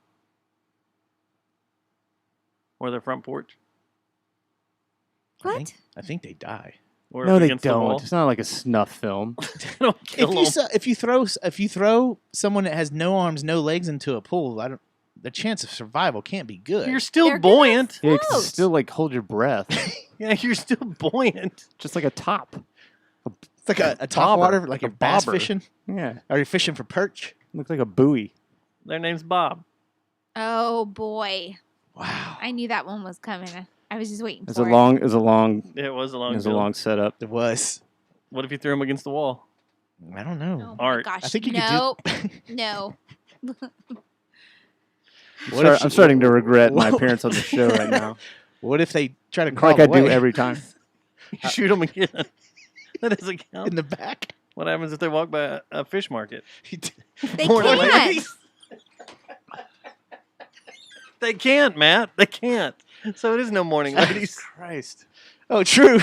Or their front porch.
What?
I think they die.
Or
No,
up
they
against the wall.
don't. It's not like a snuff film.
They don't kill them.
If you throw someone that has no arms, no legs into a pool, the chance of survival can't be good.
You're still
They're gonna
buoyant.
Yeah, 'cause
Float.
it's still like hold your breath,
Yeah, you're still buoyant.
just like a top.
It's like a top
bobber,
water, like
like
you're
a
bass
bobber.
fishing.
Yeah,
Or you're fishing for perch.
looks like a buoy.
Their name's Bob.
Oh boy,
Wow,
I knew that one was coming. I was just waiting
It's
for
a
it.
long. It's a long.
It was a long
It's a
build.
long setup.
it was.
What if you threw him against the wall?
I don't know.
Oh my
Art.
gosh!
I think you
nope.
could
No.
What if
I'm starting to regret my
What-
appearance on the show right now.
What if they try to crawl
Like I do
away
every time.
You shoot them again. That doesn't count.
in the back?
What happens if they walk by a fish market?
They
Morning,
can't.
ladies. They can't, Matt. They can't. So it is no morning, ladies.
Christ. Oh, true.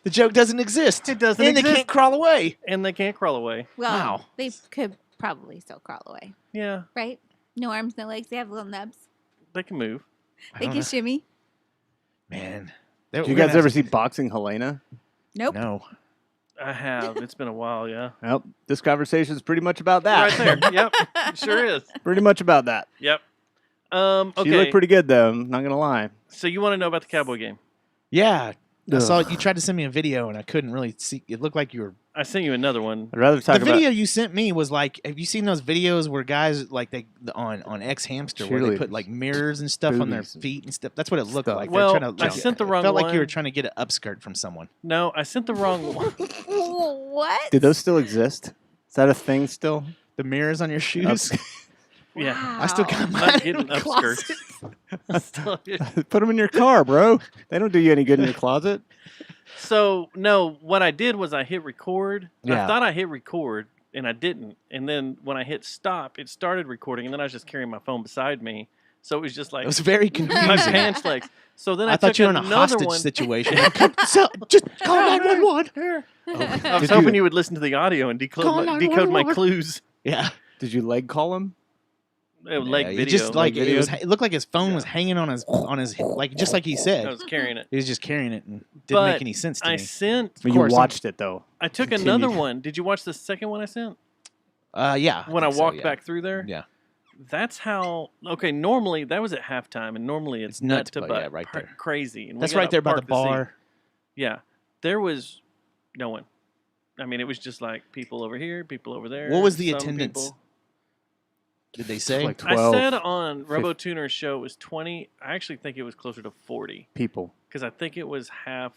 The joke doesn't exist.
It doesn't
and
exist.
they can't crawl away.
And they can't crawl away.
Well,
Wow.
they could probably still crawl away,
Yeah,
right? No arms, no legs. They have little nubs.
they can move.
I
They
don't
can
know.
shimmy.
Man.
Do you guys ever see Boxing Helena?
Nope.
No.
I have. It's been a while, yeah.
Well, this conversation is pretty much about that.
Right there. Yep. It sure is.
Pretty much about that.
Yep.
She
Okay.
looked pretty good though. I'm not gonna lie.
So you want to know about the Cowboy game?
Yeah. I saw
Ugh.
you tried to send me a video and I couldn't really see. It looked like you were.
I sent you another one.
I'd rather talk
The video you sent me was like, have you seen those videos where guys like on X Hamster where they put
Cheerleaders.
like mirrors and stuff on their
Boobies and
feet and stuff? That's what it looked
stuff.
like.
Well,
They're trying to,
I sent the wrong
It felt like you were
one.
trying to get an upskirt from someone.
No, I sent the wrong one.
What?
Do those still exist? Is that a thing still?
The mirrors on your shoes.
Yeah.
I still got
Wow.
mine
I'm getting
in the
upskirts.
closet.
Put them in your car, bro. They don't do you any good in your closet.
So no, what I did was I hit record. I
Yeah.
thought I hit record and I didn't. And then when I hit stop, it started recording. And then I was just carrying my phone beside me, so it was just like
It was very
my
confusing.
pants legs. So then I,
I thought
took
you were in a
another
hostage
one.
situation. Just call 911.
I was
Did
hoping
you-
you would listen to the audio and
Call
decode my
911.
clues.
Yeah.
Did you leg call him?
Leg
Yeah,
video.
It just like
Leg
it was.
video?
It looked like his phone was hanging on his like just like he
I
said.
was carrying it.
He was just carrying it and didn't
But
make any sense to
I
me.
sent.
But you
course,
watched it though.
I took
Continued.
another one. Did you watch the second one I sent?
Yeah.
When I
think so,
walked
yeah.
back through there.
Yeah.
That's how. Okay, normally that was at halftime, and normally it's,
It's nuts,
to
but
butt
yeah, right there.
crazy. And we
That's
got
right
a
there by the
park to see.
bar.
Yeah, there was no one. I mean, it was just like people over here, people over there.
What was the
some
attendance?
people.
Did they say?
Like
I
12
said on RoboTuner's show it was 20. I actually think it was closer to 40
people.
because I think it was half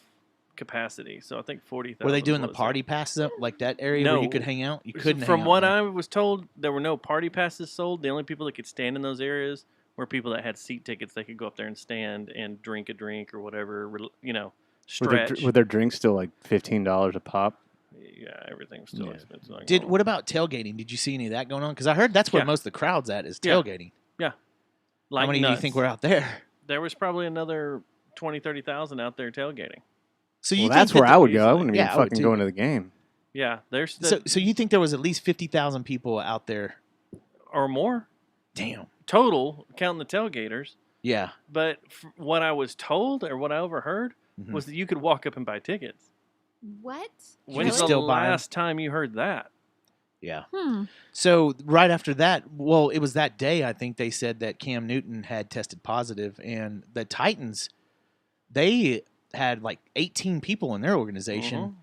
capacity. So I think 40,000.
Were they doing the
was it.
party passes up like that area where
No.
you could hang out? You couldn't.
From
hang
what
out,
I was told, there were no party passes sold. The only people that could stand in those areas were people that had seat tickets. They could go up there and stand and drink a drink or whatever. You know, stretch.
Were their drinks still like $15 a pop?
Yeah, everything was still
Yeah.
expensive. not
Did
gonna
what about tailgating? Did you see any of that going on? Because I heard that's where
Yeah.
most of the crowd's at is
Yeah.
tailgating.
lie.
How many do you think were out there?
There was probably another 20, 30,000 out there tailgating.
So
Well,
you
that's
think
where
that
I would go. I
easily-
wouldn't
Yeah,
even
I would
fucking
too.
go into the game.
Yeah, there's
so you think there was at least 50,000 people out there?
or more
Damn.
total, counting the tailgaters.
Yeah.
But what I was told or what I overheard
Mhm.
was that you could walk up and buy tickets.
What?
When's
could
the
still buy 'em.
last time you heard that?
Yeah.
Hmm.
So right after that, well, it was that day I think they said that Cam Newton had tested positive, and the Titans, they had like 18 people in their organization.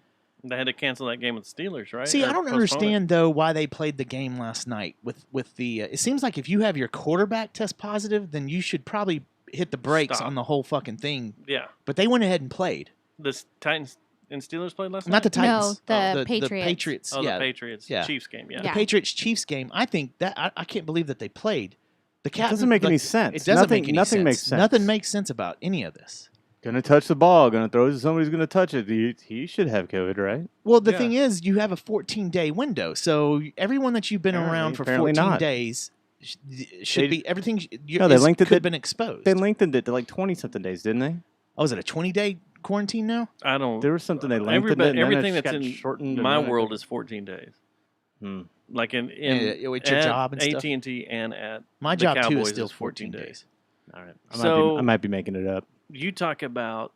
Mhm. They had to cancel that game with the Steelers, right?
See,
Or
I don't
postpone it.
understand though why they played the game last night with the. It seems like if you have your quarterback test positive, then you should probably hit the brakes
Stop.
on the whole fucking thing.
Yeah.
But they went ahead and played.
The Titans and Steelers played last
Not the
night?
Titans.
No, the
The
Patriots.
Patriots.
Oh,
yeah.
the Patriots
Yeah.
Chiefs game, yeah.
Yeah.
The Patriots Chiefs game. I think that I can't believe that they played. The
It doesn't make any
It
sense.
doesn't make any
Nothing
sense.
makes sense.
Nothing makes sense about any of this.
Gonna touch the ball. Gonna throw it to somebody's gonna touch it. He should have COVID, right?
Well, the
Yeah.
thing is, you have a 14-day window, so everyone that you've been around for
Apparently
14
not.
days should
They-
be everything.
No, they linked it
could have
to-
been exposed.
They lengthened it to like 20-something days, didn't they?
Oh, is it a 20-day quarantine now?
I don't.
There was something they lengthened it. And
everything
then it
that's
got
in
shortened. and
my
then it
world
got-
is 14 days.
Hmm.
Like in
with your
at
job and stuff?
AT&T and at
My
the
job too
Cowboys
is still
is
14 days.
All right.
So-
I might be making it up.
You talk about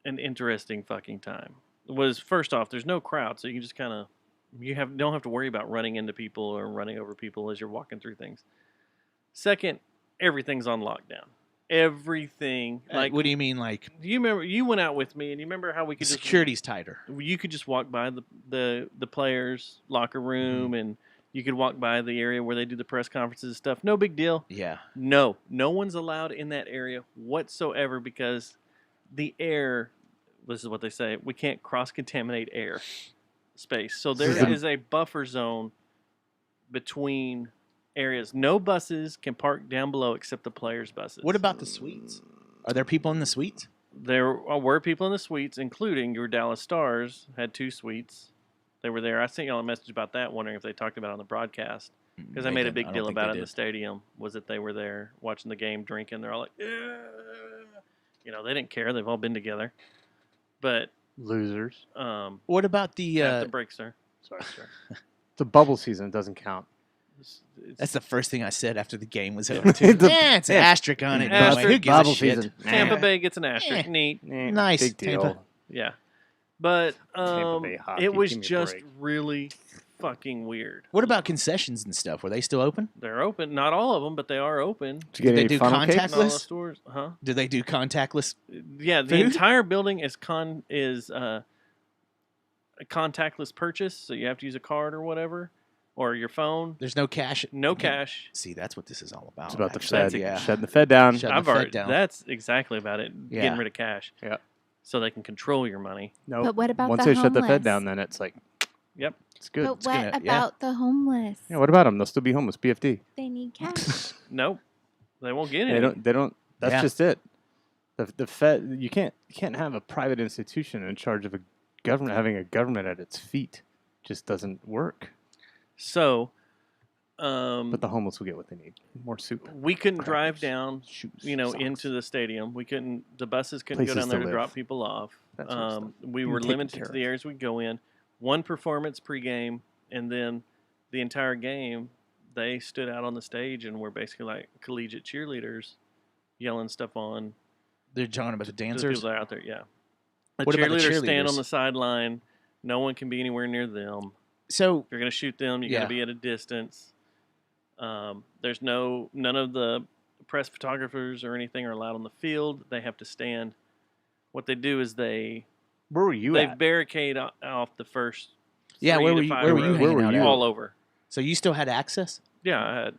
an interesting fucking time. Was first off, there's no crowd, so you can just kind of don't have to worry about running into people or running over people as you're walking through things. Second, everything's on lockdown. Everything. Like,
What do you mean, like
do you remember you went out with me and you remember how we could
security's tighter?
you could just walk by the players' locker room and you could walk by the area where they do the press conferences and stuff. No big deal.
Yeah.
No one's allowed in that area whatsoever because the air, this is what they say, we can't cross-contaminate air space. So there
Yeah.
is a buffer zone between areas. No buses can park down below except the players' buses.
What about the suites? Are there people in the suites?
There were people in the suites, including your Dallas Stars had 2 suites. They were there. I sent y'all a message about that, wondering if they talked about it on the broadcast. Because I made a big deal about it in the stadium, was that they were there watching the game, drinking. They're all like, yeah. You know, they didn't care. They've all been together. But
Losers.
What about the?
have to break, sir. Sorry, sir.
It's a bubble season. It doesn't count.
It's
That's the first thing I said after the game was over. Too.
The-
Yeah, it's an
yeah.
asterisk on it. but
Asterisk.
like, who gives a
Bubble
shit?
season.
Tampa
Nah.
Bay gets an asterisk.
Eh.
Neat.
Nice,
Big deal.
Tampa.
Yeah. But
Bay hockey,
it was
give me a
just
break.
really fucking weird.
What about concessions and stuff? Were they still open?
They're open. Not all of them, but they are open.
Did you get
Did they
any
do
funnel cakes?
contact-
Not all the
Contactless?
stores. Huh?
Do they do contactless?
Yeah, the
Food?
entire building is a contactless purchase, so you have to use a card or whatever, or your phone.
There's no cash.
No cash.
See, that's what this is all about.
It's about the
actually.
Fed.
Yeah.
Shutting the Fed down.
Shut-
I've
the Fed
already.
down.
That's exactly about it.
Yeah.
Getting rid of cash.
Yeah.
So they can control your money.
Nope.
But what about
Once
the
they shut the Fed
homeless?
down, then it's like,
Yep.
it's good.
But
It's
what
good.
gonna- yeah.
about the homeless?
Yeah, what about them? They'll still be homeless. BFD.
They need cash.
Nope. They won't get
They
any.
don't. They don't. That's
Yeah.
just it. The Fed. You can't have a private institution in charge of a government having a government at its feet. Just doesn't work.
So,
But the homeless will get what they need. More soup.
we couldn't drive
crackers,
down,
shoes,
into
socks.
the stadium. We couldn't. The buses couldn't go
Places
down there
to
to
live.
drop people off.
That sort of stuff.
We
You
were
taken
limited
care
to the
of.
areas we go in. One performance pregame, and then the entire game, they stood out on the stage and were basically like collegiate cheerleaders, yelling stuff on
They're talking about the
to the
dancers.
people that are out there. Yeah, the
What about the
cheerleaders stand on
cheerleaders?
the sideline. No one can be anywhere near them.
So
If you're going to shoot them, you got
Yeah.
to be at a distance. There's none of the press photographers or anything are allowed on the field. They have to stand. What they do is
Where were you
they
at?
barricade off the first.
yeah,
3
where
to
were you?
5
Where were you
rows.
hanging
Where were
out?
you?
At?
All over.
So you still had access.
Yeah,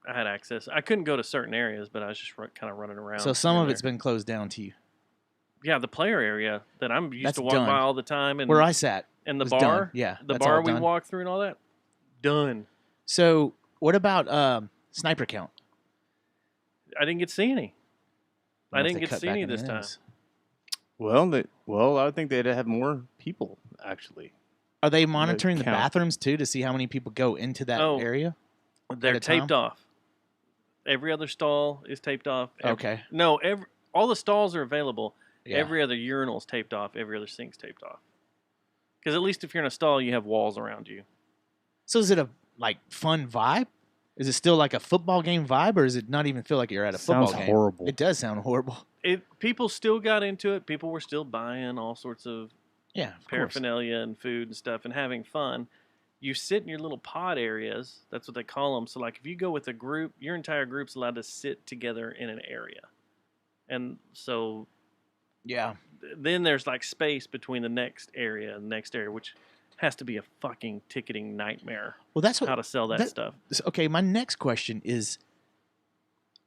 I had access. I couldn't go to certain areas, but I was just kind of running around.
So some
here
of
and
it's been closed down to you.
there. Yeah, the player area that I'm used
That's
to walk
done.
by all the time, and
Where I sat,
and the
was
bar,
done. Yeah,
the
that's
bar
all
we
done.
walked through and all that, done.
So what about sniper count?
I didn't get to see any. I
wonder if
didn't
they
get to
cut
see
back
any
on
this time.
those.
Well, I would think they'd have more people actually.
Are they monitoring the
count.
bathrooms too to see how many people go into that
Oh.
area?
They're
a
taped
time?
off. Every other stall is taped off.
Okay.
No, all the stalls are available.
Yeah.
Every other urinal's taped off. Every other sink's taped off. Because at least if you're in a stall, you have walls around you.
So is it a like fun vibe? Is it still like a football game vibe, or does it not even feel like you're at a football
Sounds
game?
horrible.
It does sound horrible.
People still got into it. People were still buying all sorts of
Yeah, of course.
paraphernalia and food and stuff and having fun. You sit in your little pod areas. That's what they call them. So, like, if you go with a group, your entire group's allowed to sit together in an area. And so
Yeah.
Then there's like space between the next area and the next area, which has to be a fucking ticketing nightmare.
Well, that's what.
How to sell that stuff.
Okay, my next question is,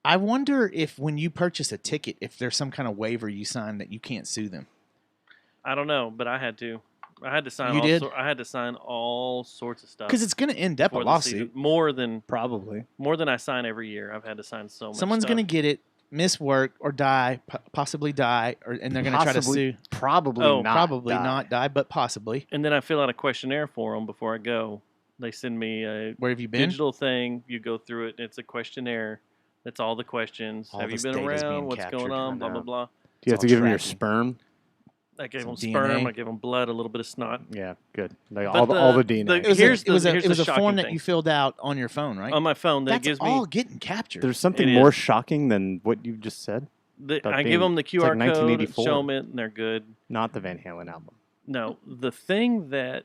I wonder if when you purchase a ticket, if there's some kind of waiver you sign that you can't sue them.
I don't know, but I had to. I had to sign.
You did?
I had to sign all sorts of stuff
Because it's going to end up a
for the season.
lawsuit.
More than
Probably.
I sign every year. I've had to sign so much.
Someone's
stuff.
going to get it, miss work, or die, possibly die, and they're going to try to sue.
Probably
Oh,
not.
Probably
die.
not die, but possibly.
And then I fill out a questionnaire for them before I go. They send me a
Where have you been?
digital thing. You go through it. It's a questionnaire. That's all the questions.
All
Have you
this
been
data's being
around? What's
captured.
going
I
on? Blah,
know.
blah, blah.
Do you have
It's
to
all
give them your
tracking.
sperm?
I gave
Some
them sperm.
DNA.
I gave them blood, a little bit of snot.
Yeah, good. Like
But
all the DNA.
the-
It was
Here's
a, it was
the-
a,
here's
it was
the
a form
shocking
that
thing.
you filled out on your phone, right?
On my phone, that
That's
gives
all
me.
getting captured.
There's something
It
more
is.
shocking than what you just said. about
I
being-
give them the
it's
QR
like
code,
1984.
show them it, and they're good.
Not the Van Halen album.
No, the thing that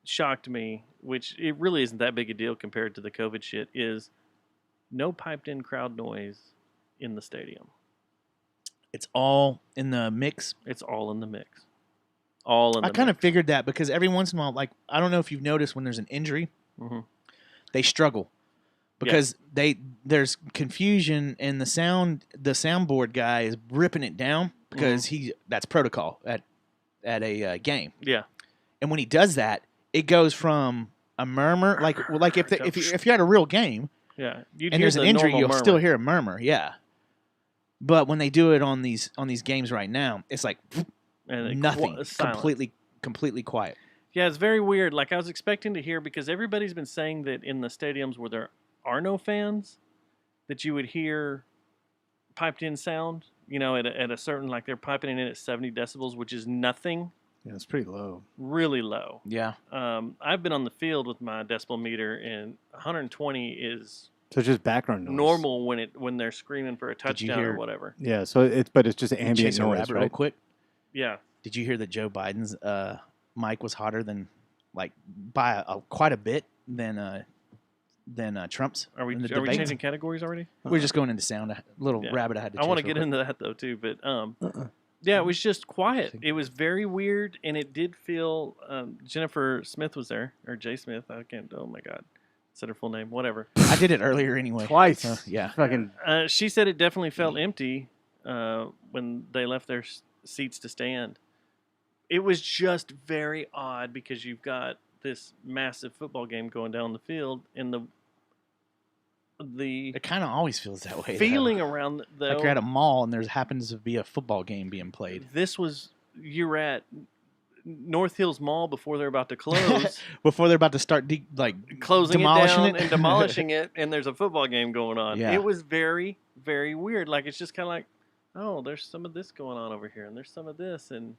shocked me, which it really isn't that big a deal compared to the COVID shit, is no piped-in crowd noise in the stadium.
It's all in the mix.
It's all in the mix. All in the
I kind of
mix.
figured that because every once in a while, like, I don't know if you've noticed when there's an injury,
Mhm.
they struggle because there's confusion and the soundboard guy is ripping it down because that's protocol at a game.
Yeah.
And when he does that, it goes from a murmur, like if you're at a real game
Yeah. You'd
and
hear
there's an
the
injury,
normal
you'll
murmur.
still hear a murmur, yeah. But when they do it on these games right now, it's like
And it
nothing,
silent.
completely quiet.
Yeah, it's very weird. Like I was expecting to hear, because everybody's been saying that in the stadiums where there are no fans, that you would hear piped in sound. You know, at a certain, like they're piping it in at 70 decibels, which is nothing,
Yeah, it's pretty low.
really low.
Yeah.
I've been on the field with my decibel meter, and 120 is
So it's just background noise.
normal when they're screaming for a
Did you
touchdown
hear-
or whatever.
Yeah, so it's just ambient
Chase a
noise,
rabbit real
right?
quick.
Yeah.
Did you hear that Joe Biden's mic was hotter than, like, by quite a bit than Trump's?
Are we
in the
are we
debate?
changing categories already?
We're just going into sound. A little
Yeah.
rabbit I had to.
I want to
chase
get
real
into that though too, but
Uh-uh.
yeah, it was just quiet. It was very weird, and it did feel. Jennifer Smith was there, or Jay Smith. I can't. Oh my God, said her full name. Whatever.
quick. I did it earlier anyway.
Twice.
Yeah.
Fucking
She said it definitely felt empty when they left their seats to stand. It was just very odd because you've got this massive football game going down the field, and the
It kind of always feels that way. though.
feeling around though.
like you're at a mall and there happens to be a football game being played.
This was you're at North Hills Mall before they're about to close,
Before they're about to start
closing
demolishing
it down and demolishing it, and there's a football game going on.
Yeah.
It was very, very weird. Like it's just kind of like, oh, there's some of this going on over here, and there's some of this, and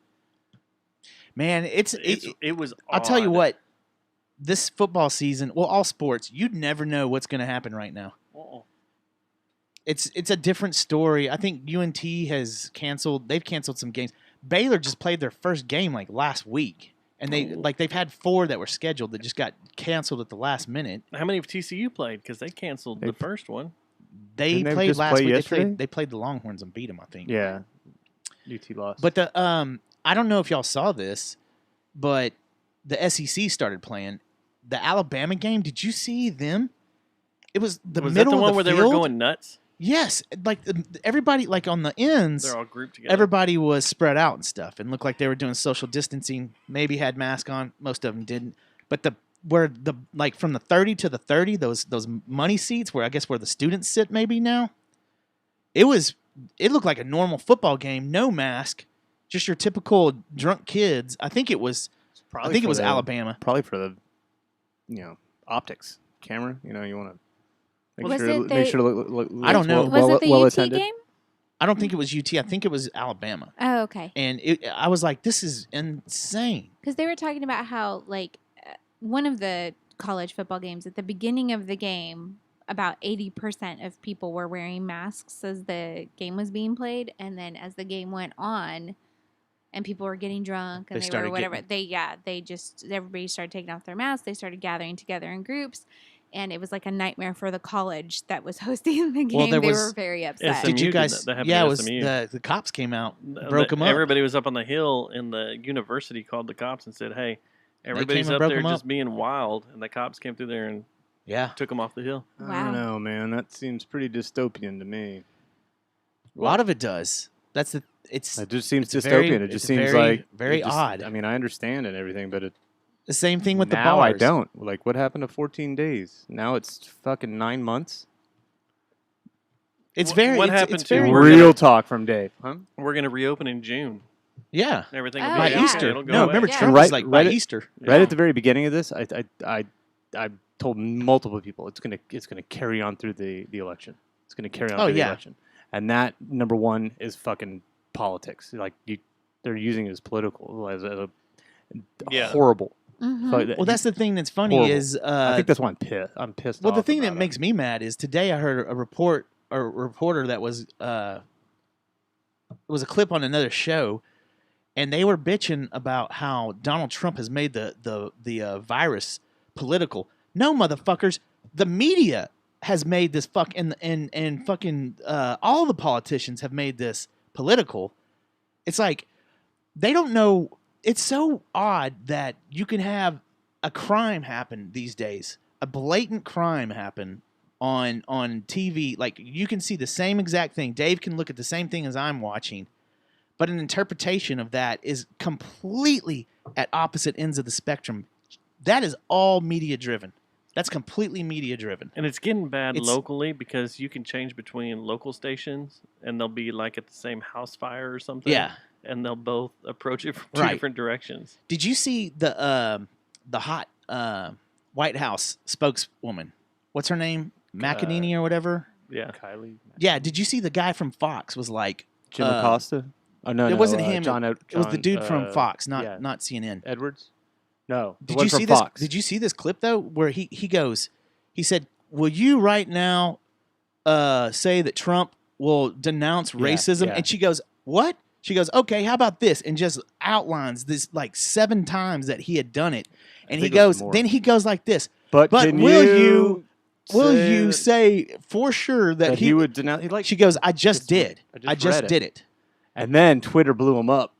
Man,
it was.
I'll tell you
odd.
what. This football season, well, all sports, you'd never know what's going to happen right now.
Uh-uh.
It's a different story. I think UNT has canceled. They've canceled some games. Baylor just played their first game like last week, and they've had 4 that were scheduled that just got canceled at the last minute.
How many of TCU played? Because they canceled the
They-
first one.
They
Didn't they
played
just
last
play
week.
yesterday?
They played the Longhorns and beat them, I think.
yeah. UT lost.
But the I don't know if y'all saw this, but the SEC started playing the Alabama game. Did you see them? It was the
Was that
middle
the one
of
where
the
they were
field.
going nuts?
Yes, like everybody, like on the ends,
They're all grouped together.
everybody was spread out and stuff, and looked like they were doing social distancing. Maybe had masks on. Most of them didn't. But like from the 30 to the 30, those money seats where I guess where the students sit maybe now. It looked like a normal football game, no mask, just your typical drunk kids. I think it was Alabama.
Probably for the, optics camera. You want to
Was
make sure
it
make
the-
sure to look
I don't know.
Was it the
well
UT
attended.
game?
I don't think it was UT. I think it was Alabama.
Oh, okay.
And I was like, this is insane.
Because they were talking about how, like, one of the college football games, at the beginning of the game, about 80% of people were wearing masks as the game was being played. And then as the game went on and people were getting drunk and
They
everybody started taking off their masks. They started gathering together in groups. and it was like a nightmare for the college that was hosting the game.
Well, there
they
was-
were very upset.
Did you
SMU did
guys?
that happened
Yeah,
to
it was
SMU.
the cops came out, broke them up.
Everybody was up on the hill, and the university called the cops and said, "Hey, everybody's
and
up
broke
there
'em up.
just being wild," and the cops came through there and
Yeah,
took them off the hill.
I
Wow.
don't know, man. That seems pretty dystopian to me.
a lot of it does. That's the. It's
It just seems
It's
dystopian.
very-
It just
it's
seems
very-
like
very
it just-
odd.
I mean, I understand and everything, but
the same thing with the
now
bars.
I don't. Like, what happened to 14 days? Now it's fucking 9 months.
It's
What-
very.
what
it's,
happened
it's
to
very
We're
Real
gonna-
talk from Dave, huh?
We're going to reopen in June.
Yeah,
Everything
Oh,
will be
by
yeah.
Easter.
It'll go
No,
away.
remember
Yeah.
Trump
Right-
was like by
right at-
Easter.
Right at the very beginning of this, I told multiple people it's gonna carry on through the election. It's gonna carry on
Oh,
through the
yeah.
election, and that number one is fucking politics. Like they're using it as political, as a
Yeah.
horrible.
Mhm.
Fuck that-
Well, that's the thing that's funny
Horrible.
is.
I think that's why I'm pissed. I'm pissed.
Well, the
off
thing that
about it.
makes me mad is today I heard a reporter that was it was a clip on another show, and they were bitching about how Donald Trump has made the virus political. No, motherfuckers, the media has made this and fucking all the politicians have made this political. It's like they don't know. It's so odd that you can have a crime happen these days, a blatant crime happen on TV. Like you can see the same exact thing. Dave can look at the same thing as I'm watching, but an interpretation of that is completely at opposite ends of the spectrum. That is all media driven. That's completely media driven.
And it's getting bad
It's-
locally because you can change between local stations and they'll be like at the same house fire or something.
Yeah.
And they'll both approach it from two
Right.
different directions.
Did you see the hot White House spokeswoman? What's her name? McEnany or whatever.
Yeah.
Kylie,
Yeah. Did you see the guy from Fox was like?
Jim
uh,
Acosta. Oh no,
it
no,
wasn't him.
John,
It was the dude from
uh,
Fox, not
yeah.
not CNN.
Edwards. No, the
Did
one
you
from
see this?
Fox.
Did you see this clip though, where he goes? He said, "Will you right now say that Trump will denounce
Yeah,
racism?"
yeah.
And she goes, "What?" She goes, "Okay, how about this?" And just outlines this like 7 times that he had done it. And he
think it was
goes,
more.
then he goes like this.
But
But
can
will you
that-
say for sure that,
that he would denounce? He like,
She goes, "I just
It's-
did.
I
I
just
just
read it."
did it."
and then Twitter blew him up.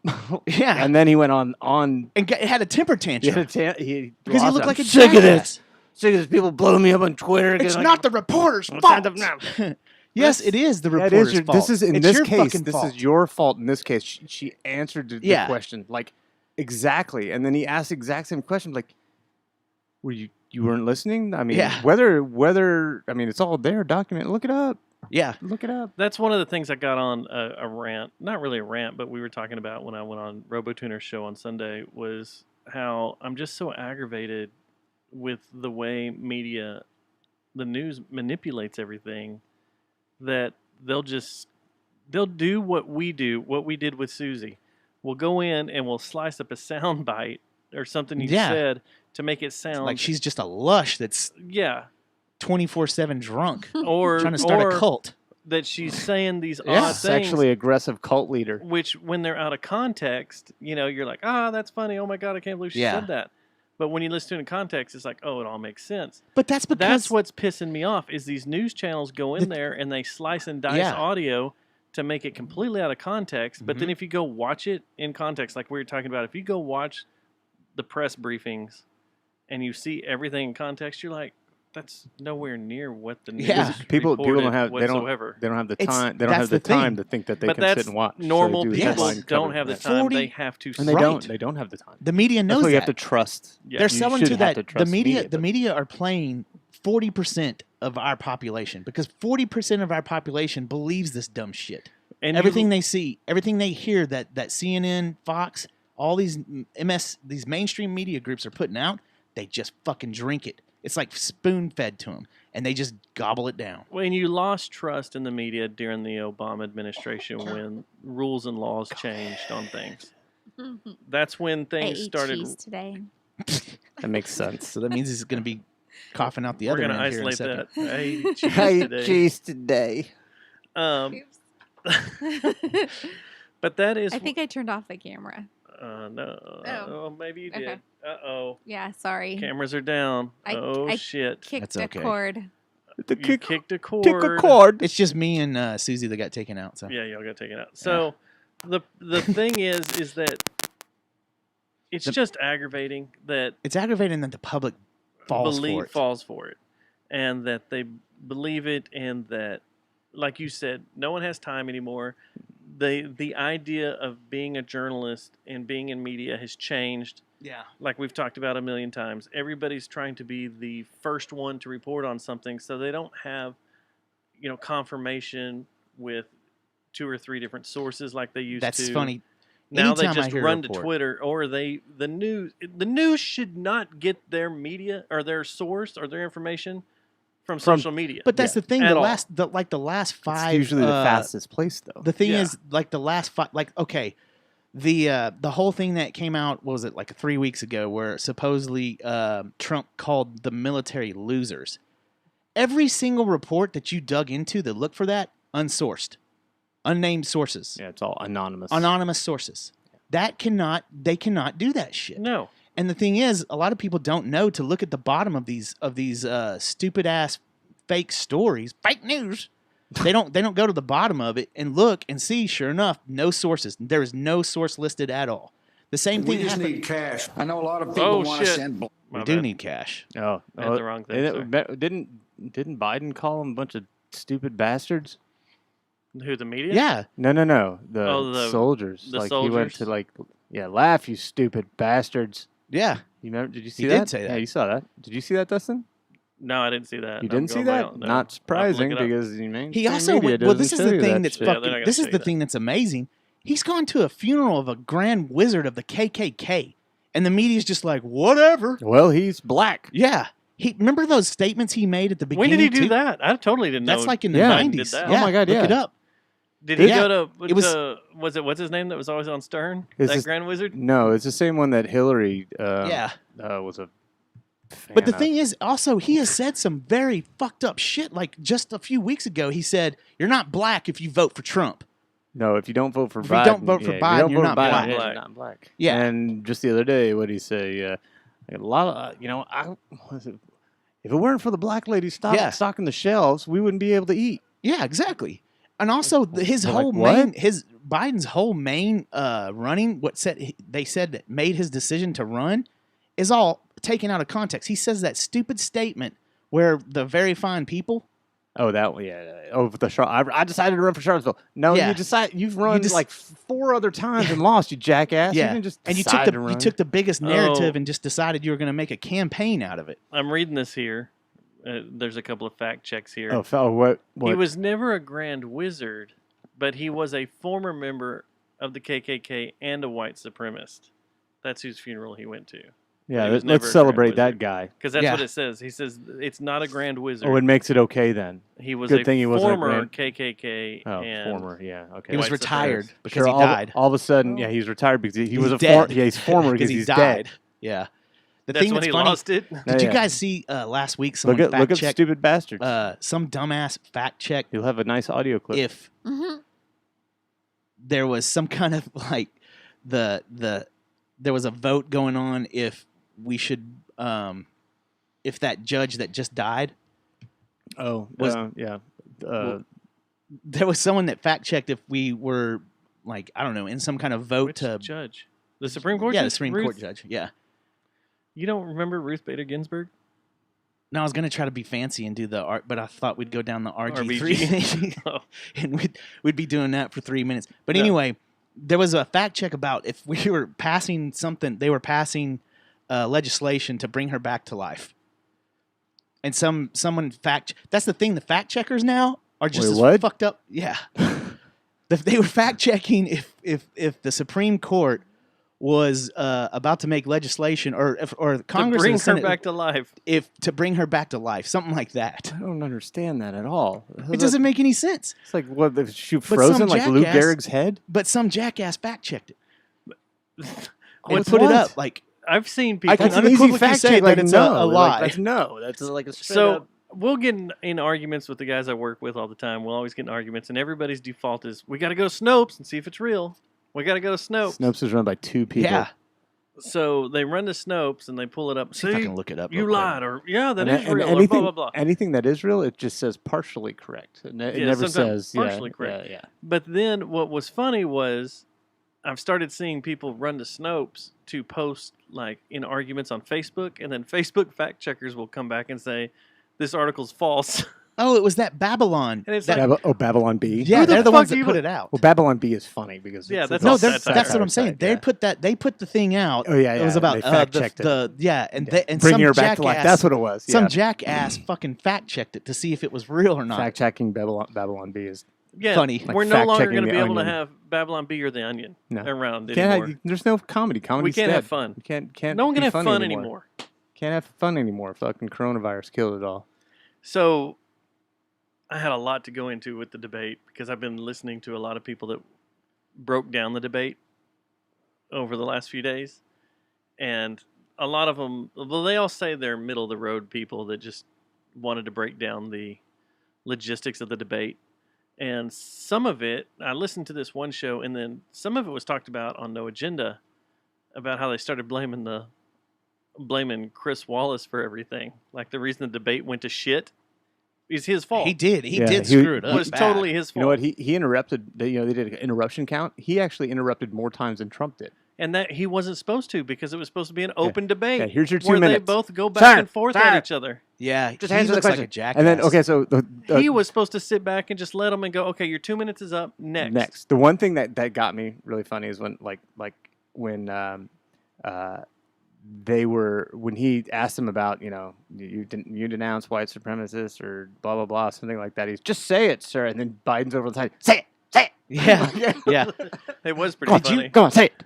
Yeah.
and then he went on
And had a temper tantrum
because he
because he
lost
looked
it.
like a
I'm sick of
jackass.
this. Sick of this. People blowing me up on Twitter.
It's
like,
not the reporter's
what
fault.
kind of- no.
Yes, it is the
Yeah, it
reporter's
is your,
fault.
This is in
It's
this
your
case.
fucking
This
fault.
is your fault. In this case, she answered the
Yeah.
question like exactly, and then he asked the exact same question. Like, were you weren't listening? I mean,
Yeah.
whether I mean, it's all there. Document. Look it up.
Yeah.
Look it up.
That's one of the things I got on a rant. Not really a rant, but we were talking about when I went on RoboTuner's show on Sunday was how I'm just so aggravated with the way media, the news manipulates everything that they'll do what we do, what we did with Susie. We'll go in and we'll slice up a sound bite or something you
Yeah.
said to make it sound
Like she's just a lush that's
yeah,
24/7 drunk
or
trying to start
or
a cult.
that she's saying these
Yeah.
odd things.
Sexually aggressive cult leader.
Which, when they're out of context, you're like, that's funny. Oh my God, I can't believe she
Yeah.
said that. But when you listen to it in context, it's like, oh, it all makes sense.
But that's because
That's what's pissing me off is these news channels go in there and they slice and dice
Yeah.
audio to make it completely out of context. But
Mm-hmm.
then if you go watch it in context, like we were talking about, if you go watch the press briefings and you see everything in context, you're like, that's nowhere near what the news
Yeah.
People
reported
don't have
whatsoever.
they don't have the
It's-
time. They don't
that's
have the
the thing.
time to think that they
But
can
that's
sit and watch. So they
normal
do the
people
headline
don't
cover.
have the
Yeah.
time.
40
They have to.
And they
Right.
don't. They don't have the time.
the media
That's
knows
why you
that.
have to trust.
Yeah.
They're
You
selling
should
to
have
that.
to
The
trust
media,
but-
the media are playing 40% of our population because 40% of our population believes this dumb shit.
And
Everything they see, everything they hear that CNN, Fox, all these these mainstream media groups are putting out, they just fucking drink it. It's like spoon fed to them, and they just gobble it down.
When you lost trust in the media during the Obama administration when rules and laws changed on things. That's when
I
things
ate
started.
cheese today.
That makes sense.
So that means he's going to be coughing out the
We're
other
going to
end here in a
isolate
second.
that. I ate cheese
I ate
today.
cheese today.
Um, but that is.
I think I turned off the camera.
No. Oh, maybe you did.
Okay.
Uh-oh.
Yeah, sorry.
Cameras are down.
I
Shit.
Kicked
That's
a
okay.
cord.
The
You kicked a cord.
kick a cord.
It's just me and Susie that got taken out. So
Yeah, y'all got to take it out. So the thing is that it's just aggravating that
it's aggravating that the public falls for it.
falls for it, and that they believe it, and that, like you said, no one has time anymore. The idea of being a journalist and being in media has changed.
Yeah.
Like we've talked about a million times. Everybody's trying to be the first one to report on something, so they don't have, confirmation with 2 or 3 different sources like they used to.
That's funny.
Now they
Anytime I
just
hear a
run to
report-
Twitter, or the news should not get their media or their source or their information from social media.
But that's the thing.
At
The
all.
last 5.
It's usually the fastest place, though.
The thing
Yeah.
is, like the last 5. Like okay, the whole thing that came out, what was it, like 3 weeks ago, where supposedly Trump called the military losers. Every single report that you dug into that looked for that, unsourced, unnamed sources,
Yeah, it's all anonymous.
anonymous sources. They cannot do that shit.
No.
And the thing is, a lot of people don't know to look at the bottom of these stupid ass fake stories, fake news. They don't go to the bottom of it and look and see. Sure enough, no sources. There is no source listed at all. The same
We
thing
just
happened.
need cash. I know a lot of people
Oh,
want to
shit.
send.
My
We do
bad.
need cash.
Oh,
I had the wrong thing,
Didn't Biden call them a bunch of stupid bastards?
Who, the media?
Yeah,
No. The,
Oh, the-
soldiers.
the
Like he went
soldiers?
to laugh, you stupid bastards.
yeah.
You remember? Did you see
He
that?
did say that.
Yeah, you saw that. Did you see that, Dustin?
No, I didn't see that.
You
I'm
didn't see
going by
that?
all- no.
Not
I'll have to
surprising
look it up.
because the mainstream
He also
media
went, well. This
doesn't
is
show
the
you
thing
that
that's
shit.
Yeah,
fucking.
they're not gonna
This is
show
the
you
thing that's amazing. He's gone to a funeral of a grand wizard of the KKK, and the media's just like, whatever.
Well, he's black.
Yeah. He remember those statements he made at the
When
beginning.
did he do
too?
that? I totally didn't know.
That's like in the
Yeah.
Biden did
90s.
that.
Oh my God,
look
yeah.
it up.
Did he
Yeah.
go to?
It was-
was it what's his name that was always on Stern?
Is
That
this-
Grand Wizard.
No, it's the same one that Hillary
Yeah.
was a fan
But the
of.
thing is, also, he has said some very fucked up shit. Like just a few weeks ago, he said, "You're not black if you vote for Trump."
No, if you don't vote for
If you
Biden,
don't vote for
if you
Biden,
don't
you're
vote
not
for Biden,
black.
you're not black.
Yeah.
And just the other day, what did he say? A lot of, if it weren't for the black lady
Yeah.
stocking the shelves, we wouldn't be able to eat.
Yeah, exactly. And also, his
They're
whole
like,
main,
what?
his Biden's whole main running, they said that made his decision to run, is all taken out of context. He says that stupid statement where the very fine people.
Oh, that one, yeah. Oh, I decided to run for Charlottesville. No,
Yeah.
you've run
just-
like 4 other times and lost, you jackass. You
Yeah,
didn't just
and you
decide
took
to
the
run.
biggest narrative
Oh.
and just decided you were going to make a campaign out of it.
I'm reading this here. There's a couple of fact checks here.
Oh, fella, what?
He was never a Grand Wizard, but he was a former member of the KKK and a white supremacist. That's whose funeral he went to.
Yeah,
he was
let's
never a
celebrate
Grand
that
Wizard.
guy.
Because that's
Yeah.
what it says. He says it's not a Grand Wizard.
Oh, it makes it okay then.
he was
good
a
thing he wasn't a
former
Grand-
KKK.
Oh,
and
former, yeah, okay.
He was
white
retired
supremacist.
because
Sure,
he died.
All of a sudden, yeah, he's retired because he
He's
was a
dead.
yeah, he's former because
he
he's
died.
dead.
Yeah. The
That's
thing
when
that's
he
funny.
lost it.
Did you
Yeah.
guys see last week someone
Look
fact
at
checked
stupid bastards.
some dumbass fact checked
You'll have a nice audio clip.
if
Mm-hmm.
there was some kind of like there was a vote going on if we should if that judge that just died,
oh,
was-
yeah.
well, there was someone that fact checked if we were like, I don't know, in some kind of vote
Which
to
judge? The Supreme Court
yeah,
judge?
the Supreme
Ruth?
Court judge. Yeah.
You don't remember Ruth Bader Ginsburg?
No, I was gonna try to be fancy and do the art, but I thought we'd go down the RG3
RBG. Oh.
and we'd be doing that for 3 minutes. But
Yeah.
anyway, there was a fact check about if we were passing something, they were passing legislation to bring her back to life. And someone that's the thing. The fact checkers now are just
Wait,
as
what?
fucked up. Yeah, they were fact checking if the Supreme Court was about to make legislation or
To
Congress
bring
and the Senate,
her back to life.
to bring her back to life, something like that.
I don't understand that at all.
It doesn't make any sense.
It's like what? If she
But some
frozen like Lou
jackass-
Gehrig's head?
But some jackass fact checked it and
What's
put it
what?
up. Like
I've seen people.
I can
That's an easy
unequivocally
fact
say
check.
that
Like
it's
no,
a
like,
lie.
that's no. That's like a straight
So
up.
we'll get in arguments with the guys I work with all the time. We'll always get in arguments, and everybody's default is we got to go to Snopes and see if it's real. We got to go to Snopes.
Snopes is run by 2 people.
Yeah.
So they run to Snopes and they pull it up.
See if I
See,
can look it up.
you
real quick.
lied, or yeah, that
And
is
a- and
real. Or
anything,
blah blah blah.
anything that is real, it just says partially correct. It
Yeah,
never
sometimes
says
partially
yeah,
correct.
Yeah,
But then what was funny was I've started seeing people run to Snopes to post like in arguments on Facebook, and then Facebook fact checkers will come back and say this article's false.
Oh, it was that Babylon.
And it's
that,
like,
Babylon B.
yeah,
Who the
they're the
fuck
ones
do
that
you
put
li-
it out.
Well, Babylon B is funny because
Yeah,
it's,
that's
it's
No,
all
that's
satire.
that's what I'm saying.
Side,
They
yeah.
put that. They put the thing out.
Oh yeah, yeah.
It was about
they fact
the,
checked it.
the yeah, and
Yeah.
and
Bringing
some
her back to life.
jackass,
That's what it was.
some
yeah.
jackass fucking fact checked it to see if it was real or not.
Fact checking Babylon B is
yeah,
funny.
we're
Like
no longer
fact-checking
going to
the
be able to
Onion.
have Babylon B or the Onion
No.
around
can't
anymore.
have, there's no comedy. Comedy's
We can't have
dead.
fun.
You can't.
No one can
be
have
funny
fun anymore.
Can't have fun anymore. Fucking coronavirus killed it all.
So I had a lot to go into with the debate because I've been listening to a lot of people that broke down the debate over the last few days. And a lot of them, well, they all say they're middle of the road people that just wanted to break down the logistics of the debate. And some of it, I listened to this one show, and then some of it was talked about on No Agenda about how they started blaming Chris Wallace for everything. Like the reason the debate went to shit is his fault.
He did. He
Yeah,
did
he-
screw it
It
up.
was
bad.
totally his fault.
You know what? He interrupted. They did an interruption count. He actually interrupted more times than Trump did.
And that he wasn't supposed to because it was supposed to be an open debate
Yeah, here's your 2
where
minutes.
they both go back
Sir,
and forth
sir.
at each other.
Yeah,
Just
he
answer the
looks like
question.
a jackass.
And then okay, so
He was supposed to sit back and just let them and go, okay, your 2 minutes is up. Next.
The one thing that got me really funny is when when when he asked them about you denounce white supremacists or blah blah blah something like that. He's just say it, sir, and then Biden's over the side. Say it.
Yeah, yeah.
It was
Go
pretty
on,
funny.
go on, say it.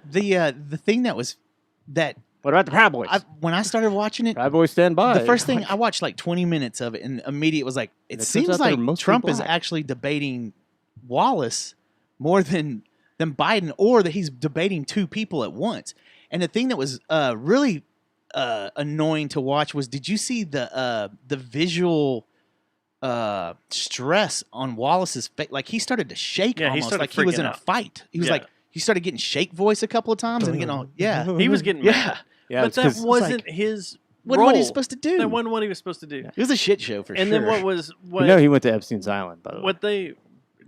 The thing that was that
What about the Proud Boys?
when I started watching it,
Proud Boys stand by.
the first thing I watched like 20 minutes of it, and immediate was like, it
turns
seems
out they're
like
mostly
Trump is
black.
actually debating Wallace more than Biden, or that he's debating 2 people at once. And the thing that was really annoying to watch was, did you see the visual stress on Wallace's face? Like he started to shake
Yeah, he
almost
started
like he was
freaking
in a
out.
fight. He was
Yeah.
like, he started getting shake voice a couple of times and getting all, yeah.
He was getting
Yeah.
mad.
yeah,
But
it's
that
'cause-
wasn't his
What
role.
what he's supposed to do?
That wasn't what he was supposed to do.
It was a shit show for
And
sure.
then what was what
you know he went to Epstein's Island, by the way.
what they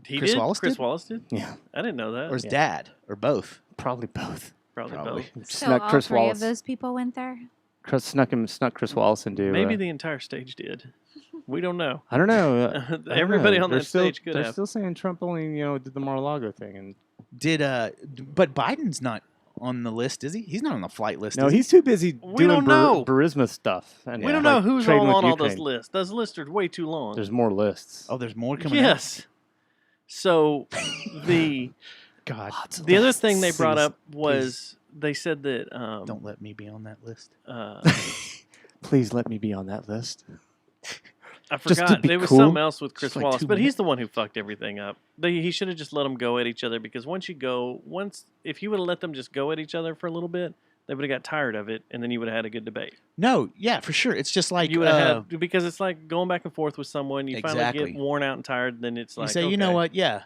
he
Chris
did?
Wallace
Chris
did?
Wallace did?
Yeah,
I didn't know that.
or his
Yeah.
dad, or both.
probably both.
Probably
Probably.
both.
So
Snuck
all
Chris
3
Wallace.
of those people went there.
Snuck Chris Wallace into.
Maybe the entire stage did. We don't know.
I don't know. I don't
Everybody
know.
on
They're
that
still,
stage could
They're
have.
still saying Trump only did the Mar-a-Lago thing, and
Did but Biden's not on the list, is he? He's not on the flight list.
no,
is he?
he's too busy
We
doing
don't know.
Burisma stuff. And
We don't
like,
know who's
trading
all
with
on all those
Ukraine.
lists. Those lists are way too long.
There's more lists.
Oh, there's more coming out.
Yes. So the
God,
the other thing they brought
Please,
up was they said that
don't let me be on that list.
Please let me be on that list.
I
Just to
forgot.
be
There was
cool?
something else with Chris
Just like
Wallace,
2
but he's
minutes?
the one who fucked everything up. He should have just let them go at each other because if you would have let them just go at each other for a little bit, they would have got tired of it, and then you would have had a good debate.
No, yeah, for sure. It's just like
You would have had because it's like going back and forth with someone. You finally
Exactly.
get worn out and tired, then it's
you
like
say, you know
okay.
what? Yeah.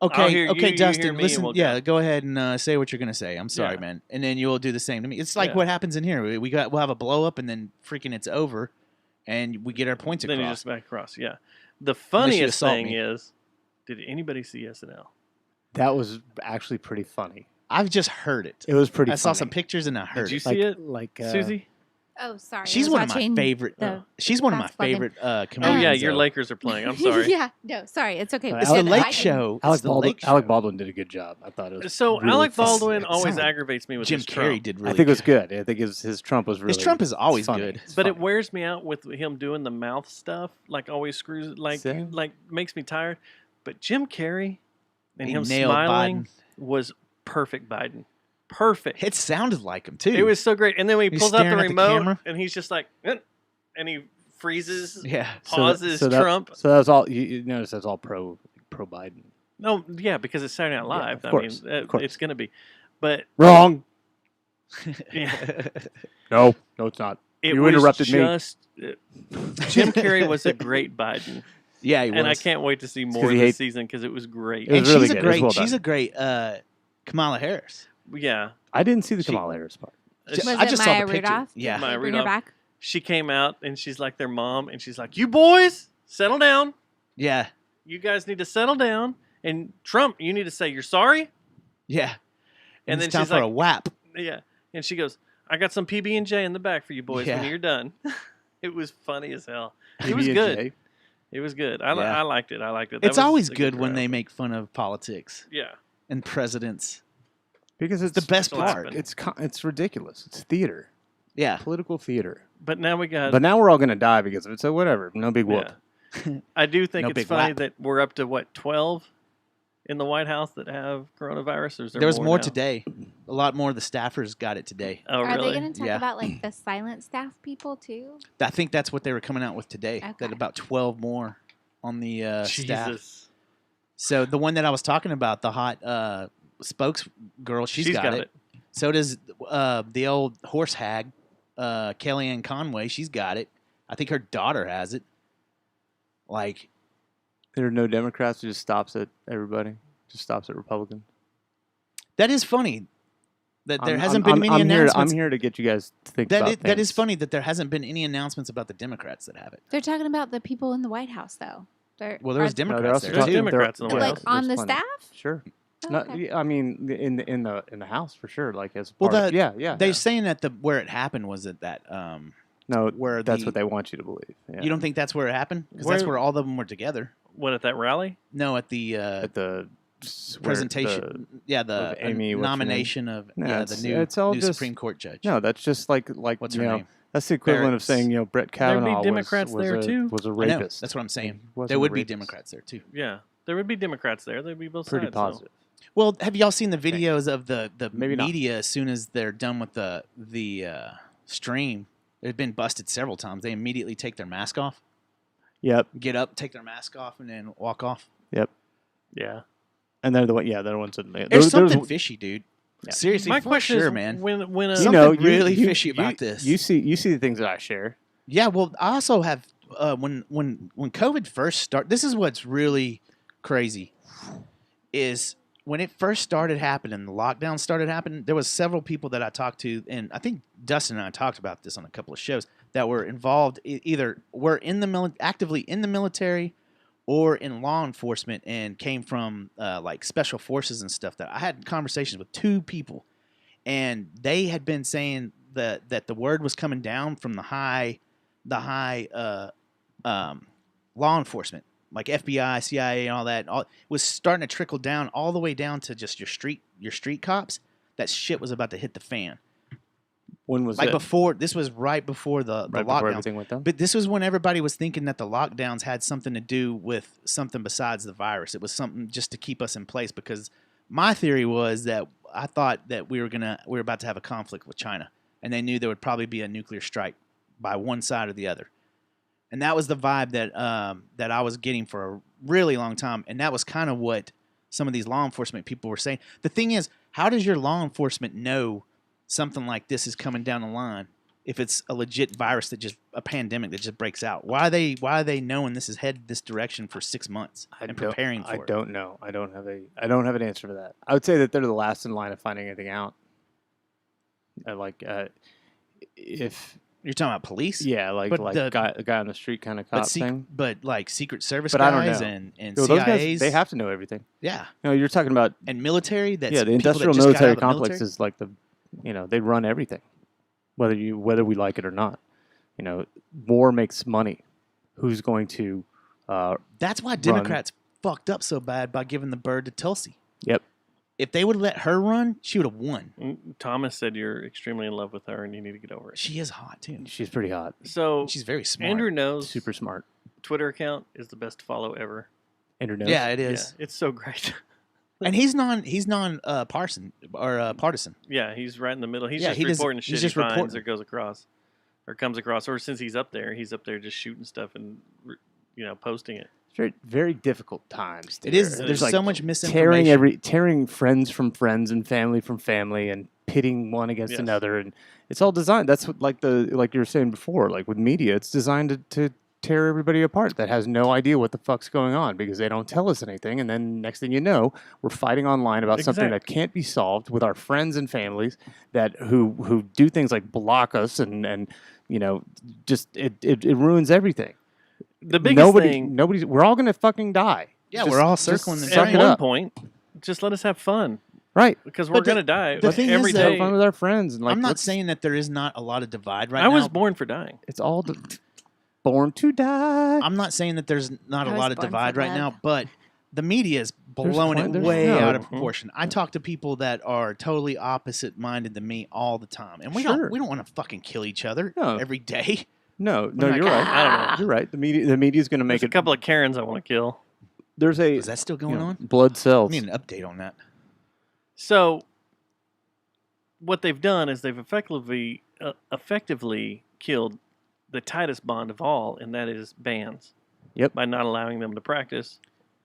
I'll
Okay,
hear you,
okay,
you
Dustin,
hear me,
listen.
and we'll
Yeah,
go.
go ahead and say what you're gonna say. I'm sorry,
Yeah.
man. And then you'll do the same to me. It's like
Yeah.
what happens in here. We'll have a blow up, and then freaking it's over, and we get our points
Then you
across.
just back across. Yeah. The funniest
assault
thing
me.
is, did anybody see SNL?
That was actually pretty funny.
I've just heard it.
It was pretty.
I saw
funny.
some pictures and I heard
Did you
it.
see it,
Like
Susie?
Oh, sorry. I
She's
was
one of my
watching
favorite.
the
She's one of my
basketball game.
favorite
Oh
comedians.
yeah, your
though.
Lakers are playing. I'm sorry.
yeah, no, sorry. It's okay.
It's
It's
the
the
Alec-
Lake
Biden.
Show.
Alec
It's the
Baldwin.
Lake
Alec
Show.
Baldwin did a good job. I thought it was.
So
really
Alec
funny.
Baldwin
It
always
sounded-
aggravates me with
Jim
his
Carrey
Trump.
did really.
I think it was
good.
good. I think his Trump was really.
His Trump is always
funny.
good.
It's
But it
funny.
wears me out with him doing the mouth stuff. Like always screws.
Same.
Like makes me tired. But Jim Carrey and
He
him
nailed
smiling
Biden.
was perfect. Biden, perfect.
It sounded like him too.
It was so great. And then when he
He's
pulls out the
staring at the
remote
camera.
and he's just like, "Eh," and he freezes,
Yeah.
pauses
So that-
Trump.
So that was all. You notice that's all pro Biden.
No, yeah, because it's Saturday Night
Yeah,
Live.
of
I
course,
mean,
of course.
it's going to be. But
Wrong.
yeah,
No, it's not.
it
You
was
interrupted me.
just, Jim Carrey was a great Biden,
Yeah, he was.
and I can't wait to see
'cause
more
he
of this
hates-
season because it was great.
It was
and
really
she's a
good. It was
great.
well
she's
done.
a great
Kamala Harris.
Yeah.
I didn't see the
She-
Kamala Harris part.
She-
Was
I
it
just saw
Maya
the picture.
Rudolph?
Yeah.
Did
Maya
they bring her
Rudolph.
back?
She came out and she's like their mom, and she's like, "You boys, settle down.
Yeah.
You guys need to settle down. And Trump, you need to say you're sorry."
Yeah.
And
And
then
it's time
she's
for
like-
a WAP.
Yeah. And she goes, "I got some PB&J in the back for you boys
Yeah.
when you're done." It was funny as hell. It was good.
PB&J.
It was good.
Yeah.
I liked it. I liked it. That
It's
was
always
a
good when
crowd.
they make fun of politics
Yeah.
and presidents.
Because it's
The best
It's
part.
laughing.
It's ridiculous. It's theater,
Yeah.
political theater.
But now we got.
But now we're all gonna die because of it. So whatever, no big whoop.
Yeah. I do think
No
it's
big
funny
whap.
that we're up to what 12 in the White House that have coronavirus. Or is
There was more
now?
today. A lot more of the staffers got it today.
Oh,
Are
really?
they going to talk
Yeah.
about like the silent staff people too?
I think that's what they were coming out with today. That
Okay.
about 12 more on the staff.
Jesus.
So the one that I was talking about, the hot spokes girl, she's got it. So does the old horse hag, Kellyanne Conway. She's got it. I think her daughter has it. Like,
There are no Democrats. It just stops at everybody. Just stops at Republicans.
that is funny that there
I'm-
hasn't
I'm-
been many
I'm here-
announcements.
I'm here to get you guys to think about
That is
things.
funny that there hasn't been any announcements about the Democrats that have it.
They're talking about the people in the White House though.
Well, there was
are-
Democrats
also
there
There's
too.
talking-
Democrats in the White
like
House.
on the
There's plenty.
staff.
Sure.
Oh,
Not,
okay.
I mean, in the house for sure. Like as
Well,
part of-
the-
yeah.
They're saying that where it happened was at that.
No,
where
that's
the-
what they want you to believe. Yeah.
You don't think that's where it happened? Because that's
Where-
where all of them were together.
What, at that rally?
No, at the
at the
presentation.
where
the
of Amy, what's her name?
nomination of
No,
the
it's-
new,
it's all
new
just-
Supreme Court judge.
no, that's just like
What's
you
her
know,
name?
that's the equivalent of
Barrett's-
saying Brett
There'd be
Kavanaugh
Democrats
was
there,
a,
too.
was a
I know.
rapist.
That's what I'm saying.
He wasn't
There
a
would be
rapist.
Democrats there too.
Yeah. There would be Democrats there. There'd be both
Pretty
sides.
positive.
Well, have y'all seen the videos of the
Maybe not.
media as soon as they're done with the stream? They've been busted several times. They immediately take their mask off,
Yep,
get up, take their mask off, and then walk off.
yep.
Yeah.
And they're the one. Yeah, they're the ones that.
There's something fishy, dude.
Yeah.
Seriously,
My
for
question
sure,
is,
man.
when a,
you
something
know,
really fishy about this.
You see the things that I share.
Yeah, well, I also have when COVID first started. This is what's really crazy is when it first started happening, the lockdown started happening. There was several people that I talked to, and I think Dustin and I talked about this on a couple of shows that were involved. Either were in the actively in the military, or in law enforcement, and came from like special forces and stuff. That I had conversations with 2 people, and they had been saying that the word was coming down from the high law enforcement, like FBI, CIA, and all that, was starting to trickle down all the way down to just your street cops. That shit was about to hit the fan.
When was
Like
it?
before, this was right before the
Right before
lockdown.
everything went down.
But this was when everybody was thinking that the lockdowns had something to do with something besides the virus. It was something just to keep us in place, because my theory was that I thought that we were about to have a conflict with China, and they knew there would probably be a nuclear strike by one side or the other. And that was the vibe that I was getting for a really long time, and that was kind of what some of these law enforcement people were saying. The thing is, how does your law enforcement know something like this is coming down the line if it's a legit virus a pandemic that just breaks out? Why are they knowing this is headed this direction for 6 months and preparing for
I
it?
don't know. I don't have an answer for that. I would say that they're the last in line of finding anything out. If
You're talking about police?
yeah, like
But
a guy on the street kind of cop thing.
but like Secret Service
But I don't
guys
know.
and
Yo,
CIAs.
those guys, they have to know everything.
Yeah.
You know, you're talking about
And military, that's
the
people that
industrial
just got out
military
of the
complex
military.
is like they run everything, whether we like it or not. You know, war makes money. Who's going to?
That's why Democrats fucked up so bad by giving the bird to Tulsi.
Yep.
If they would have let her run, she would have won.
Thomas said you're extremely in love with her and you need to get over it.
She is hot too.
She's pretty hot.
So
She's very smart.
Andrew knows
Super smart.
Twitter account is the best to follow ever.
Andrew knows.
Yeah, it
Yeah,
is.
it's so great.
And he's non partisan or partisan.
Yeah, he's right in the middle. He's
Yeah,
just
he doesn't-
reporting
he's
shit
just
he finds
reporting.
or goes across or comes across. Or since he's up there just shooting stuff and posting it.
It's very, very difficult times.
It is.
there.
There's
like
so much misinformation.
tearing friends from friends and family from family and pitting one against
Yes.
another, and it's all designed. That's what like you were saying before, like with media, it's designed to tear everybody apart that has no idea what the fuck's going on because they don't tell us anything. And then next thing you know, we're fighting online about something that can't be solved with our friends and families that who do things like block us and just it ruins everything.
The biggest thing.
Nobody's. We're all gonna fucking die.
Yeah,
Just-
we're all
just
circling the
suck
At
it
one
up.
point, just let us have fun
Right.
because we're
But
gonna die
the thing is,
every
though,
day.
Have fun with our friends. And like,
I'm not
let's-
saying that there is not a lot of divide right
I
now.
was born for dying.
it's all born to die.
I'm not saying that there's not
I
a
was
lot of
born for
divide right
love.
now, but the media is blowing it
there's-
way
no.
out of proportion. I talk to people that are totally opposite minded than me all the time, and we
Sure.
don't want to fucking kill each other
No.
every day.
No,
like,
you're right.
I don't know.
You're right. The media is going to make
There's a
it.
couple of Karens I want to kill.
There's a
Is that still going on?
blood
I
cells.
need an update on that.
So, what they've done is they've effectively killed the tightest bond of all, and that is bands.
Yep.
By not allowing them to practice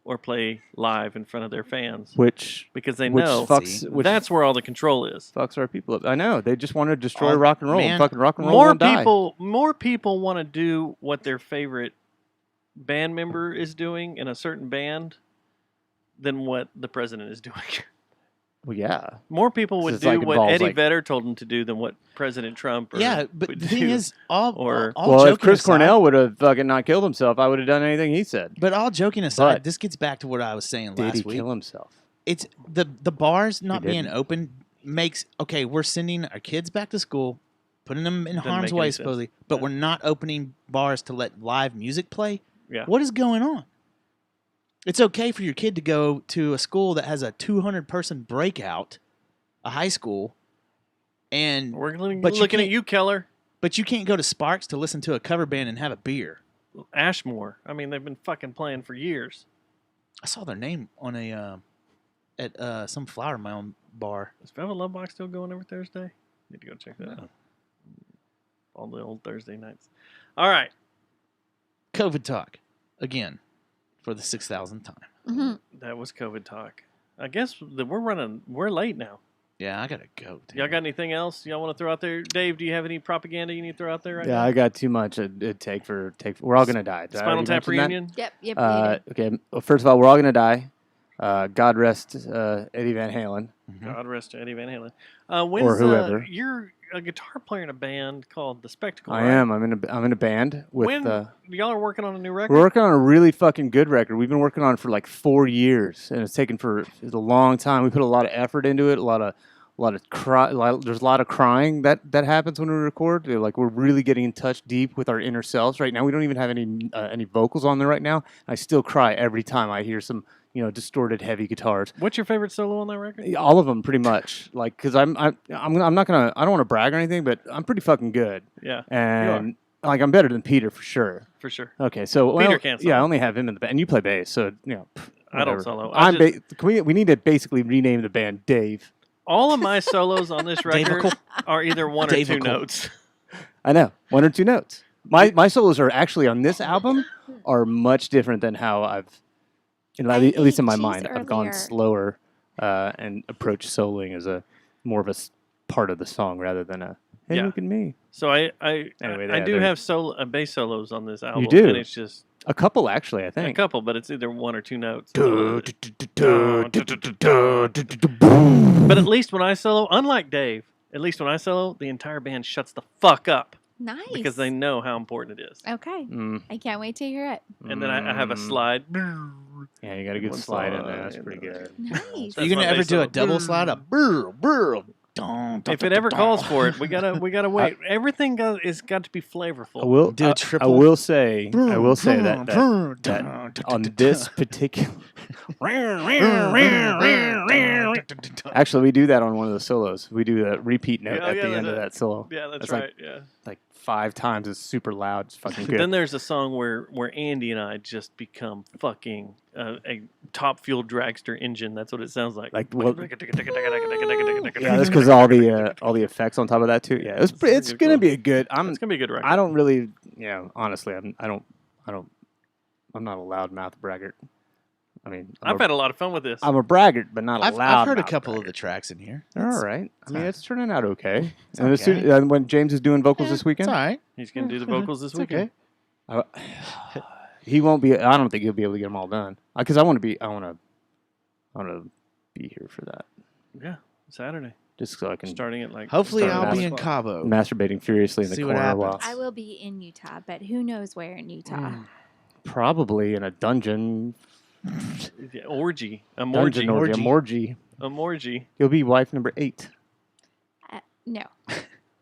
or play live in front of their fans,
which
because they
which
know
fucks which
that's where all the control is.
fucks our people up. I know they just want to destroy
Oh,
rock and roll.
man.
And fucking rock and roll
More
won't die.
people want to do what their favorite band member is doing in a certain band than what the president is doing.
Well, yeah.
More people would
it's
do
like
what
involves,
Eddie
like-
Vedder told them to do than what President Trump.
Yeah, but
would
the thing
do.
is, all
Or-
Well, if
joking
Chris
aside,
Cornell would have fucking not killed himself, I would have done anything he said.
But all joking aside,
But-
this gets back to what I was saying
Did he
last week.
kill himself?
It's the bars not being
didn't.
open makes okay. We're sending our kids back to school, putting them in
Doesn't
harm's
make
way
any sense.
supposedly, but
Yeah.
we're not opening bars to let live music play.
Yeah.
What is going on? It's okay for your kid to go to a school that has a 200-person breakout, a high school, and
We're looking
But you
at
can't-
you, Keller.
but you can't go to Sparks to listen to a cover band and have a beer.
Ashmore. I mean, they've been fucking playing for years.
I saw their name on a at some Flower Mound bar.
Is Velvet Love Box still going every Thursday? Need to go check that out. All the old Thursday nights. All right.
COVID talk again for the 6,000th time.
hmm
That was COVID talk. I guess that we're late now.
Yeah, I gotta go. Dude.
Y'all got anything else y'all want to throw out there? Dave, do you have any propaganda you need to throw out there right
Yeah,
now?
I got too much. It'd take for. We're all gonna die. Did I
Spinal
already
Tap
mention that?
reunion?
Yep. Yep.
Okay. Well, first of all, we're all gonna die. God rest Eddie Van Halen.
God rest Eddie Van Halen. When's,
whoever.
You're a guitar player in a band called The Spectacle.
I
right?
am. I'm in a band with.
When y'all are working on a new record?
We're working on a really fucking good record. We've been working on it for like 4 years, and it's taken for a long time. We put a lot of effort into it. There's a lot of crying that happens when we record. Like we're really getting in touch deep with our inner selves right now. We don't even have any vocals on there right now. I still cry every time I hear some distorted heavy guitars.
What's your favorite solo on that record?
All of them, pretty much. Like, because I'm not gonna. I don't want to brag or anything, but I'm pretty fucking good,
Yeah,
and like I'm better than Peter for sure.
for sure.
Okay, so
Peter can't
Yeah, I
solo.
only have him in the band. And you play bass, so
I don't
whatever.
solo. I
We need to basically rename the band Dave.
All of my solos on this record
Davicle?
are either one or two
Davicle.
notes.
I know, 1 or 2 notes. My solos are actually on this album are much different than how I've, at least in my
ate
mind,
cheese
I've gone
earlier.
slower and approached soloing as a more of a part of the song rather than a hey,
Yeah.
look at me.
So I
Anyway,
do
they're-
have bass solos on this album.
do?
And it's just
A couple actually, I
a
think.
couple, but it's either one or two notes.
But
But at least when I solo, unlike Dave, at least when I solo, the entire band shuts the fuck up
Nice.
because they know how important it is.
Okay. I can't wait to hear it.
And then I have a slide.
Yeah, you got a good
One
slide in there.
slide,
That's
and
pretty
then-
good.
Nice.
Are you
That's
gonna
my
ever
bass
do a
solo.
double slide? A burr, burr, dun, dun,
If it
dun,
ever
dun,
calls
dun.
for it, we gotta wait. Everything is got to be flavorful.
I will
Do a
I
triple.
will say that
Brr,
that
dun,
on
dun,
this particular. Actually, we do that on one of the solos. We do a repeat note
Yeah,
at
yeah,
the
that's
end of
it.
that solo.
Yeah, that's
It's like-
right. Yeah.
Like 5 times. It's super loud. It's fucking good.
Then there's a song where Andy and I just become fucking a top fuel dragster engine. That's what it sounds like.
Like, well-
yeah,
Yeah, that's because all the effects on top of that too. Yeah, it's
pretty
gonna
cool.
be a good.
It's gonna be a good record.
I don't really. Honestly, I'm not a loudmouth braggart. I mean,
I've had a lot of fun with this.
I'm a braggart, but not a loud.
I've heard a couple of the tracks in here.
They're all right. I mean, it's turning out okay.
It's
And as soon,
okay.
when James is doing vocals this
It's
weekend,
all right.
He's gonna do the vocals this
It's
weekend.
okay.
He won't be. I don't think he'll be able to get them all done. Because I want to be here for that.
Yeah, Saturday.
Just so I can
Starting at like.
Hopefully,
Starting
I'll be
at
in Cabo.
masturbating furiously in the
See what
corner while
happens.
I will be in Utah, but who knows where in Utah?
probably in a dungeon.
Yeah, orgy. A
Dungeon
morgy.
orgy. A morgy.
A morgy.
You'll be wife number 8.
No.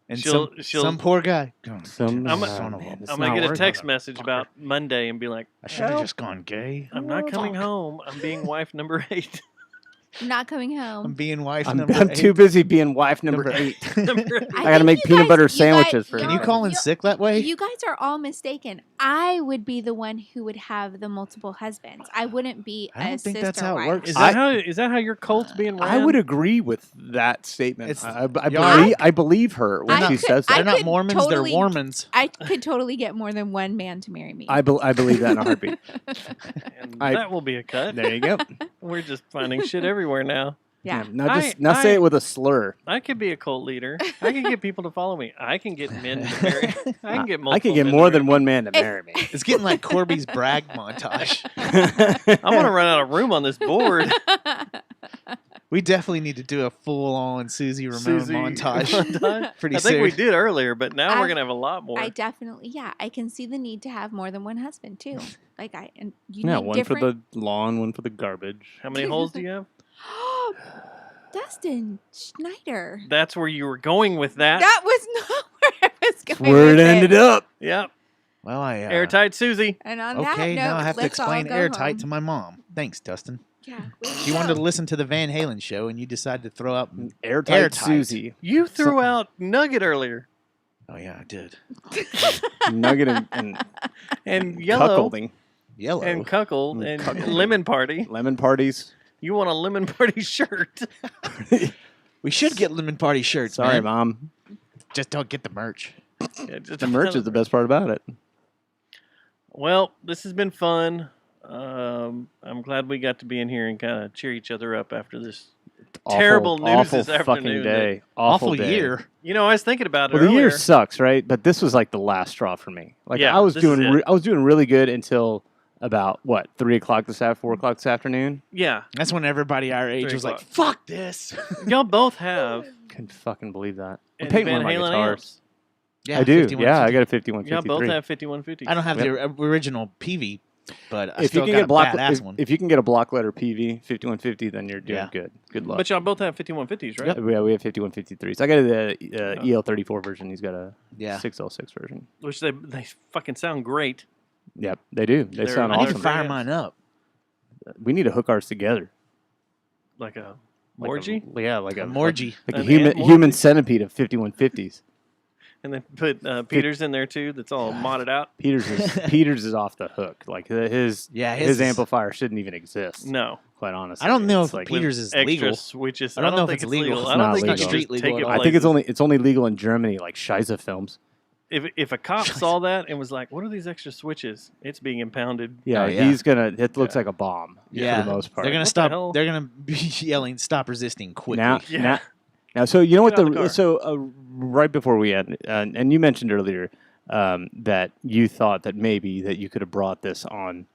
And
She'll-
some poor guy.
Some
I'm a-
son of a-
man, it's
I'm gonna
not
get a
worth
text
it.
message about Monday and be like,
I should have just gone gay.
"I'm not coming home. I'm being wife number 8."
I'm not coming home.
I'm being wife
I'm,
number
I'm
8.
too busy being wife number
Number
8.
Number 8.
I gotta make peanut butter sandwiches for
Can
her.
you call in sick that way?
You guys are all mistaken. I would be the one who would have the multiple husbands. I wouldn't be
I don't
a
think
sister
that's how it
wife.
works.
Is that how your cult's being ran?
I would agree with that statement.
It's-
I believe her when
I
she
could-
says
I
They're
that.
not
could
Mormons,
totally-
they're Mormons.
I could totally get more than one man to marry me.
I believe that in a heartbeat.
And
I-
that will be a cut.
There you go.
We're just finding shit everywhere now.
yeah.
Now say it with a slur.
I could be a cult leader. I can get people to follow me. I can get men to marry. I can get multiple.
I can get
men
more
to
than one man to marry me.
It's getting like Corby's brag montage.
I'm gonna run out of room on this board.
We definitely need to do a full-on Susie Ramon
Susie
montage. Pretty
I think we
soon.
did earlier, but now
I-
we're gonna have a lot more.
I definitely, I can see the need to have more than one husband too. Like and you
Yeah,
need
one
different.
for the lawn, one for the garbage.
How many holes do you have?
Dustin Schneider.
That's where you were going with that.
That was not where I was
That's
going.
where it
with
ended up.
Yep.
Well, I
Airtight Susie.
And on that
Okay,
note,
now I have to
let's all
explain
go
airtight
home.
to my mom. Thanks, Dustin.
Yeah.
She wanted to listen to the Van Halen show, and you decided to throw out.
Airtight,
Airtight.
Susie.
You threw out Nugget earlier.
Oh yeah, I did.
Nugget and
And Yellow.
cuckolding.
Yellow.
And Cuckold.
Mm,
And
cuckolding.
Lemon Party.
Lemon parties.
You want a Lemon Party shirt.
We should get lemon party shirts.
Sorry,
man.
Mom.
Just don't get the merch.
Yeah, just-
The merch is the best part about it.
Well, this has been fun. I'm glad we got to be in here and kind of cheer each other up after this. Terrible news
awful
this
fucking
afternoon
day.
Awful
day.
year.
You know, I was thinking about it
Well, the
earlier.
year sucks, right? But this was like the last straw for me. Like
Yeah,
I was
this
doing,
is it.
I was doing really good until about 3 o'clock 4 o'clock this afternoon.
Yeah,
That's when everybody our age
3
was like,
o'clock.
"Fuck this."
y'all both have.
Couldn't fucking believe that. I'm
And
painting
Van
one of my
Halen
guitars.
amps.
Yeah,
I do.
51,
Yeah, I
50.
got a 5153.
Y'all both have 5150s.
I don't have the original PV, but I
If you
still
can
got
get
a
block,
badass one.
if you can get a block letter PV 5150, then you're doing
Yeah.
good. Good luck.
But y'all both have 5150s, right?
Yeah, we have 5153s. I got the EL34 version. He's got a
Yeah.
6L6 version.
Which they fucking sound great.
Yep, they do. They
They're-
sound
I need
awesome.
to fire
Great
mine up.
We need to hook ours together.
Like a
Like
orgy.
Yeah, like
A
a
Morgy.
like a
An
human
ant morgy?
human centipede of 5150s.
And then put Peters in there too. That's all modded out.
Peters is off the hook. Like his
Yeah,
his
his-
amplifier shouldn't even exist.
No.
Quite honestly,
I don't know
It's
if
like,
Peters is
Extra
legal.
switches.
I don't know if
think
it's legal. It's
I don't
not
think
legal.
you can
Street
just
legal
take
at
it.
all.
I think it's only legal in Germany, like Scheisse films.
If a cop saw that and was like, "What are these extra switches?" It's being impounded.
Yeah,
Oh, yeah.
he's gonna. It looks like a bomb.
Yeah.
for the most part.
They're gonna
What the
stop.
hell?
They're gonna be yelling, "Stop resisting!" quickly.
now,
Yeah.
now, so you know what
Get out of the car.
right before we end, and you mentioned earlier that you thought that maybe that you could have brought this on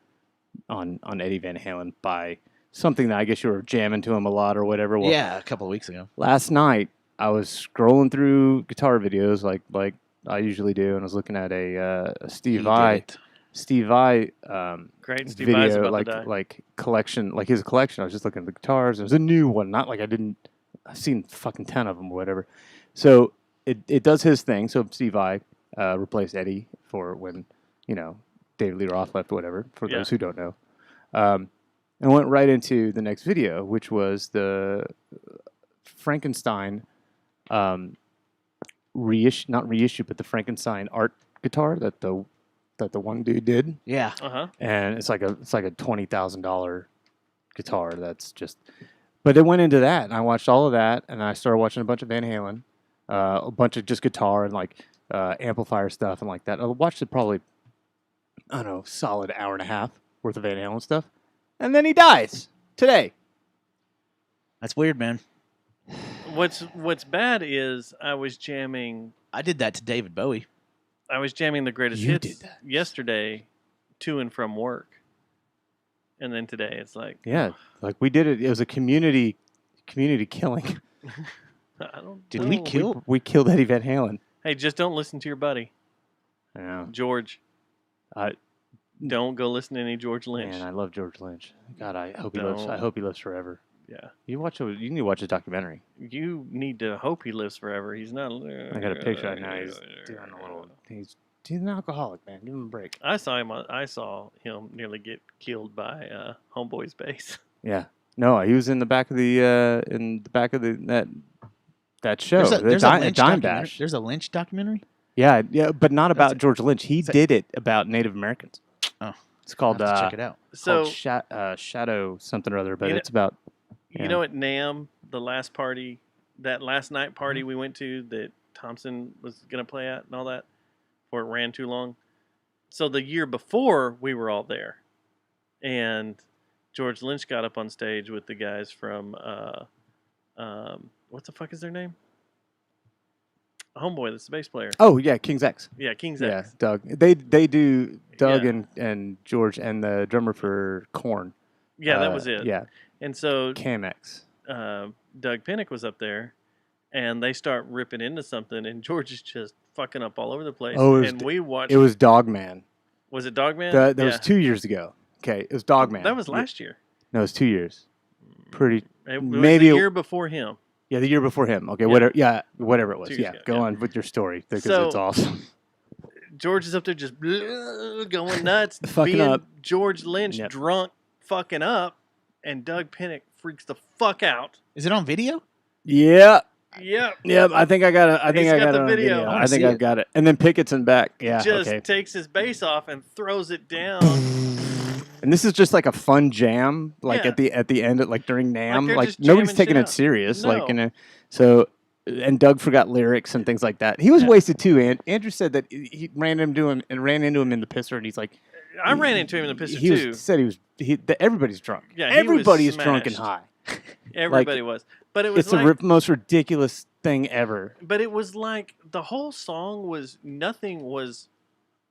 Eddie Van Halen by something that I guess you were jamming to him a lot or whatever. Well,
Yeah, a couple of weeks ago.
last night I was scrolling through guitar videos like I usually do, and I was looking at a Steve
He
Vai
did it.
Steve Vai
Great. And Steve Vai's
video
about to die.
like collection, like his collection. I was just looking at the guitars. It was a new one, not like I've seen fucking 10 of them or whatever. So it does his thing. So Steve Vai replaced Eddie for when David Lee Roth left or whatever. For
Yeah.
those who don't know, and went right into the next video, which was the Frankenstein not reissue, but the Frankenstein art guitar that the one dude did.
Yeah.
And it's like a $20,000 guitar. That's just, but it went into that, and I watched all of that, and I started watching a bunch of Van Halen, a bunch of just guitar and like amplifier stuff and like that. I watched it probably, I don't know, solid hour and a half worth of Van Halen stuff, and then he dies today.
That's weird, man.
What's bad is I was jamming.
I did that to David Bowie.
I was jamming the greatest
You
hits
did that.
yesterday to and from work. And then today it's like,
Yeah, like we did it. It was a community killing.
I don't
Did we
know.
kill?
We killed Eddie Van Halen.
Hey, just don't listen to your buddy,
I know.
George.
I
Don't go listen to any George Lynch.
Man, I love George Lynch. God, I hope he lives. I
Don't.
hope he lives forever.
Yeah.
You need to watch his documentary.
You need to hope he lives forever. He's not.
I got a picture right now. He's doing a little. He's an alcoholic, man. Give him a break.
I saw him nearly get killed by Homeboy's base.
Yeah. No, he was in the back of the that show.
There's
the
a Lynch
Dime
documentary.
Bash.
There's a Lynch documentary.
Yeah, but not about
That's-
George Lynch. He
that-
did it about Native Americans.
Oh.
It's called
I'll have to check it out.
So
called Shadow something or other, but
You know-
it's about
you know at NAMM, the last party, that last night party we went to that Thompson was gonna play at and all that, before it ran too long. So the year before we were all there, and George Lynch got up on stage with the guys from what the fuck is their name? Homeboy, that's the bass player.
Oh yeah, King's X.
Yeah, King's
Yeah,
X.
Doug. They do Doug
Yeah.
and George and the drummer for Korn.
Yeah, that was it.
Yeah,
And so
Cam X.
Doug Pinnick was up there, and they start ripping into something, and George is just fucking up all over the place.
Oh, it was
and we watched.
It was Dogman.
Was it Dogman?
That
Yeah.
was 2 years ago. Okay, it was Dogman.
That was
Yeah.
last year.
No, it was 2 years. Pretty.
It was
Maybe
the
it-
year before him.
Yeah, the year before him. Okay,
Yeah.
whatever. Yeah, whatever it was.
2 years
Yeah,
ago,
go
yeah.
on with your story because
So-
it's awesome.
George is up there just going nuts,
Fucking
being
up.
George Lynch
Yep.
drunk, fucking up, and Doug Pinnick freaks the fuck out.
Is it on video?
Yeah.
Yep.
Yep, I think I got it. I think
He's
I
got
got
the
it on
video.
video.
I
I
wanna
think
see
I've
it.
got it. And then Pickett's back. Yeah,
Just
okay.
takes his bass off and throws it down.
And this is just like a fun jam, like
Yeah.
at the end, like during NAMM.
they're
Like
just
nobody's
jamming
taking
shit
it
out.
serious.
No.
Like so. And Doug forgot lyrics and things like that. He was
Yeah.
wasted too. And Andrew said that he ran into him in the pisser, and he's like,
I ran into him in the pisser
he
too.
said that everybody's drunk.
Yeah, he was
everybody is drunk and
smashed.
high.
Everybody was, but it was
It's
like,
the most ridiculous thing ever.
but it was like the whole song was nothing was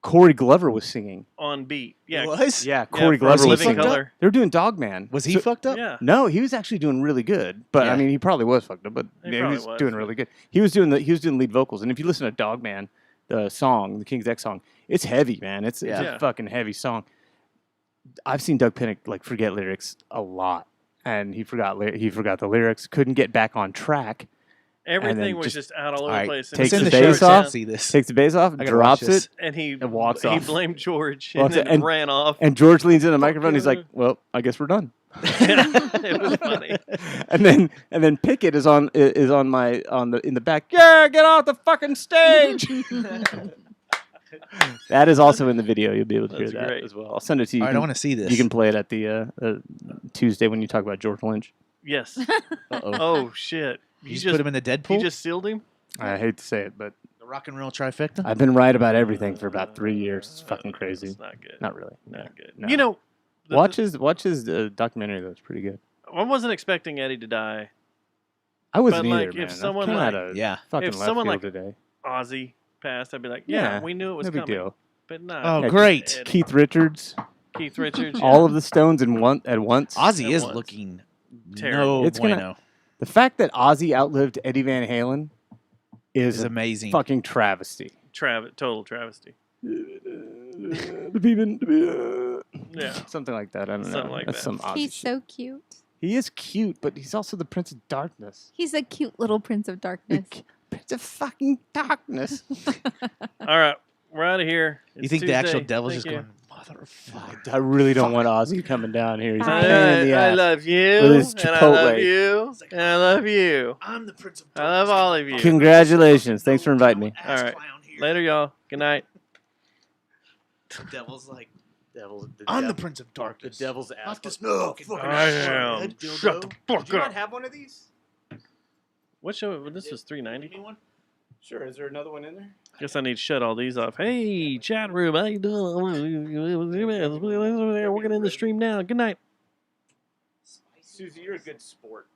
Corey Glover was singing.
on beat. Yeah,
Was?
Yeah,
yeah,
Corey
for
Glover
he
was
Living
fucked
singing.
up?
Color.
They were doing Dogman.
Was he
So-
fucked up?
Yeah,
No, he was actually doing really good. But
Yeah.
I mean, he probably was fucked up. But
He
yeah, he
probably
was
was,
doing
but-
really good. He was doing lead vocals. And if you listen to Dogman, the song, the King's X song, it's heavy, man. It's
Yeah.
a fucking heavy song. I've seen Doug Pinnick like forget lyrics a lot, and he forgot the lyrics. Couldn't get back on track.
everything was
just-
just out all over
All
the
right,
place.
takes
Send
the
the
bass
show
off.
to see this.
Takes the bass off,
I gotta watch
drops
this.
it,
and he
and walks
he
off.
blamed George
Walks
and then
and-
ran off.
and George leans in the microphone. He's like, "Well, I guess we're done."
It was funny.
and then Pickett is in the back. Yeah, get off the fucking stage. That is also in the video. You'll be able to hear
That's
that
great.
as well. I'll send it to you.
All right, I want to see this.
You can play it at the Tuesday when you talk about George Lynch.
Yes.
Uh-oh.
Oh shit!
You just put him in the Deadpool.
You just sealed him.
I hate to say it, but
the rock and roll trifecta.
I've been right about everything for about 3 years. It's fucking crazy.
It's not good.
Not really.
Not good.
No.
You know, the-
Watch his documentary though. It's pretty good.
I wasn't expecting Eddie to die.
I wasn't
But,
either,
like,
man.
if
That
someone,
came
like-
out of
Yeah.
fucking
if
left
someone,
field
like,
today.
Ozzy passed. I'd be like, yeah, we knew it was
no big
coming.
deal.
But not.
Oh,
Yeah,
great.
Eddie.
Keith Richards,
Keith Richards.
all
yeah.
of the Stones at once.
Ozzy
At
is
once.
looking
Terrible.
no
It's gonna-
bueno.
The fact that Ozzy outlived Eddie Van Halen is
Is
a
amazing.
fucking travesty.
Total travesty.
The people,
Yeah.
something like that. I don't know.
Something like
That's
that.
some Ozzy
He's
shit.
so cute.
He is cute, but he's also the Prince of Darkness.
He's a cute little Prince of
The
Darkness.
Prince of fucking Darkness.
All right, we're out of here.
You
It's
think the actual
Tuesday.
devil's
Thank
just
you.
going, motherfucker?
I really don't want Ozzy coming down here. He's a
I-
pain in the
I
ass.
love you,
With his
and I love
Chipotle.
you, and I love you.
I'm the Prince of
I love all of you.
Congratulations. Thanks for inviting me.
All right. Later, y'all. Good night.
The devil's like,
Devil's,
I'm the Prince of Darkness.
devil's ass.
Not this fucking
I am.
head
Shut the
dildo.
fuck up.
have one of these?
What show? This was $3.90.
Sure. Is there another one in there?
Guess I need to shut all these off. Hey, chat room, how you doing? Working in the stream now. Good night.
Susie, you're a good sport.